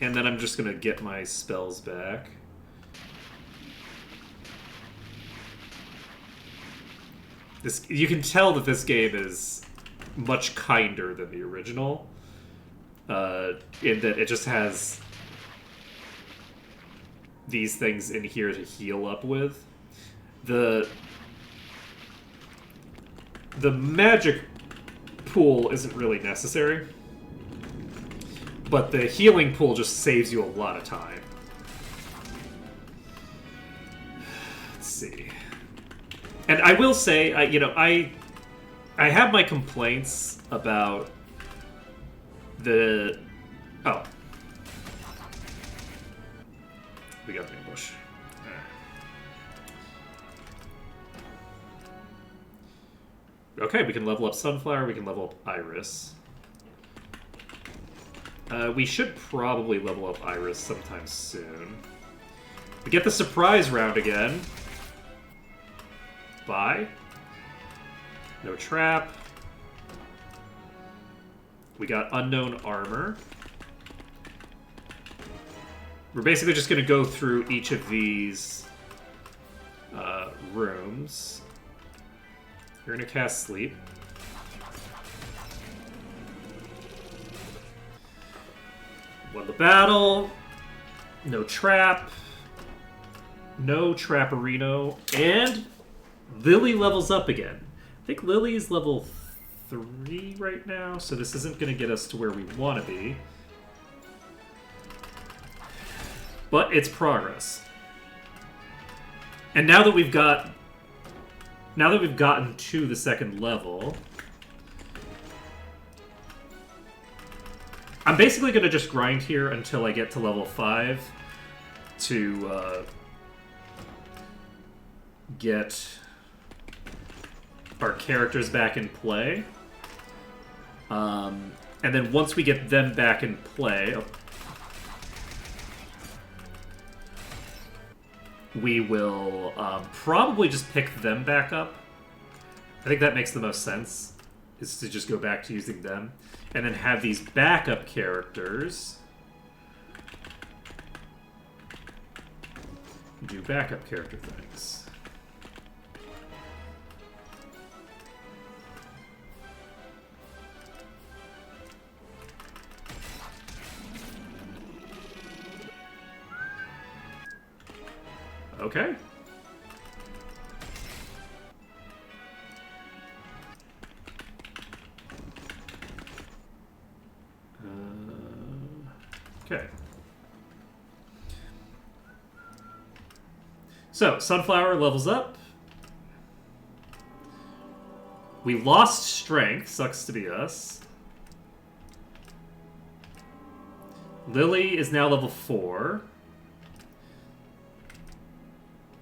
And then I'm just going to get my spells back. You can tell that this game is much kinder than the original. In that it just has these things in here to heal up with. The magic pool isn't really necessary, but the healing pool just saves you a lot of time. Let's see. And I will say, I have my complaints about the... Oh. We got the ambush. Okay, we can level up Sunflower, we can level up Iris. We should probably level up Iris sometime soon. We get the surprise round again. Bye. No trap. We got unknown armor. We're basically just going to go through each of these rooms. You're going to cast Sleep. Won the battle. No trap. No Trapperino. And Lily levels up again. I think Lily is level 3 right now, so this isn't going to get us to where we want to be. But it's progress. And now that we've gotten to the second level, I'm basically going to just grind here until I get to level 5 to get our characters back in play. And then once we get them back in play, we will probably just pick them back up. I think that makes the most sense, is to just go back to using them. And then have these backup characters do backup character things. Okay. Okay. So, Sunflower levels up. We lost strength. Sucks to be us. Lily is now level 4.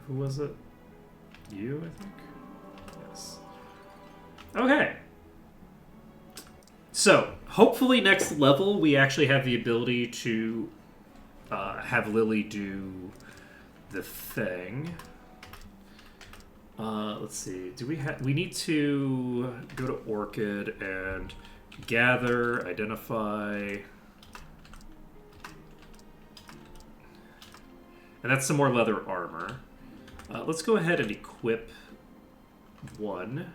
Who was it? You, I think? Yes. Okay. So, hopefully next level we actually have the ability to have Lily do the thing. Let's see. Do we need to go to Orchid and gather, identify... And that's some more leather armor. Let's go ahead and equip one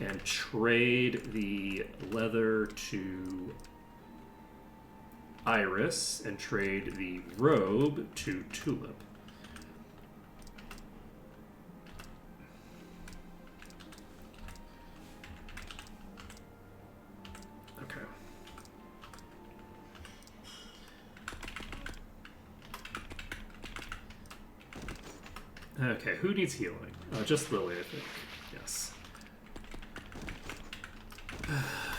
and trade the leather to Iris and trade the robe to Tulip. Okay. Okay, who needs healing? Just Lily, I think. Yes.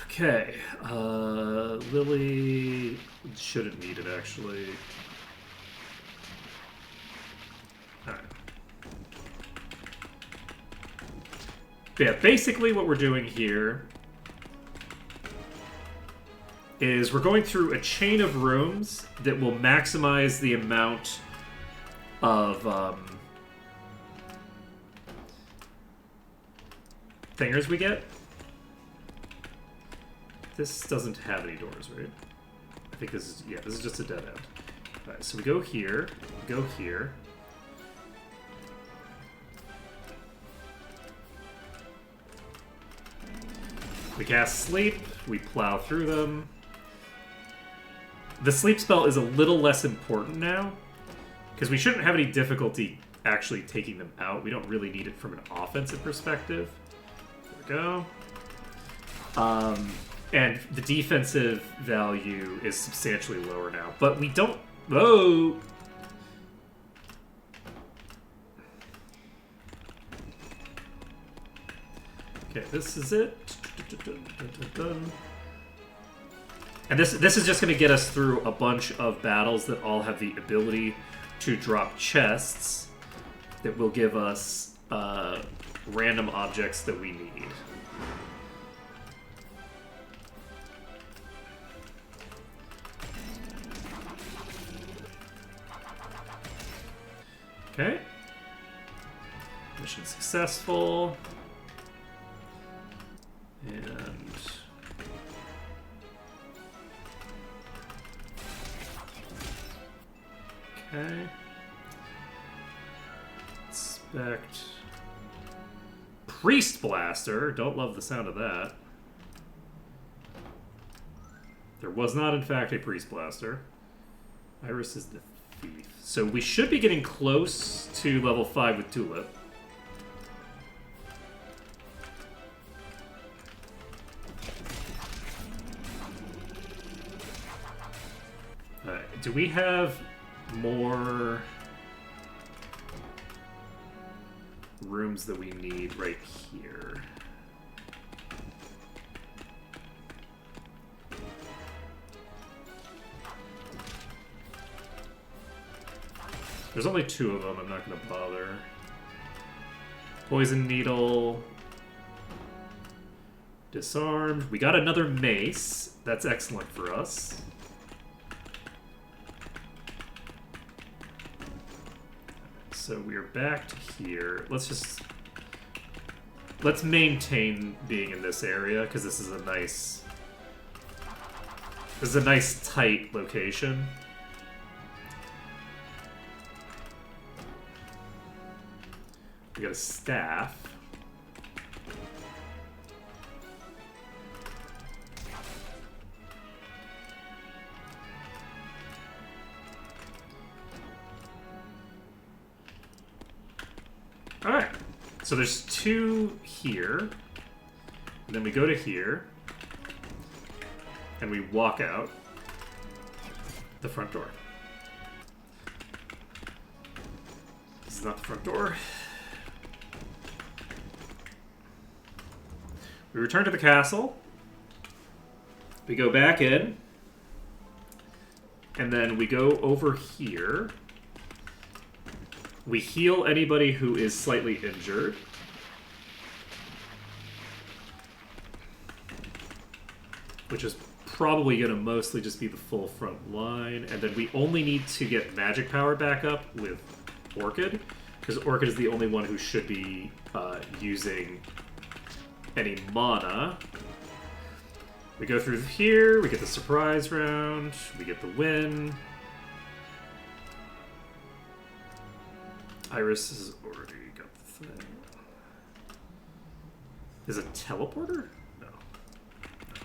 Okay, Lily shouldn't need it, actually. Alright. Yeah, basically what we're doing here is we're going through a chain of rooms that will maximize the amount of thingers we get. This doesn't have any doors, right? I think this is, yeah, this is just a dead end. Alright, so we go here, go here. We cast Sleep, we plow through them. The Sleep spell is a little less important now, because we shouldn't have any difficulty actually taking them out. We don't really need it from an offensive perspective. There we go. And the defensive value is substantially lower now. But we don't... Oh! Okay, this is it. And this is just going to get us through a bunch of battles that all have the ability to drop chests that will give us random objects that we need. Okay. Mission successful. And... okay. Inspect. Priest Blaster. Don't love the sound of that. There was not, in fact, a Priest Blaster. Iris is the thief. So we should be getting close to level 5 with Tulip. Alright, do we have more rooms that we need right here? There's only 2 of them, I'm not going to bother. Poison Needle. Disarmed. We got another mace. That's excellent for us. So we are back to here. Let's maintain being in this area, because this is a nice tight location. We got a staff. Alright, so there's 2 here, and then we go to here, and we walk out the front door. This is not the front door. We return to the castle, we go back in, and then we go over here. We heal anybody who is slightly injured. Which is probably going to mostly just be the full front line. And then we only need to get magic power back up with Orchid, because Orchid is the only one who should be using any mana. We go through here, we get the surprise round, we get the win. Iris has already got the thing. Is it a teleporter? No.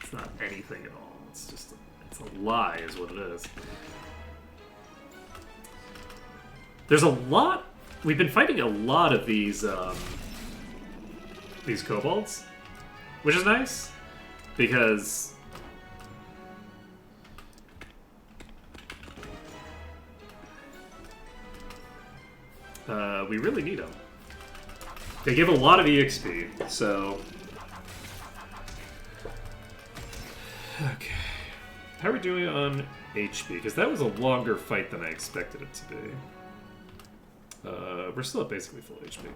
It's not anything at all. It's just it's a lie is what it is. There's a lot... We've been fighting a lot of these kobolds, which is nice, because we really need them. They give a lot of EXP, so... Okay. How are we doing on HP? Because that was a longer fight than I expected it to be. We're still at basically full HP.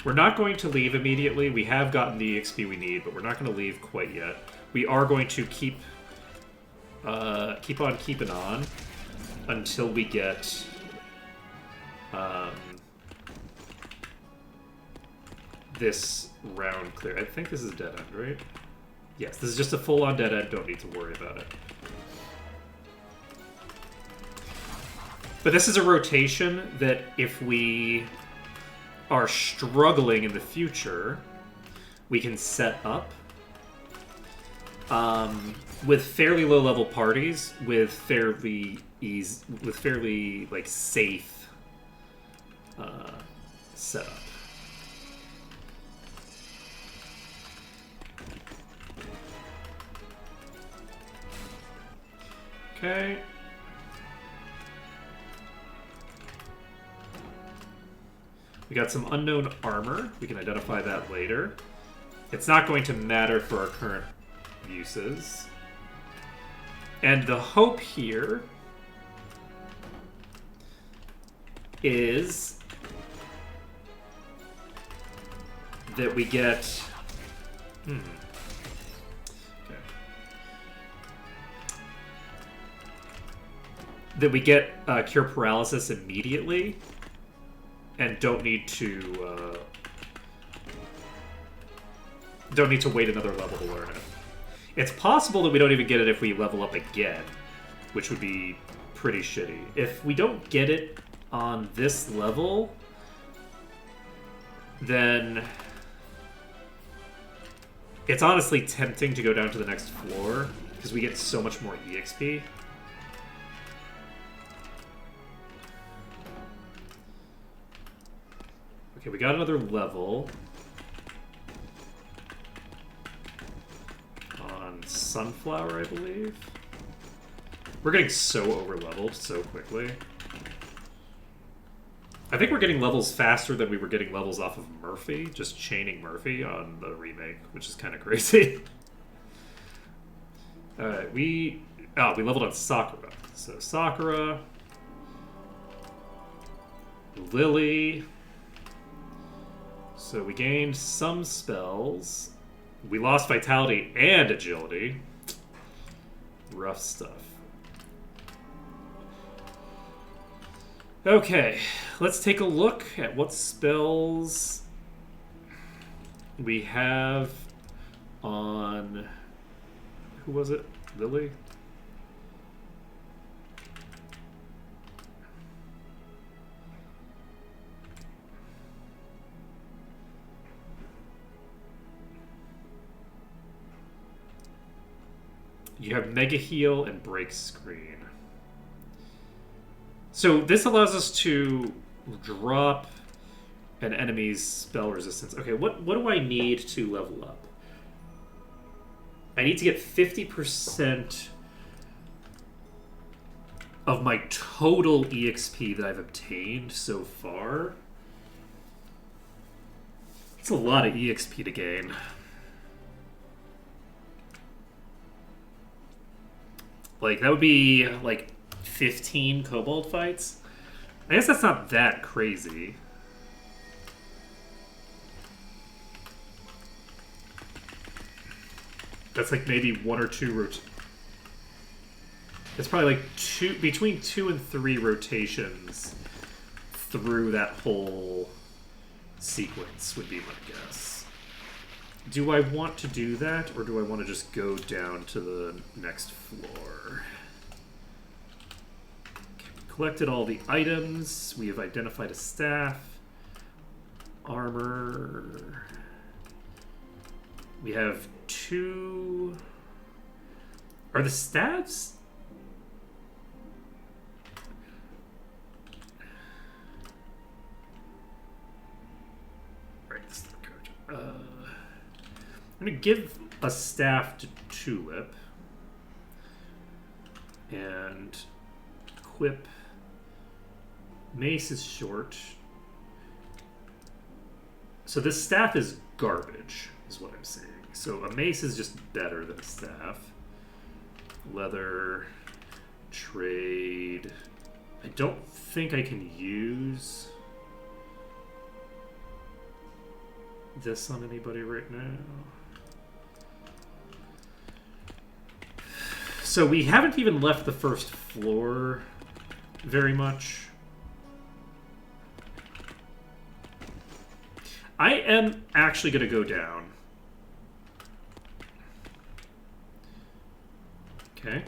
We're not going to leave immediately. We have gotten the EXP we need, but we're not going to leave quite yet. We are going to keep on keeping on until we get this round clear. I think this is dead end, right? Yes, this is just a full-on dead end. Don't need to worry about it. But this is a rotation that if we are struggling in the future, we can set up with fairly low-level parties with fairly like safe setup. Okay. We got some unknown armor. We can identify that later. It's not going to matter for our current uses. And the hope here is that we get... Okay. That we get Cure Paralysis immediately and don't need to wait another level to learn it. It's possible that we don't even get it if we level up again, which would be pretty shitty. If we don't get it on this level, then it's honestly tempting to go down to the next floor because we get so much more EXP. Okay, we got another level on Sunflower, I believe. We're getting so over-leveled so quickly. I think we're getting levels faster than we were getting levels off of Murphy, just chaining Murphy on the remake, which is kind of crazy. Alright, we leveled on Sakura. So Sakura, Lily. So we gained some spells. We lost Vitality and Agility. Rough stuff. Okay, let's take a look at what spells we have on... Who was it? Lily? You have Mega Heal and Break Screen. So this allows us to drop an enemy's spell resistance. Okay, what do I need to level up? I need to get 50% of my total EXP that I've obtained so far. It's a lot of EXP to gain. Like, that would be, like, 15 kobold fights? I guess that's not that crazy. That's like maybe one or two it's probably like between 2 and 3 rotations through that whole sequence would be my guess. Do I want to do that, or do I want to just go down to the next floor? Okay, we collected all the items. We have identified a staff. Armor. We have 2... Are the staves? Right, this is the coach. I'm going to give a staff to Tulip. And equip... Mace is short. So this staff is garbage, is what I'm saying. So a mace is just better than a staff. Leather, trade. I don't think I can use this on anybody right now. So we haven't even left the first floor very much. I am actually going to go down. Okay.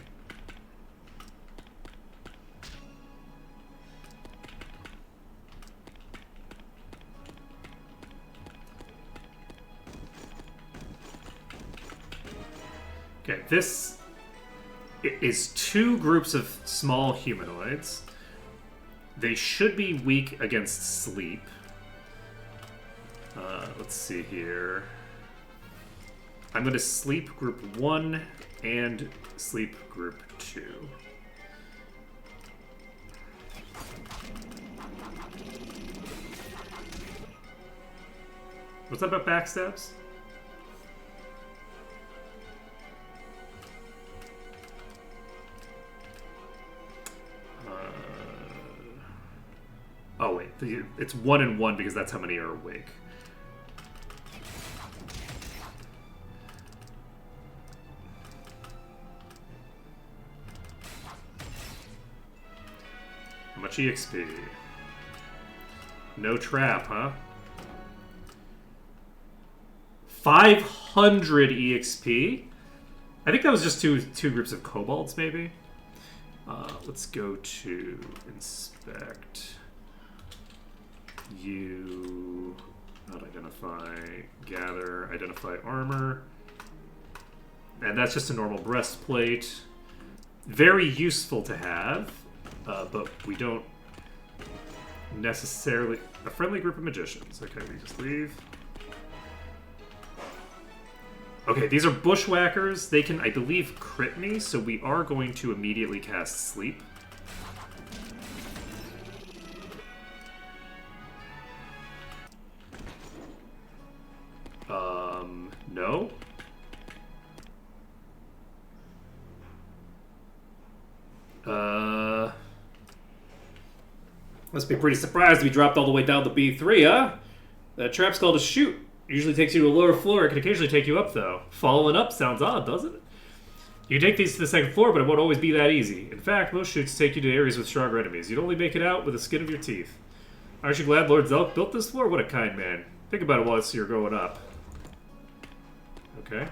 Okay, this is two groups of small humanoids. They should be weak against sleep. Let's see here. I'm going to sleep group 1 and sleep group 2. What's that about backstabs? Oh wait, it's 1 and 1 because that's how many are awake. How much EXP? No trap, huh? 500 EXP? I think that was just two groups of kobolds, maybe. Let's go to inspect. You not identify, gather, identify armor. And that's just a normal breastplate. Very useful to have, but we don't necessarily... A friendly group of magicians. Okay, we just leave. Okay, these are bushwhackers. They can, I believe, crit me, so we are going to immediately cast sleep. No. Must be pretty surprised we dropped all the way down to B3, huh? That trap's called a chute. Usually takes you to a lower floor. It can occasionally take you up, though. Following up sounds odd, doesn't it? You can take these to the second floor, but it won't always be that easy. In fact, most chutes take you to areas with stronger enemies. You'd only make it out with the skin of your teeth. Aren't you glad Lord Zelk built this floor? What a kind man. Think about it while you're going up. Okay.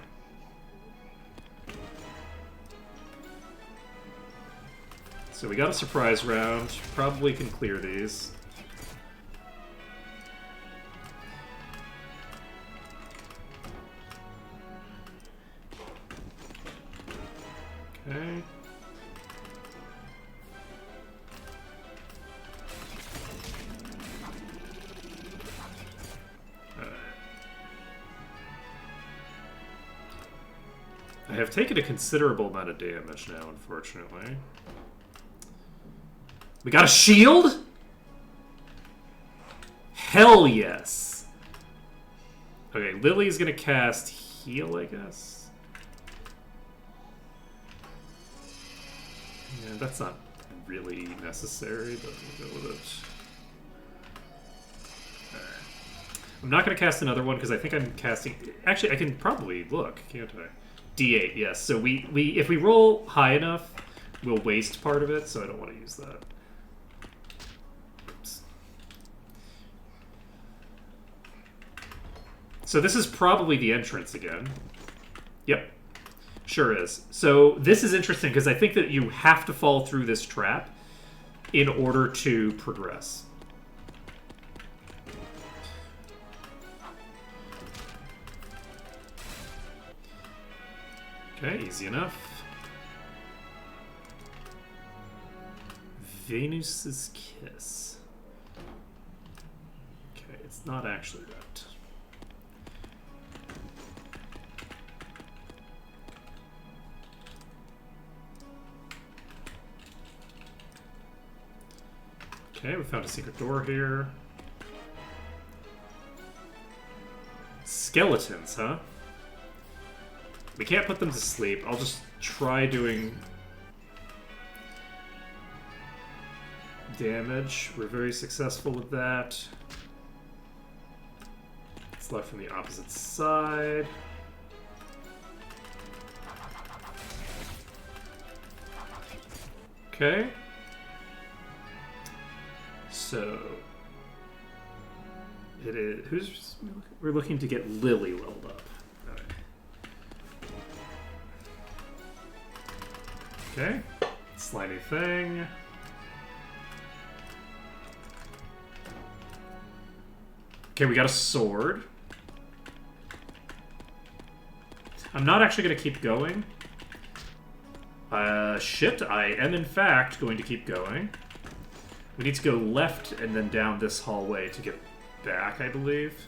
So we got a surprise round. Probably can clear these. Okay. I have taken a considerable amount of damage now, unfortunately. We got a shield? Hell yes. Okay, Lily's gonna cast heal, I guess. Yeah, that's not really necessary, but we'll go with it. Alright. I'm not gonna cast another one because I think I'm casting... Actually, I can probably look, can't I? D8, yes. So we if we roll high enough, we'll waste part of it, so I don't want to use that. Oops. So this is probably the entrance again. Yep. Sure is. So this is interesting because I think that you have to fall through this trap in order to progress. Okay, easy enough. Venus's Kiss. Okay, it's not actually that. Okay, we found a secret door here. Skeletons, huh? We can't put them to sleep. I'll just try doing damage. We're very successful with that. It's left from the opposite side. Okay. So it is we're looking to get Lily leveled up. Okay. Slimy thing. Okay, we got a sword. I'm not actually going to keep going. Shit, I am in fact going to keep going. We need to go left and then down this hallway to get back, I believe.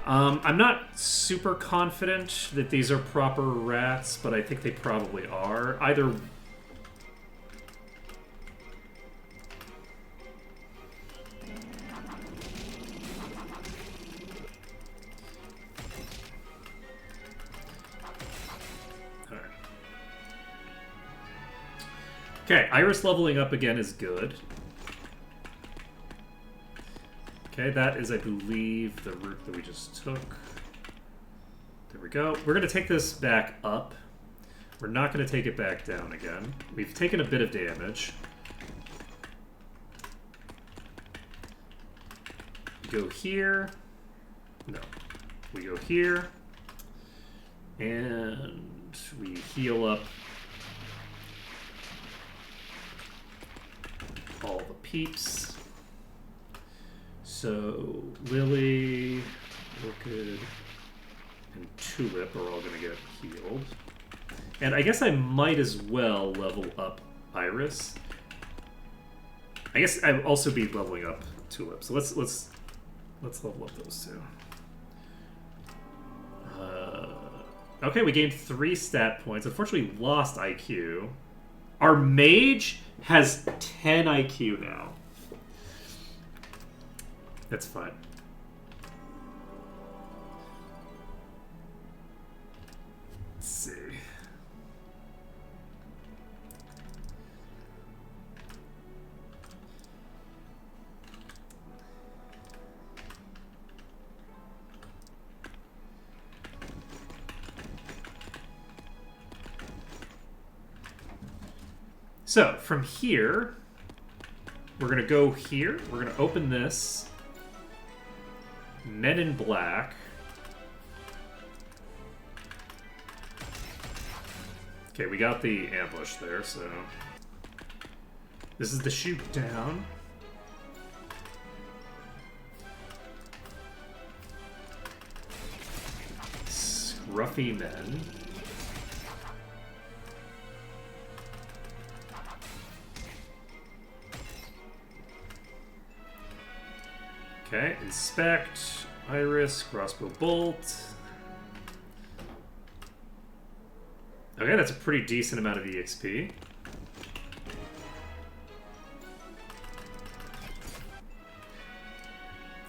I'm not super confident that these are proper rats, but I think they probably are. Either... Alright. Okay, Iris leveling up again is good. Okay, that is, I believe, the route that we just took. There we go. We're going to take this back up. We're not going to take it back down again. We've taken a bit of damage. We go here. No. We go here. And we heal up all the peeps. So, Lily, Orchid, and Tulip are all going to get healed. And I guess I might as well level up Iris. I guess I'd also be leveling up Tulip. So let's level up those two. Okay, we gained 3 stat points. Unfortunately, we lost IQ. Our mage has 10 IQ now. That's fine. Let's see. So, from here, we're going to go here. We're going to open this. Men in Black. Okay, we got the ambush there, so... This is the shoot down. Scruffy men. Okay, inspect, Iris, crossbow bolt. Okay, that's a pretty decent amount of EXP.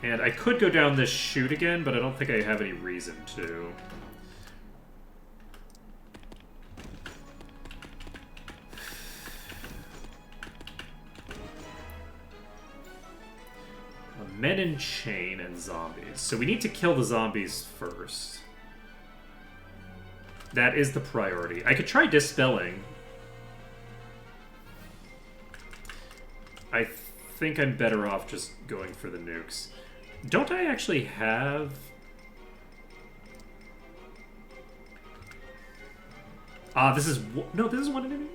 And I could go down this chute again, but I don't think I have any reason to. Men in Chain and zombies. So we need to kill the zombies first. That is the priority. I could try dispelling. I think I'm better off just going for the nukes. Don't I actually have... this is... No, this is one enemy?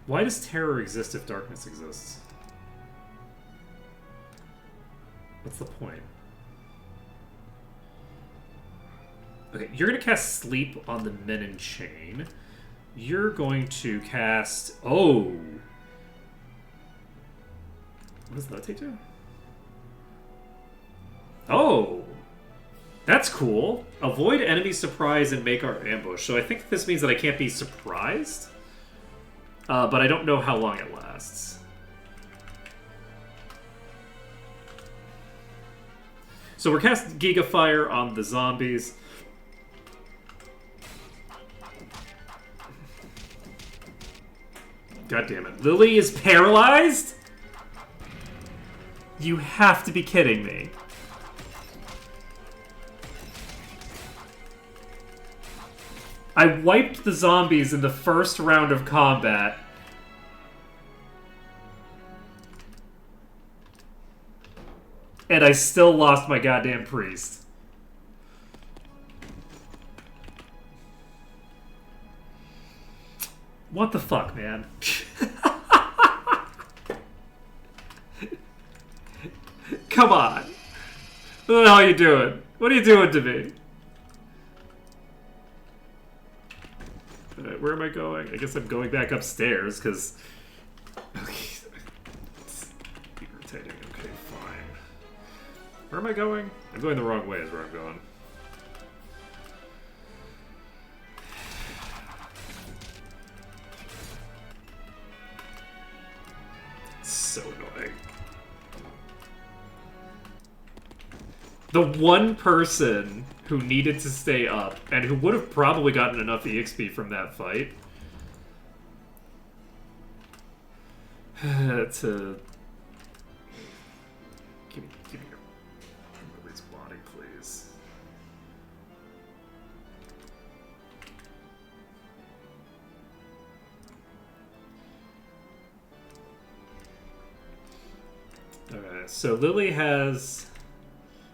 Why does terror exist if darkness exists? What's the point? Okay, you're going to cast Sleep on the Men in Chain. You're going to cast... Oh! What does that take to? Oh! That's cool. Avoid enemy surprise and make our ambush. So I think this means that I can't be surprised. But I don't know how long it lasts. So we're casting Gigafire on the zombies. God damn it. Lily is paralyzed? You have to be kidding me. I wiped the zombies in the first round of combat. and I still lost my goddamn priest. What the fuck, man? Come on. What the hell are you doing? What are you doing to me? Alright, where am I going? I guess I'm going back upstairs, because... Okay. It's irritating. Okay, fine. Where am I going? I'm going the wrong way is where I'm going. It's so annoying. The one person who needed to stay up, and who would have probably gotten enough EXP from that fight to... Give me your Lily's body, please. Alright, so Lily has...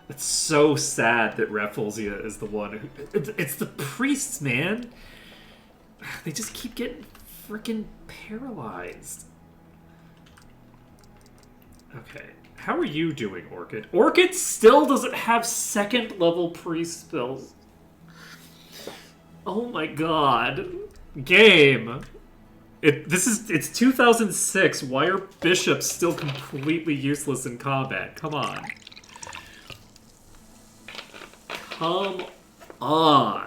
It's so sad that Rafflesia is the one who... It's the priests, man! They just keep getting freaking paralyzed. Okay. How are you doing, Orchid? Orchid still doesn't have second level priest spells. Oh my god. Game. It's 2006. Why are bishops still completely useless in combat? Come on. Come on.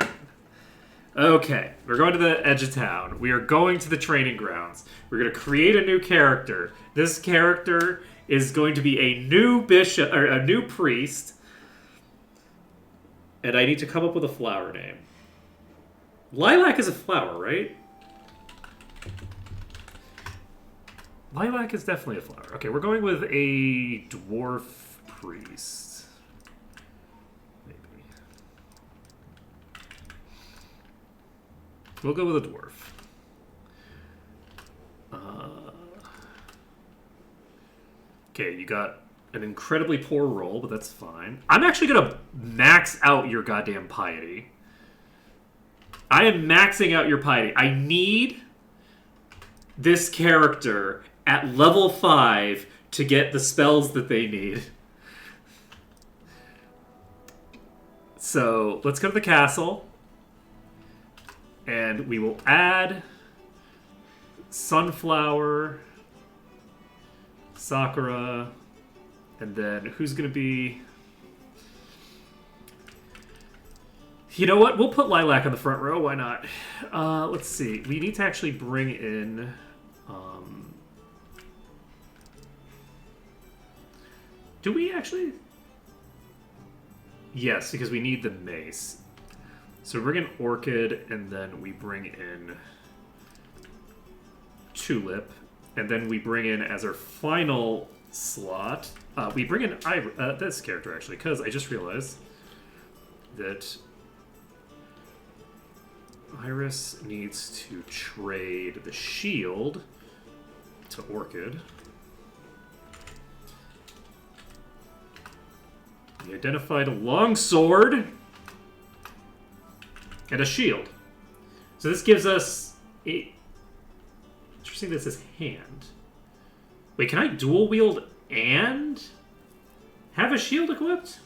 Okay, we're going to the edge of town. We are going to the training grounds. We're going to create a new character. This character is going to be a new bishop, or a new priest. And I need to come up with a flower name. Lilac is a flower, right? Lilac is definitely a flower. Okay, we're going with a dwarf priest. We'll go with a dwarf. Okay, you got an incredibly poor roll, but that's fine. I'm actually going to max out your goddamn piety. I am maxing out your piety. I need this character at level 5 to get the spells that they need. So, let's go to the castle. And we will add Sunflower, Sakura, and then who's going to be... You know what? We'll put Lilac on the front row. Why not? Let's see. We need to actually bring in... Do we actually... Yes, because we need the mace. So we bring in Orchid, and then we bring in Tulip, and then we bring in, as our final slot, we bring in this character, actually, because I just realized that Iris needs to trade the shield to Orchid. We identified a longsword and a shield. So this gives us a... Interesting, this is hand. Wait, can I dual wield and have a shield equipped?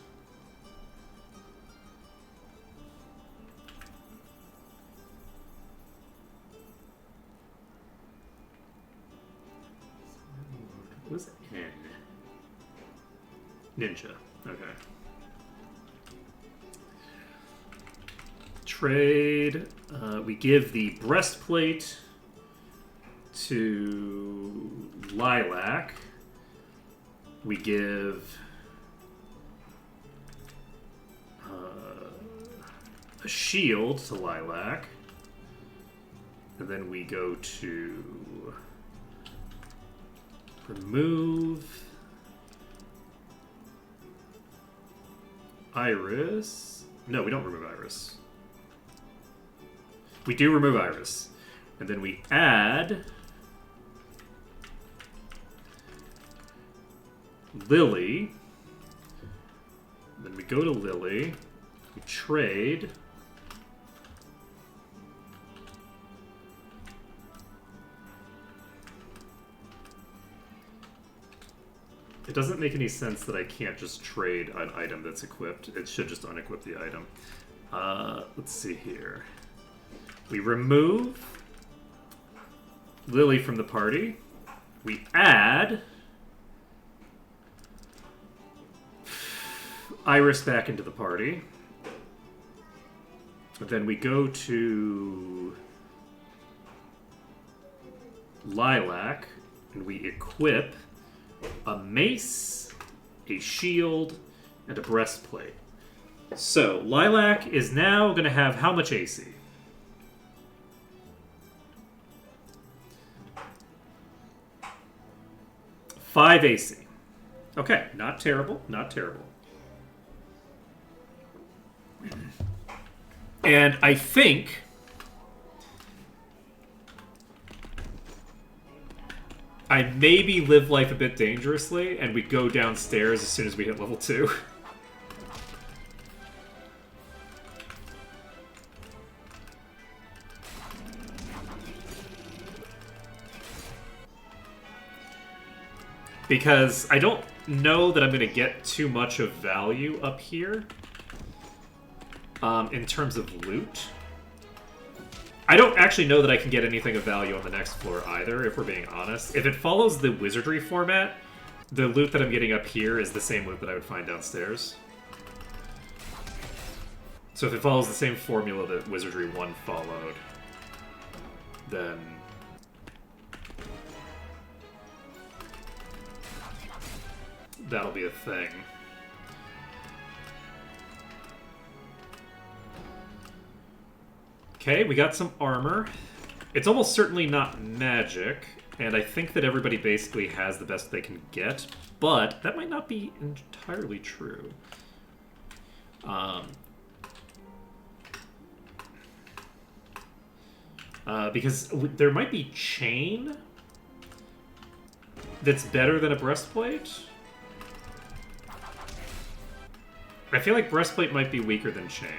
What was N? Ninja. Okay. Trade. We give the breastplate to Lilac. We give a shield to Lilac. And then we go to remove Iris. No, we don't remove Iris. We do remove Iris. And then we add Lily, Then we go to Lily. We trade. It doesn't make any sense that I can't just trade an item that's equipped. It should just unequip the item. Let's see here. We remove Lily from the party. We add Iris back into the party. Then we go to Lilac, and we equip a mace, a shield, and a breastplate. So, Lilac is now going to have how much AC? Five AC. Okay, not terrible, not terrible. And I think I maybe live life a bit dangerously, and we go downstairs as soon as we hit level 2. Because I don't know that I'm going to get too much of value up here in terms of loot. I don't actually know that I can get anything of value on the next floor either, if we're being honest. If it follows the wizardry format, the loot that I'm getting up here is the same loot that I would find downstairs. So if it follows the same formula that Wizardry 1 followed, then that'll be a thing. Okay, we got some armor. It's almost certainly not magic, and I think that everybody basically has the best they can get, but that might not be entirely true. Because there might be chain that's better than a breastplate. I feel like breastplate might be weaker than chain.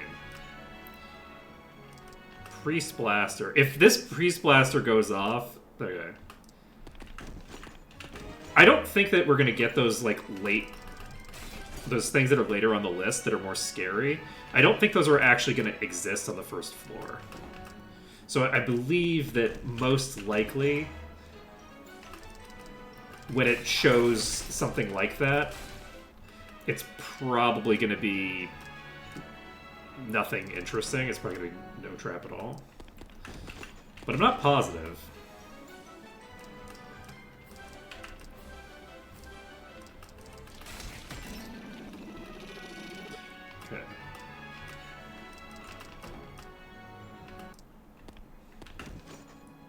Priest Blaster. If this Priest Blaster goes off... Okay. I don't think that we're going to get those, like, late... Those things that are later on the list that are more scary. I don't think those are actually going to exist on the first floor. So I believe that most likely, when it shows something like that, it's probably going to be nothing interesting. It's probably going to be no trap at all. But I'm not positive. Okay.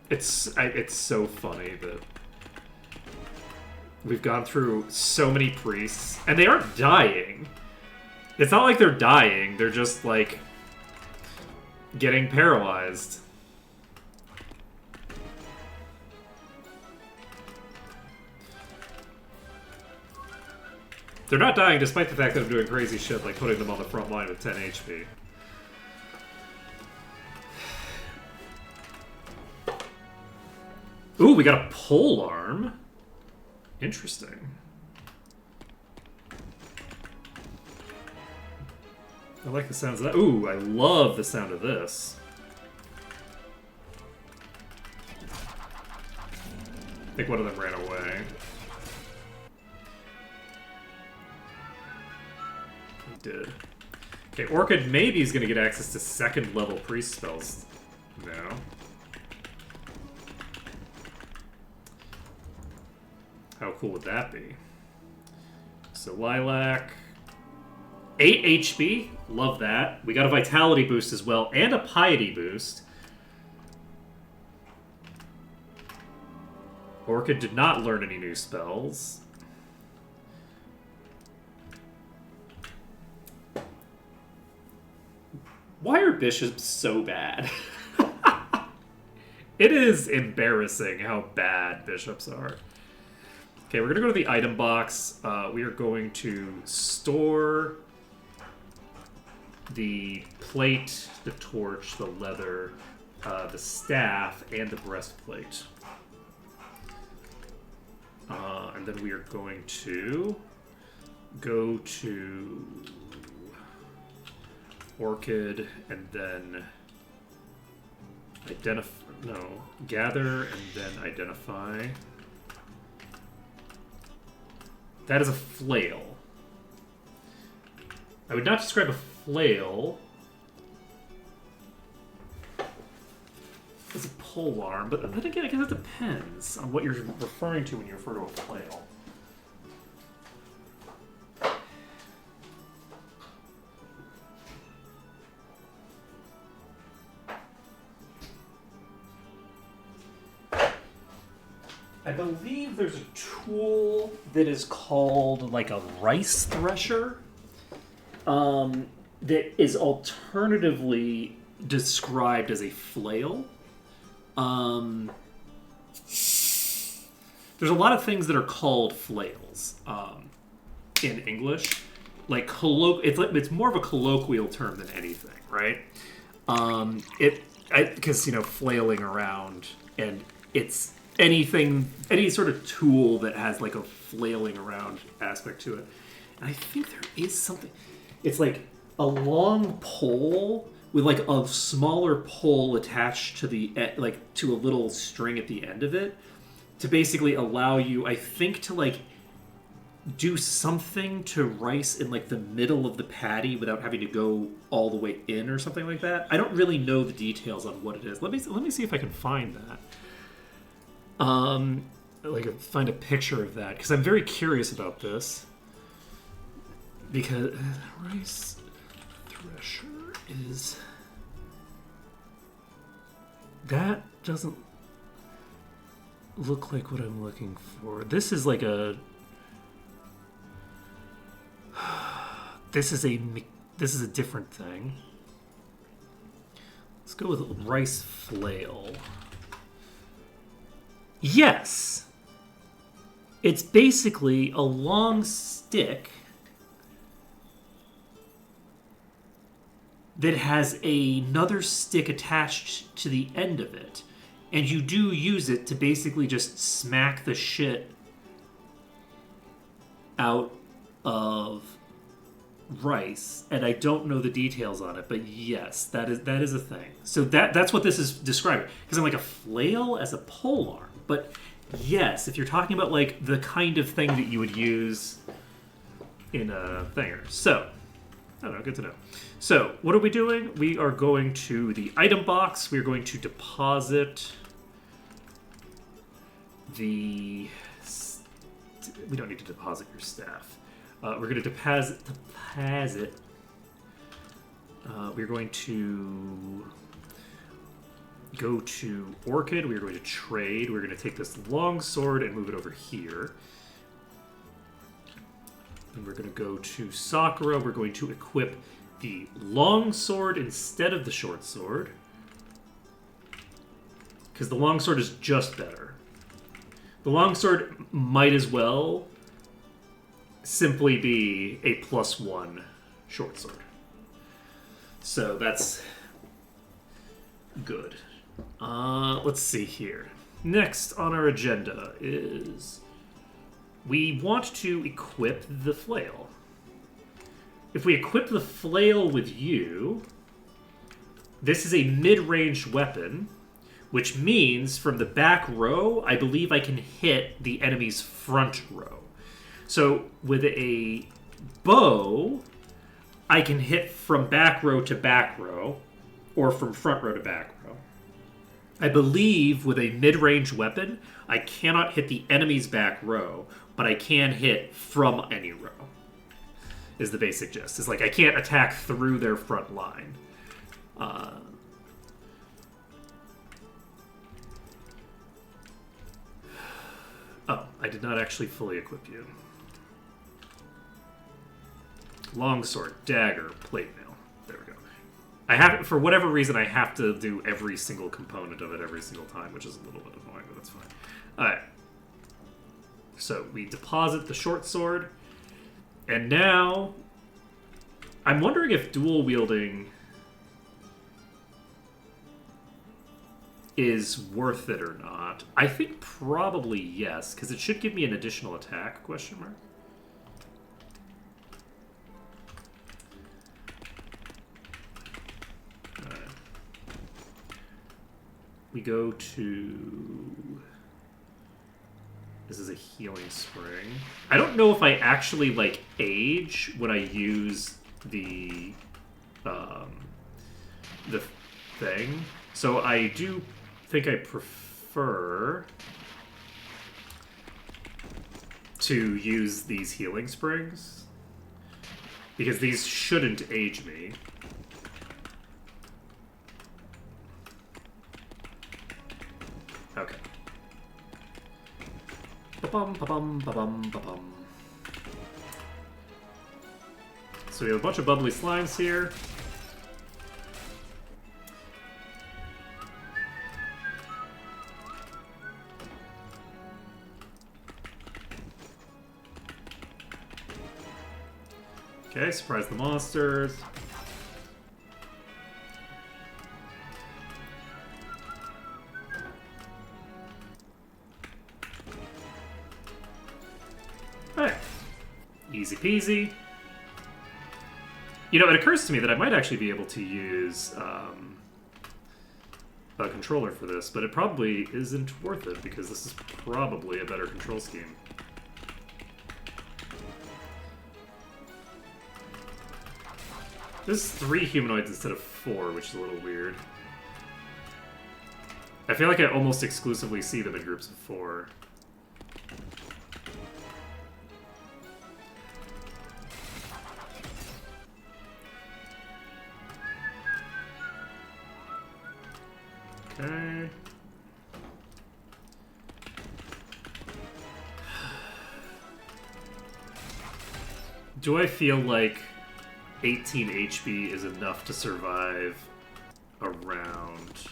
It's so funny that we've gone through so many priests, and they aren't dying. It's not like they're dying, they're just, like, getting paralyzed. They're not dying despite the fact that I'm doing crazy shit, like putting them on the front line with 10 HP. Ooh, we got a pole arm. Interesting. I like the sounds of that. Ooh, I love the sound of this. I think one of them ran away. He did. Okay, Orchid maybe is going to get access to second level priest spells now. How cool would that be? So Lilac, 8 HP, love that. We got a Vitality boost as well, and a Piety boost. Orchid did not learn any new spells. Why are bishops so bad? It is embarrassing how bad bishops are. Okay, we're going to go to the item box. We are going to store the plate, the torch, the leather, the staff, and the breastplate. And then we are going to go to Orchid and then gather and then identify. That is a flail. I would not describe a flail as a polearm, but then again, I guess it depends on what you're referring to when you refer to a flail. I believe there's a tool that is called like a rice thresher that is alternatively described as a flail. There's a lot of things that are called flails in English. Like it's more of a colloquial term than anything, right? Because flailing around, and it's any sort of tool that has like a flailing around aspect to it. And I think there is something. It's like a long pole with like a smaller pole attached to to a little string at the end of it to basically allow you, I think, to like do something to rice in like the middle of the patty without having to go all the way in or something like that. I don't really know the details on what it is. Let me see if I can find that. Find a picture of that, because I'm very curious about this. Because rice thresher is... That doesn't look like what I'm looking for. This is like a... This is a different thing. Let's go with rice flail. Yes! It's basically a long stick that has another stick attached to the end of it. And you do use it to basically just smack the shit out of rice. And I don't know the details on it, but yes, that is a thing. So that's what this is describing. Because I'm like, a flail as a polearm. But yes, if you're talking about like the kind of thing that you would use in a thinger. So, I don't know, good to know. So, what are we doing? We are going to the item box. We are going to deposit the... We don't need to deposit your staff. We're going to deposit. We're going to go to Orchid. We're going to trade. We're going to take this long sword and move it over here. And we're going to go to Sakura. We're going to equip the long sword instead of the short sword, because the long sword is just better. The long sword might as well simply be a +1 short sword. So that's good. Let's see here. Next on our agenda is we want to equip the flail. If we equip the flail with you, this is a mid-range weapon, which means from the back row, I believe I can hit the enemy's front row. So with a bow, I can hit from back row to back row, or from front row to back row. I believe with a mid-range weapon, I cannot hit the enemy's back row, but I can hit from any row, is the basic gist. It's like I can't attack through their front line. Oh, I did not actually fully equip you. Longsword, dagger, plate mail. There we go. I have, for whatever reason, I have to do every single component of it every single time, which is a little bit annoying, but that's fine. Alright. So we deposit the short sword, and now I'm wondering if dual wielding is worth it or not. I think probably yes, because it should give me an additional attack, question mark. We go to... This is a healing spring. I don't know if I actually, like, age when I use the thing. So I do think I prefer to use these healing springs, because these shouldn't age me. Okay. Ba-bum, ba-bum, ba-bum, ba-bum. So we have a bunch of bubbly slimes here. Okay, surprise the monsters. Alright. Easy peasy. You know, it occurs to me that I might actually be able to use a controller for this, but it probably isn't worth it, because this is probably a better control scheme. This is 3 humanoids instead of 4, which is a little weird. I feel like I almost exclusively see them in groups of 4. Okay. Do I feel like 18 HP is enough to survive a round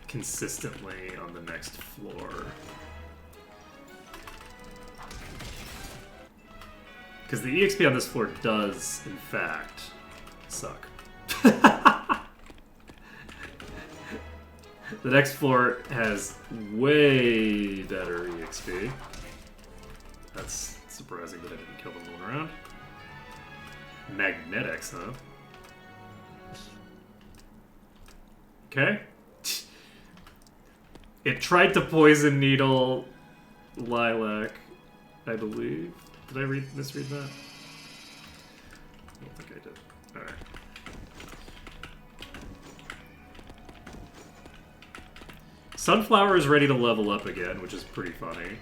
consistently on the next floor? Because the EXP on this floor does, in fact, suck. The next floor has way better EXP. That's surprising that I didn't kill them going around. Magnetics, huh? Okay. It tried to poison needle Lilac, I believe. Did I misread that? I don't think I did. Alright. Sunflower is ready to level up again, which is pretty funny.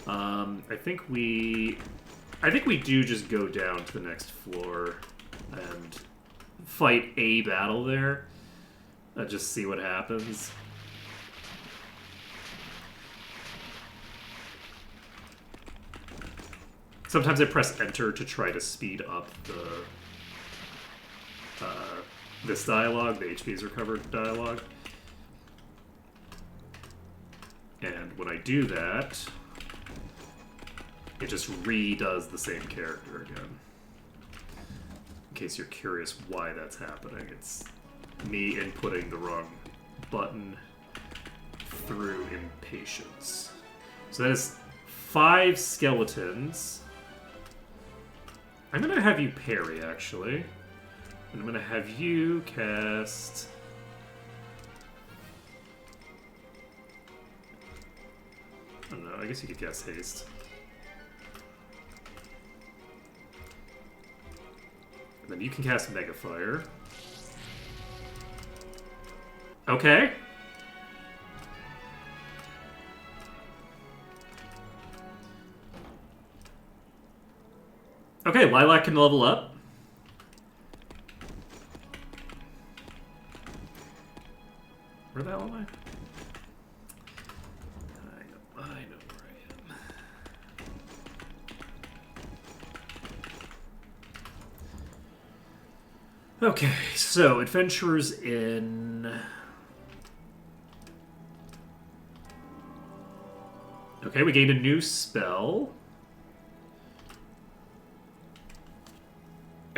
I think we do just go down to the next floor and fight a battle there. Just see what happens. Sometimes I press enter to try to speed up the this dialogue, the HP's recovered dialogue. And when I do that, it just redoes the same character again. In case you're curious why that's happening, it's me inputting the wrong button through impatience. So that is 5 skeletons. I'm gonna have you parry, actually. And I'm gonna have you cast... I don't know, I guess you could cast haste. And then you can cast Mega Fire. Okay. Okay, Lilac can level up. Where the hell am I? I know where I am. Okay, so Adventurers in... Okay, we gained a new spell.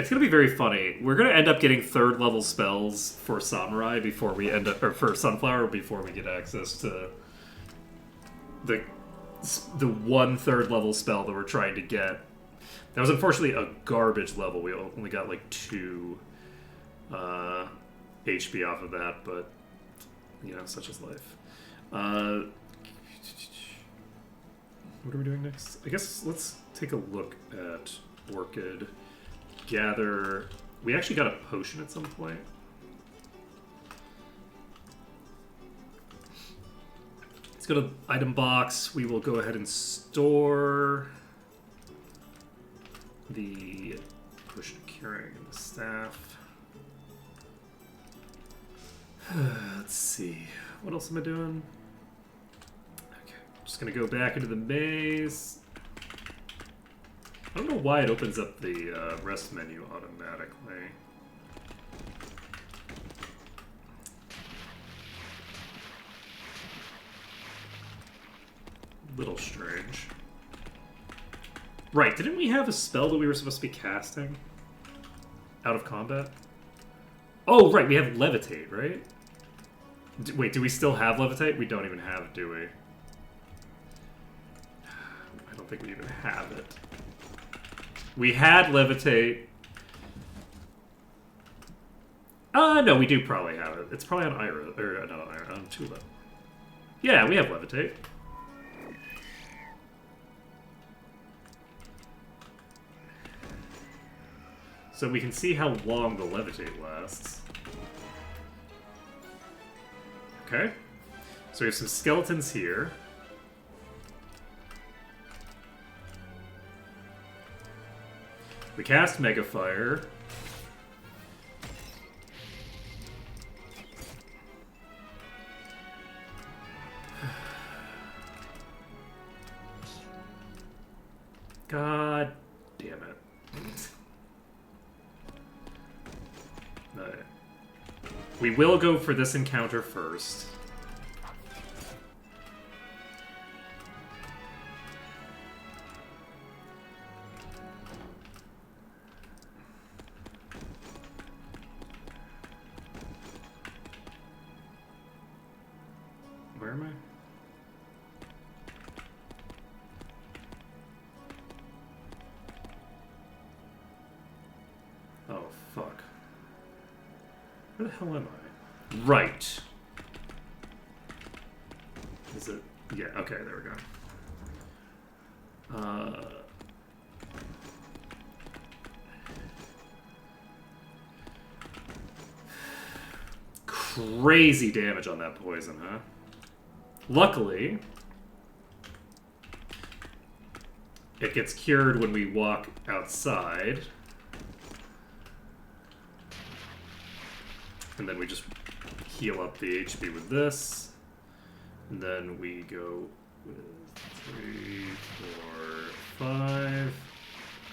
It's gonna be very funny. We're gonna end up getting third level spells for Samurai before we end up, or for Sunflower before we get access to the one third level spell that we're trying to get. That was unfortunately a garbage level. We only got like 2 HP off of that, but you know, such is life. What are we doing next? I guess let's take a look at Orchid. Gather. We actually got a potion at some point. Let's go to item box. We will go ahead and store the potion of curing and the staff. Let's see. What else am I doing? Okay, just gonna go back into the maze. I don't know why it opens up the rest menu automatically. Little strange. Right, didn't we have a spell that we were supposed to be casting? Out of combat? Oh, right, we have Levitate, right? Wait, do we still have Levitate? We don't even have it, do we? I don't think we even have it. We had Levitate. No, we do probably have it. It's probably on Iris, or not on Iris, on Tulip. Yeah, we have Levitate. So we can see how long the Levitate lasts. Okay. So we have some skeletons here. We cast Mega Fire. God damn it. We will go for this encounter first. Where am I? Oh, fuck. Where the hell am I? Right. Is it? Yeah, okay, there we go. Crazy damage on that poison, huh? Luckily, it gets cured when we walk outside. And then we just heal up the HP with this. And then we go with 3, 4, 5.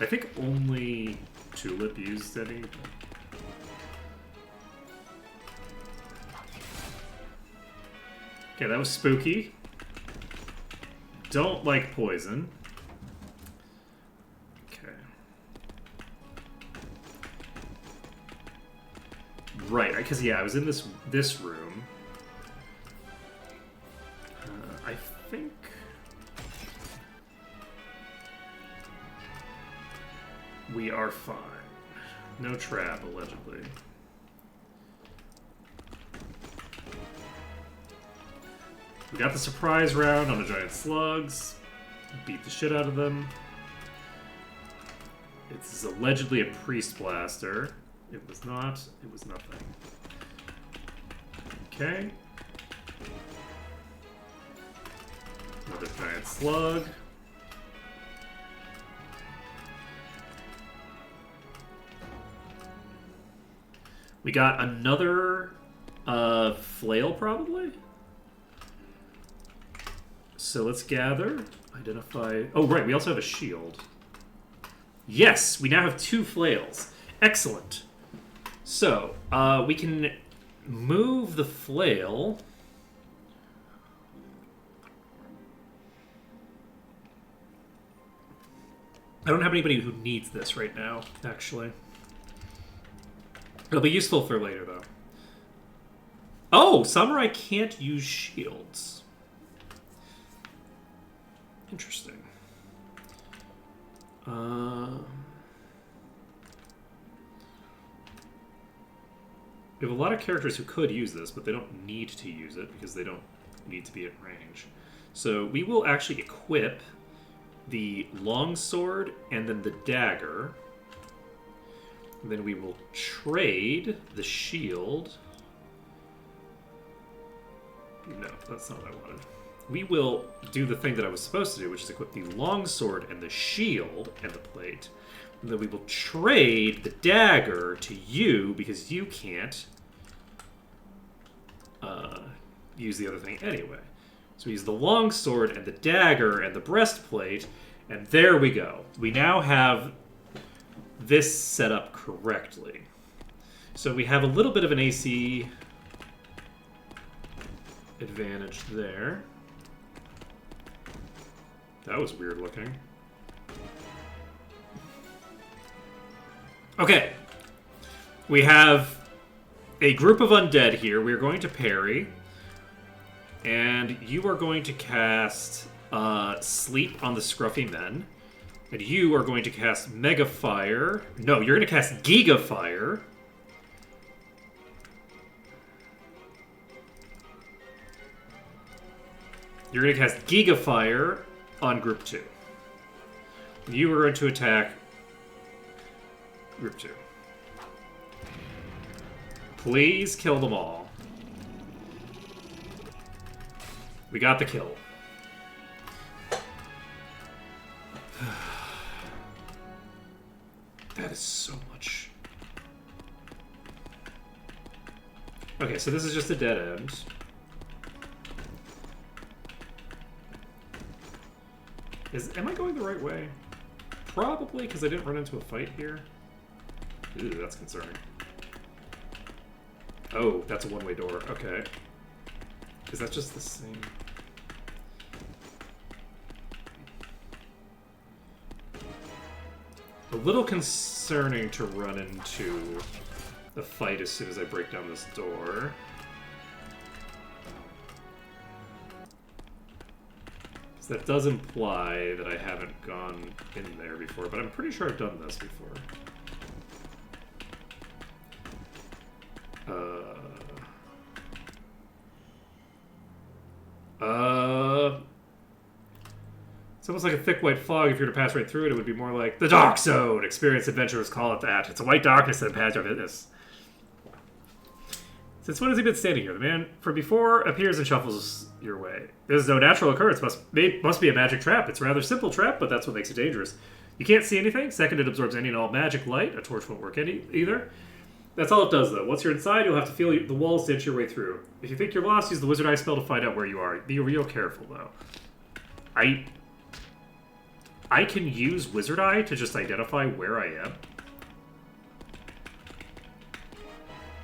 I think only Tulip used any. Okay, that was spooky. Don't like poison. Okay. Right, because yeah, I was in this room. I think we are fine. No trap, allegedly. We got the surprise round on the giant slugs. Beat the shit out of them. It's allegedly a priest blaster. It was not. It was nothing. Okay. Another giant slug. We got another flail, probably? So let's gather, identify... Oh, right, we also have a shield. Yes, we now have 2 flails. Excellent. So, we can move the flail... I don't have anybody who needs this right now, actually. It'll be useful for later, though. Oh, Samurai can't use shields. Interesting. We have a lot of characters who could use this, but they don't need to use it because they don't need to be at range. So we will actually equip the longsword and then the dagger. And then we will trade the shield. No, that's not what I wanted. We will do the thing that I was supposed to do, which is equip the longsword and the shield and the plate. And then we will trade the dagger to you because you can't use the other thing anyway. So we use the longsword and the dagger and the breastplate, and there we go. We now have this set up correctly. So we have a little bit of an AC advantage there. That was weird looking. Okay. We have a group of undead here. We're going to parry. And you are going to cast Sleep on the Scruffy Men. And you are going to cast Mega Fire. No, you're going to cast Giga Fire. You're going to cast Giga Fire on Group 2. You are going to attack Group 2. Please kill them all. We got the kill. That is so much. Okay, so this is just a dead end. Am I going the right way? Probably, because I didn't run into a fight here. Ooh, that's concerning. Oh, that's a one-way door. Okay. Is that just the same? A little concerning to run into a fight as soon as I break down this door. So that does imply that I haven't gone in there before, but I'm pretty sure I've done this before. It's almost like a thick white fog. If you were to pass right through it, it would be more like the Dark Zone. Experienced adventurers call it that. It's a white darkness that impairs your fitness. Since when has he been standing here? The man from before appears and shuffles your way. This is no natural occurrence. Must be a magic trap. It's a rather simple trap, but that's what makes it dangerous. You can't see anything. Second, it absorbs any and all magic light. A torch won't work either. That's all it does, though. Once you're inside, you'll have to feel the walls to inch your way through. If you think you're lost, use the Wizard Eye spell to find out where you are. Be real careful, though. I can use Wizard Eye to just identify where I am.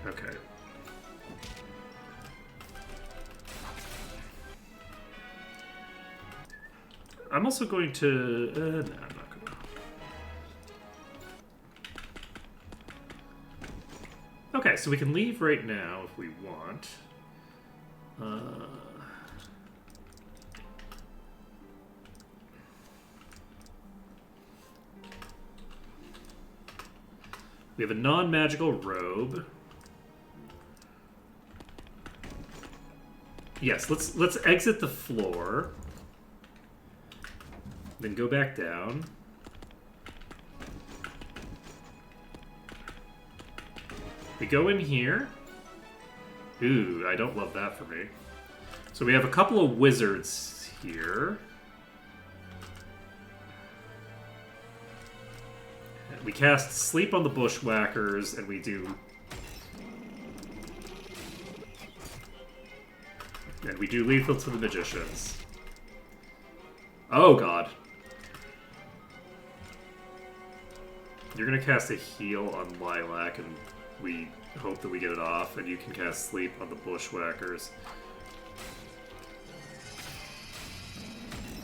Okay. I'm also going to... no, I'm not going to. Okay, so we can leave right now if we want. We have a non-magical robe. Yes, let's exit the floor. Then go back down. We go in here. Ooh, I don't love that for me. So we have a couple of wizards here. We cast Sleep on the Bushwhackers, and we do... And we do Lethal to the Magicians. Oh, God. You're going to cast a heal on Lilac, and we hope that we get it off, and you can cast Sleep on the Bushwhackers.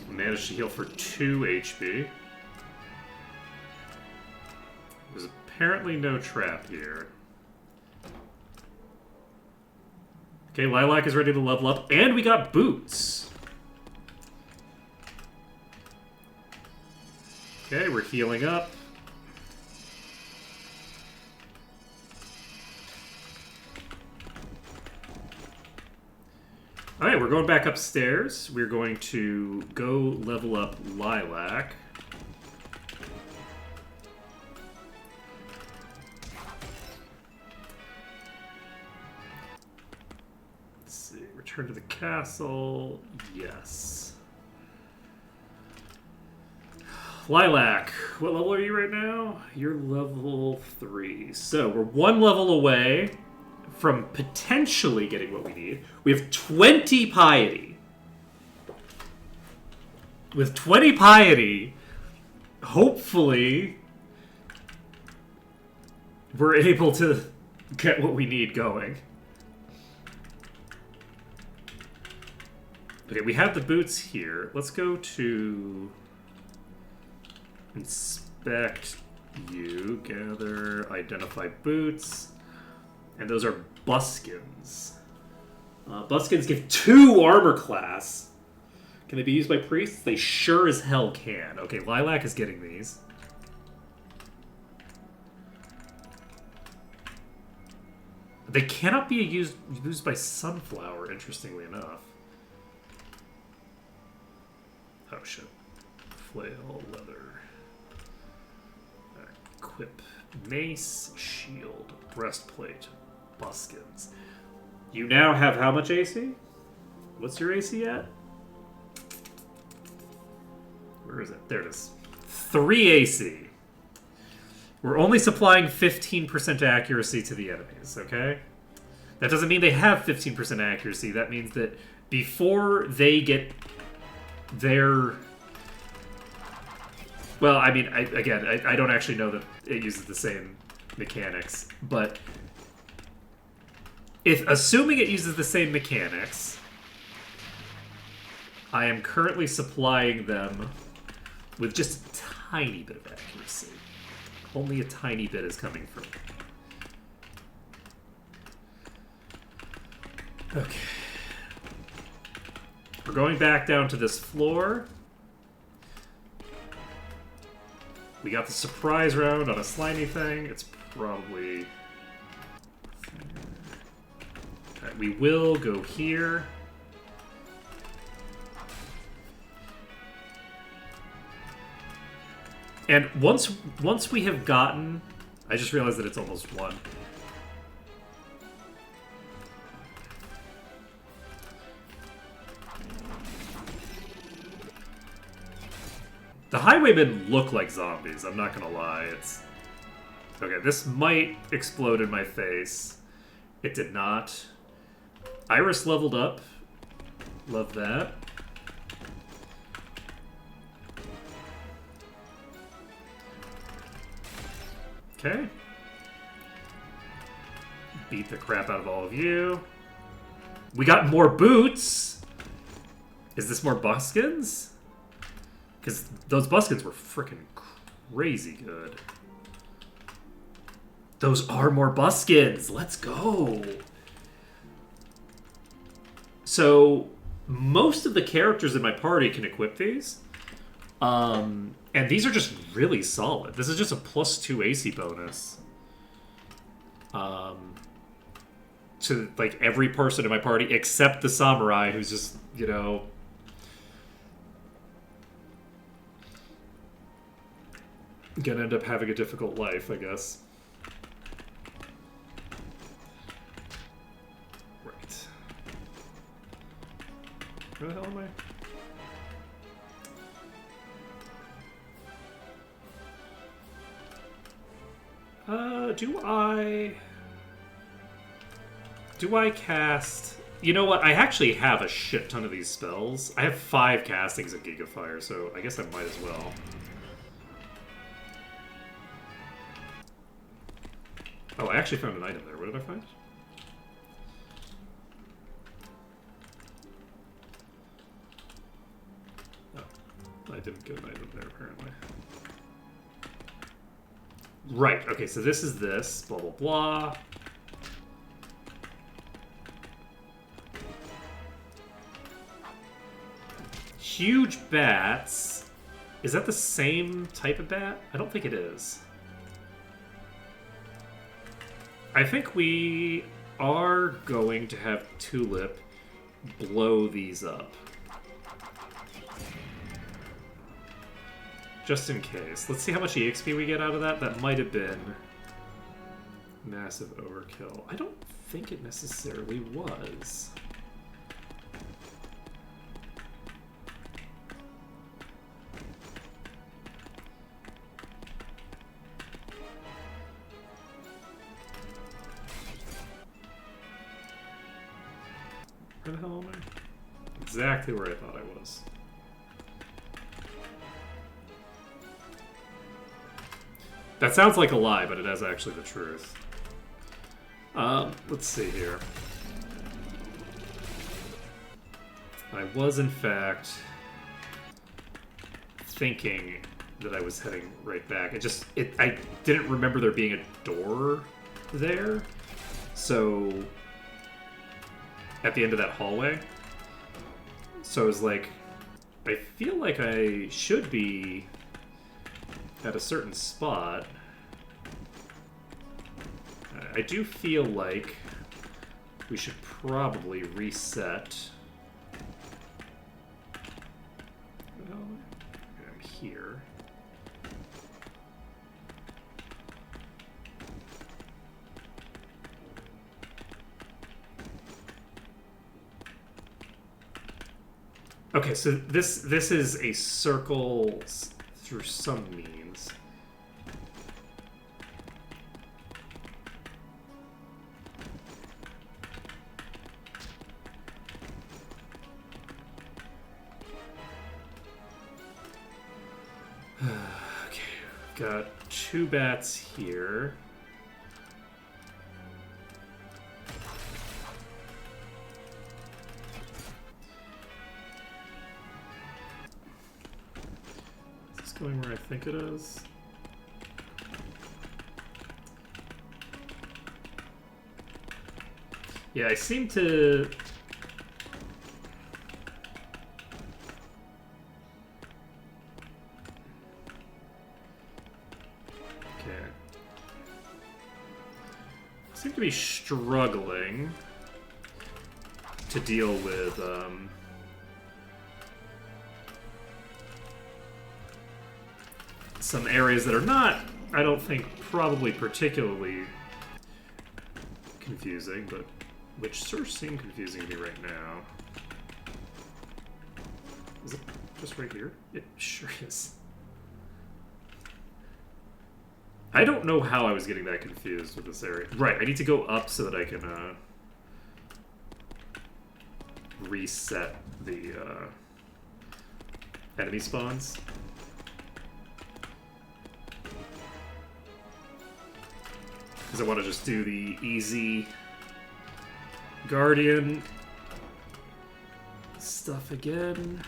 Managed to heal for 2 HP. There's apparently no trap here. Okay, Lilac is ready to level up, and we got boots. Okay, we're healing up. Alright, we're going back upstairs. We're going to go level up Lilac. Let's see. Return to the castle. Yes. Lilac, what level are you right now? You're level 3. So we're 1 level away from potentially getting what we need. We have 20 piety. With 20 piety, hopefully we're able to get what we need going. Okay, we have the boots here. Let's go to inspect you, gather, identify boots. And those are buskins. Buskins give 2 armor class. Can they be used by priests? They sure as hell can. Okay, Lilac is getting these. They cannot be used by Sunflower, interestingly enough. Oh shit. Flail, leather. Equip. Mace, shield, breastplate, buskins. You now have how much AC? What's your AC at? Where is it? There it is. 3 AC. We're only supplying 15% accuracy to the enemies, okay? That doesn't mean they have 15% accuracy. That means that before they get their... Well, I mean, I don't actually know that it uses the same mechanics, but assuming it uses the same mechanics, I am currently supplying them with just a tiny bit of accuracy. Only a tiny bit is coming from me. Okay. We're going back down to this floor. We got the surprise round on a slimy thing. It's probably... Right, we will go here. And once we have gotten... I just realized that it's almost 1. The highwaymen look like zombies, I'm not gonna lie. It's... Okay, this might explode in my face. It did not. Iris leveled up. Love that. Okay. Beat the crap out of all of you. We got more boots! Is this more buskins? Because those buskins were freaking crazy good. Those are more buskins! Let's go! So, most of the characters in my party can equip these. And these are just really solid. This is just a +2 AC bonus. To, like, every person in my party except the samurai, who's just, you know... gonna end up having a difficult life, I guess. Right. Where the hell am I? Do I cast... You know what? I actually have a shit ton of these spells. I have 5 castings of Gigafire, so I guess I might as well. Oh, I actually found an item there. What did I find? Oh, I didn't get an item there, apparently. Right, okay, so this is this. Blah, blah, blah. huge bats. Is that the same type of bat? I don't think it is. I think we are going to have Tulip blow these up. Just in case. Let's see how much EXP we get out of that. That might have been massive overkill. I don't think it necessarily was. Where the hell am I? Exactly where I thought I was. That sounds like a lie, but it is actually the truth. Let's see here. I was, in fact, thinking that I was heading right back. I didn't remember there being a door there. So, at the end of that hallway. So I was like, I feel like I should be at a certain spot. I do feel like we should probably reset. Well, I'm here. Okay, so this is a circle through some means. Okay, we've got 2 bats here. Going where I think it is. Yeah, I seem to... Okay. I seem to be struggling to deal with, some areas that are not, I don't think, probably particularly confusing, but which sure seem confusing to me right now. Is it just right here? It sure is. I don't know how I was getting that confused with this area. Right, I need to go up so that I can reset the enemy spawns. Because I want to just do the easy Guardian stuff again.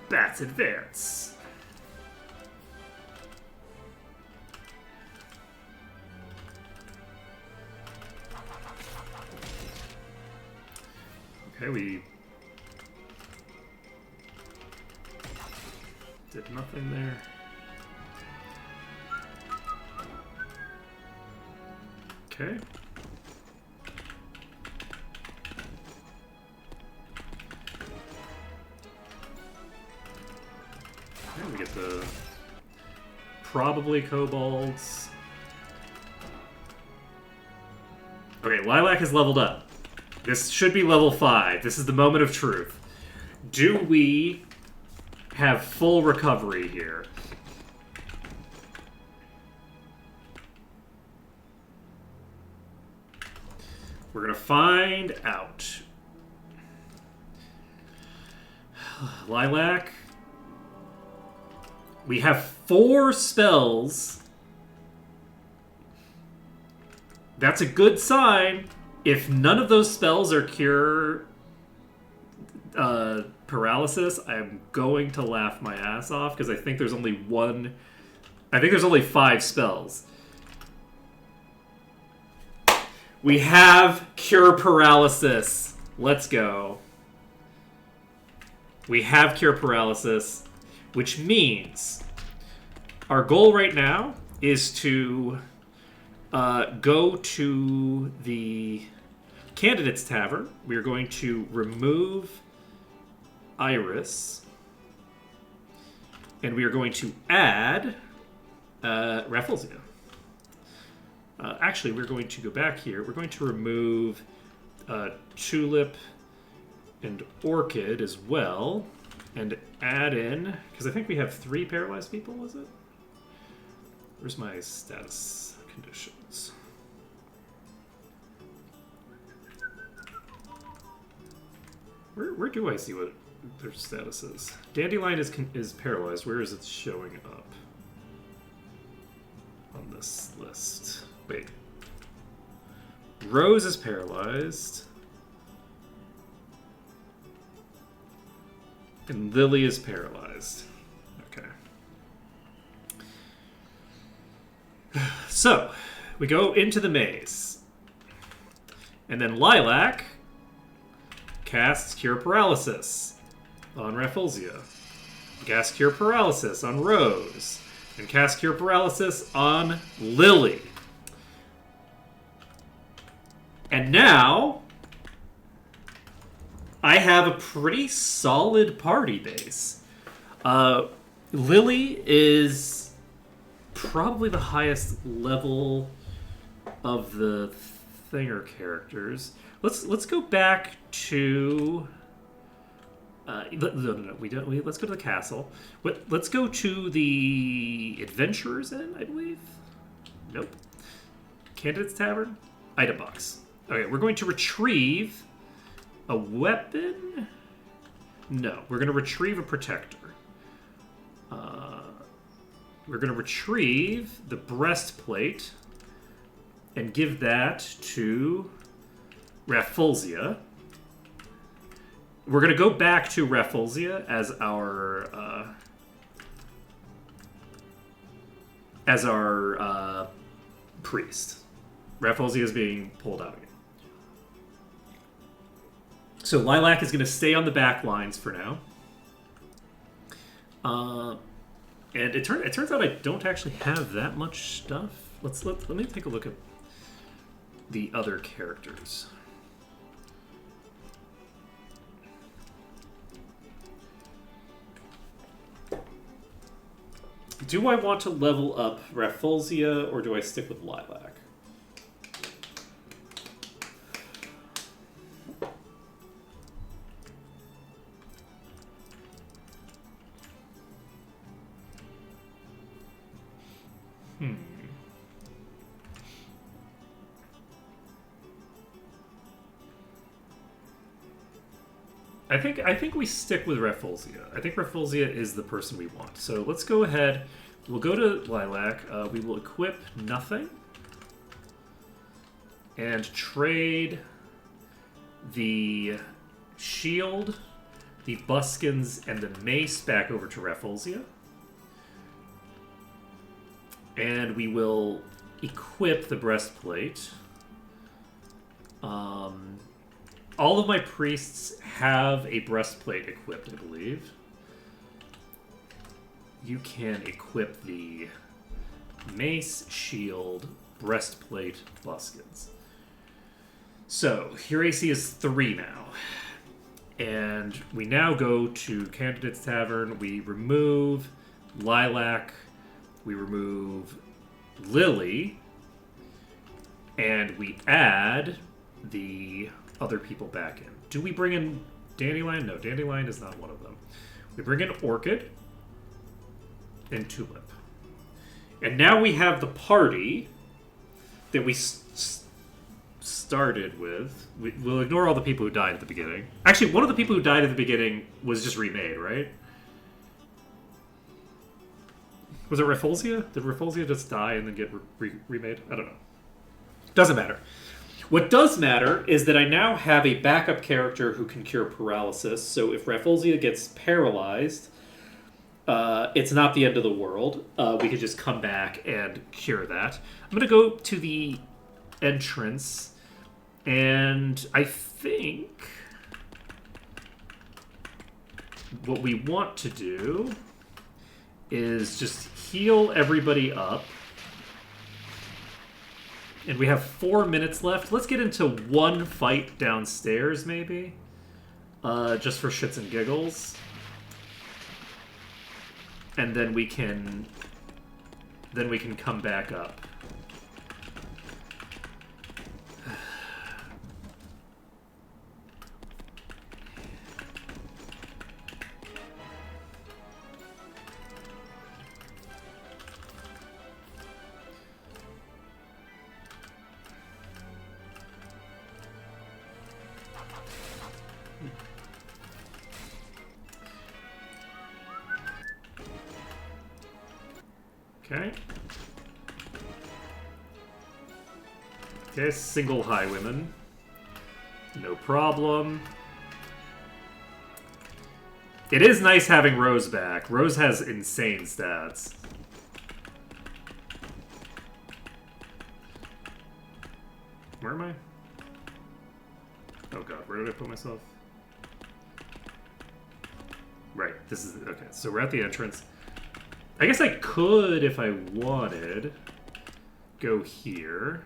Bats advance. Okay, we did nothing there. Okay. Okay, we get the probably kobolds. Okay, Lilac has leveled up. This should be level 5. This is the moment of truth. Do we have full recovery here? We're gonna find out. Lilac. We have 4 spells. That's a good sign. If none of those spells are cure paralysis, I'm going to laugh my ass off because I think there's only 5 spells. We have cure paralysis. Let's go. We have Cure Paralysis, which means our goal right now is to go to the Candidates Tavern. We are going to remove Iris. And we are going to add Rafflesia. Actually, we're going to go back here. We're going to remove Tulip and Orchid as well. And add in... Because I think we have 3 paralyzed people, was it? Where's my status conditions? Where do I see what their status is? Dandelion is paralyzed. Where is it showing up on this list? Wait. Rose is paralyzed. And Lily is paralyzed. Okay. So, we go into the maze. And then Lilac casts Cure Paralysis on Rafflesia. Casts Cure Paralysis on Rose. And casts Cure Paralysis on Lily. And now I have a pretty solid party base. Lily is probably the highest level of the Thinger characters. Let's go back to. No. We don't. Let's go to the castle. Let's go to the Adventurers Inn, I believe. Nope. Candidates Tavern. Item box. Okay, we're going to retrieve a weapon. No, we're going to retrieve a protector. We're going to retrieve the breastplate and give that to Rafflesia. We're going to go back to Rafflesia as our priest. Rafflesia is being pulled out again. So Lilac is going to stay on the back lines for now. And it turns out I don't actually have that much stuff. Let me take a look at the other characters. Do I want to level up Rafflesia or do I stick with Lilac? I think we stick with Rafflesia. I think Rafflesia is the person we want. So let's go ahead. We'll go to Lilac. We will equip nothing. And trade the shield, the buskins, and the mace back over to Rafflesia. And we will equip the breastplate. All of my priests have a breastplate equipped, I believe. You can equip the mace, shield, breastplate, buskins. So, your AC is 3 now. And we now go to Candidates Tavern. We remove Lilac. We remove Lily. And we add the other people back in. Do we bring in Dandelion? No, Dandelion is not one of them. We bring in Orchid and Tulip. And now we have the party that we started with. We'll ignore all the people who died at the beginning. Actually, one of the people who died at the beginning was just remade, right? Was it Rafflesia? Did Rafflesia just die and then get remade? I don't know. Doesn't matter. What does matter is that I now have a backup character who can cure paralysis. So if Rafflesia gets paralyzed, it's not the end of the world. We could just come back and cure that. I'm going to go to the entrance, and I think what we want to do is just heal everybody up. And we have 4 minutes left. Let's get into one fight downstairs, maybe. Just for shits and giggles. And then we can come back up. Okay. Okay, single highwayman. No problem. It is nice having Rose back. Rose has insane stats. Where am I? Oh god, where did I put myself? Right, this is... Okay, so we're at the entrance. I guess I could, if I wanted, go here.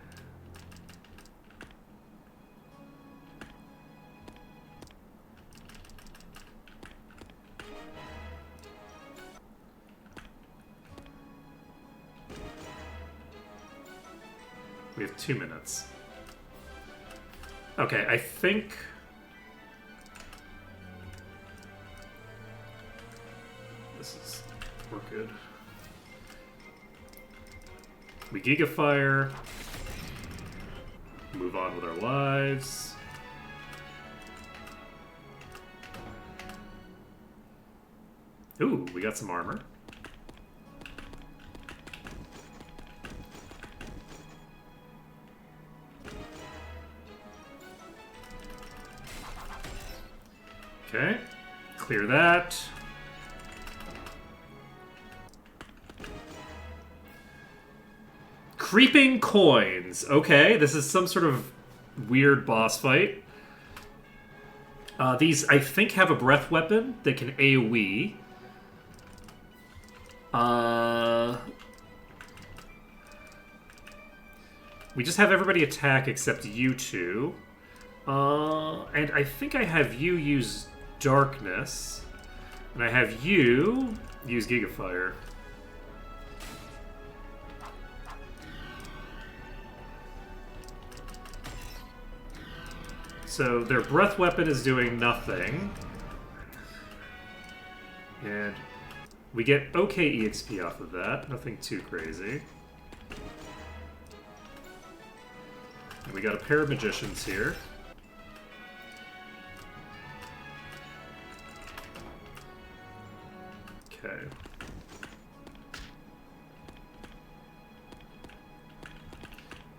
We have 2 minutes. Okay, I think... We're good. We Gigafire. Move on with our lives. Ooh, we got some armor. Okay, clear that. Creeping coins. Okay, this is some sort of weird boss fight. These, I think, have a breath weapon that can AoE. We just have everybody attack except you two. And I think I have you use Darkness. And I have you use Gigafire. So their breath weapon is doing nothing. And we get okay EXP off of that. Nothing too crazy. And we got a pair of magicians here. Okay.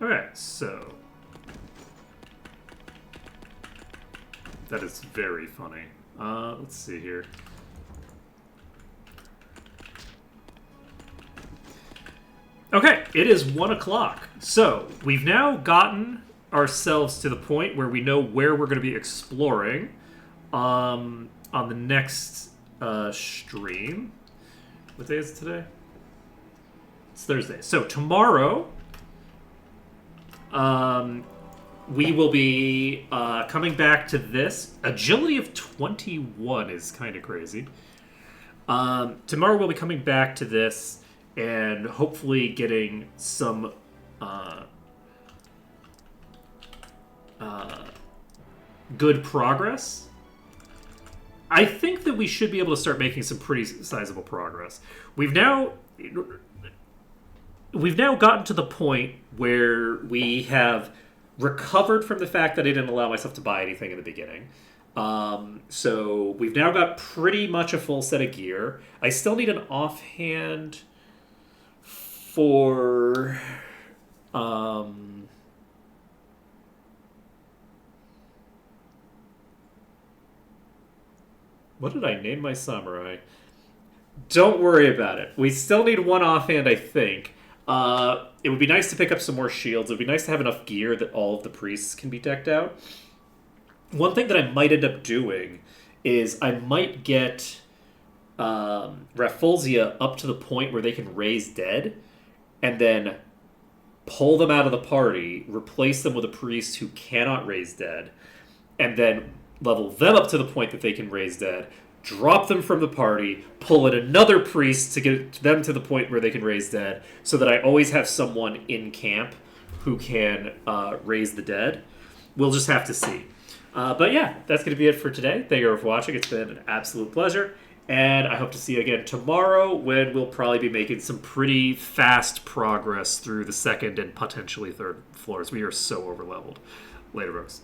Alright, so... That is very funny. Let's see here. Okay, it is 1 o'clock. So, we've now gotten ourselves to the point where we know where we're going to be exploring on the next stream. What day is it today? It's Thursday. So, tomorrow... we will be coming back to this. Agility of 21 is kind of crazy. Tomorrow we'll be coming back to this and hopefully getting some good progress. I think that we should be able to start making some pretty sizable progress. We've now gotten to the point where we have recovered from the fact that I didn't allow myself to buy anything in the beginning. So we've now got pretty much a full set of gear. I still need an offhand for... what did I name my samurai? Don't worry about it. We still need one offhand, I think. It would be nice to pick up some more shields. It would be nice to have enough gear that all of the priests can be decked out. One thing that I might end up doing is I might get Rafflesia up to the point where they can raise dead, and then pull them out of the party, replace them with a priest who cannot raise dead, and then level them up to the point that they can raise dead, drop them from the party, pull in another priest to get them to the point where they can raise dead, so that I always have someone in camp who can raise the dead. We'll just have to see. But yeah, that's going to be it for today. Thank you for watching. It's been an absolute pleasure. And I hope to see you again tomorrow, when we'll probably be making some pretty fast progress through the second and potentially third floors. We are so overleveled. Later, folks.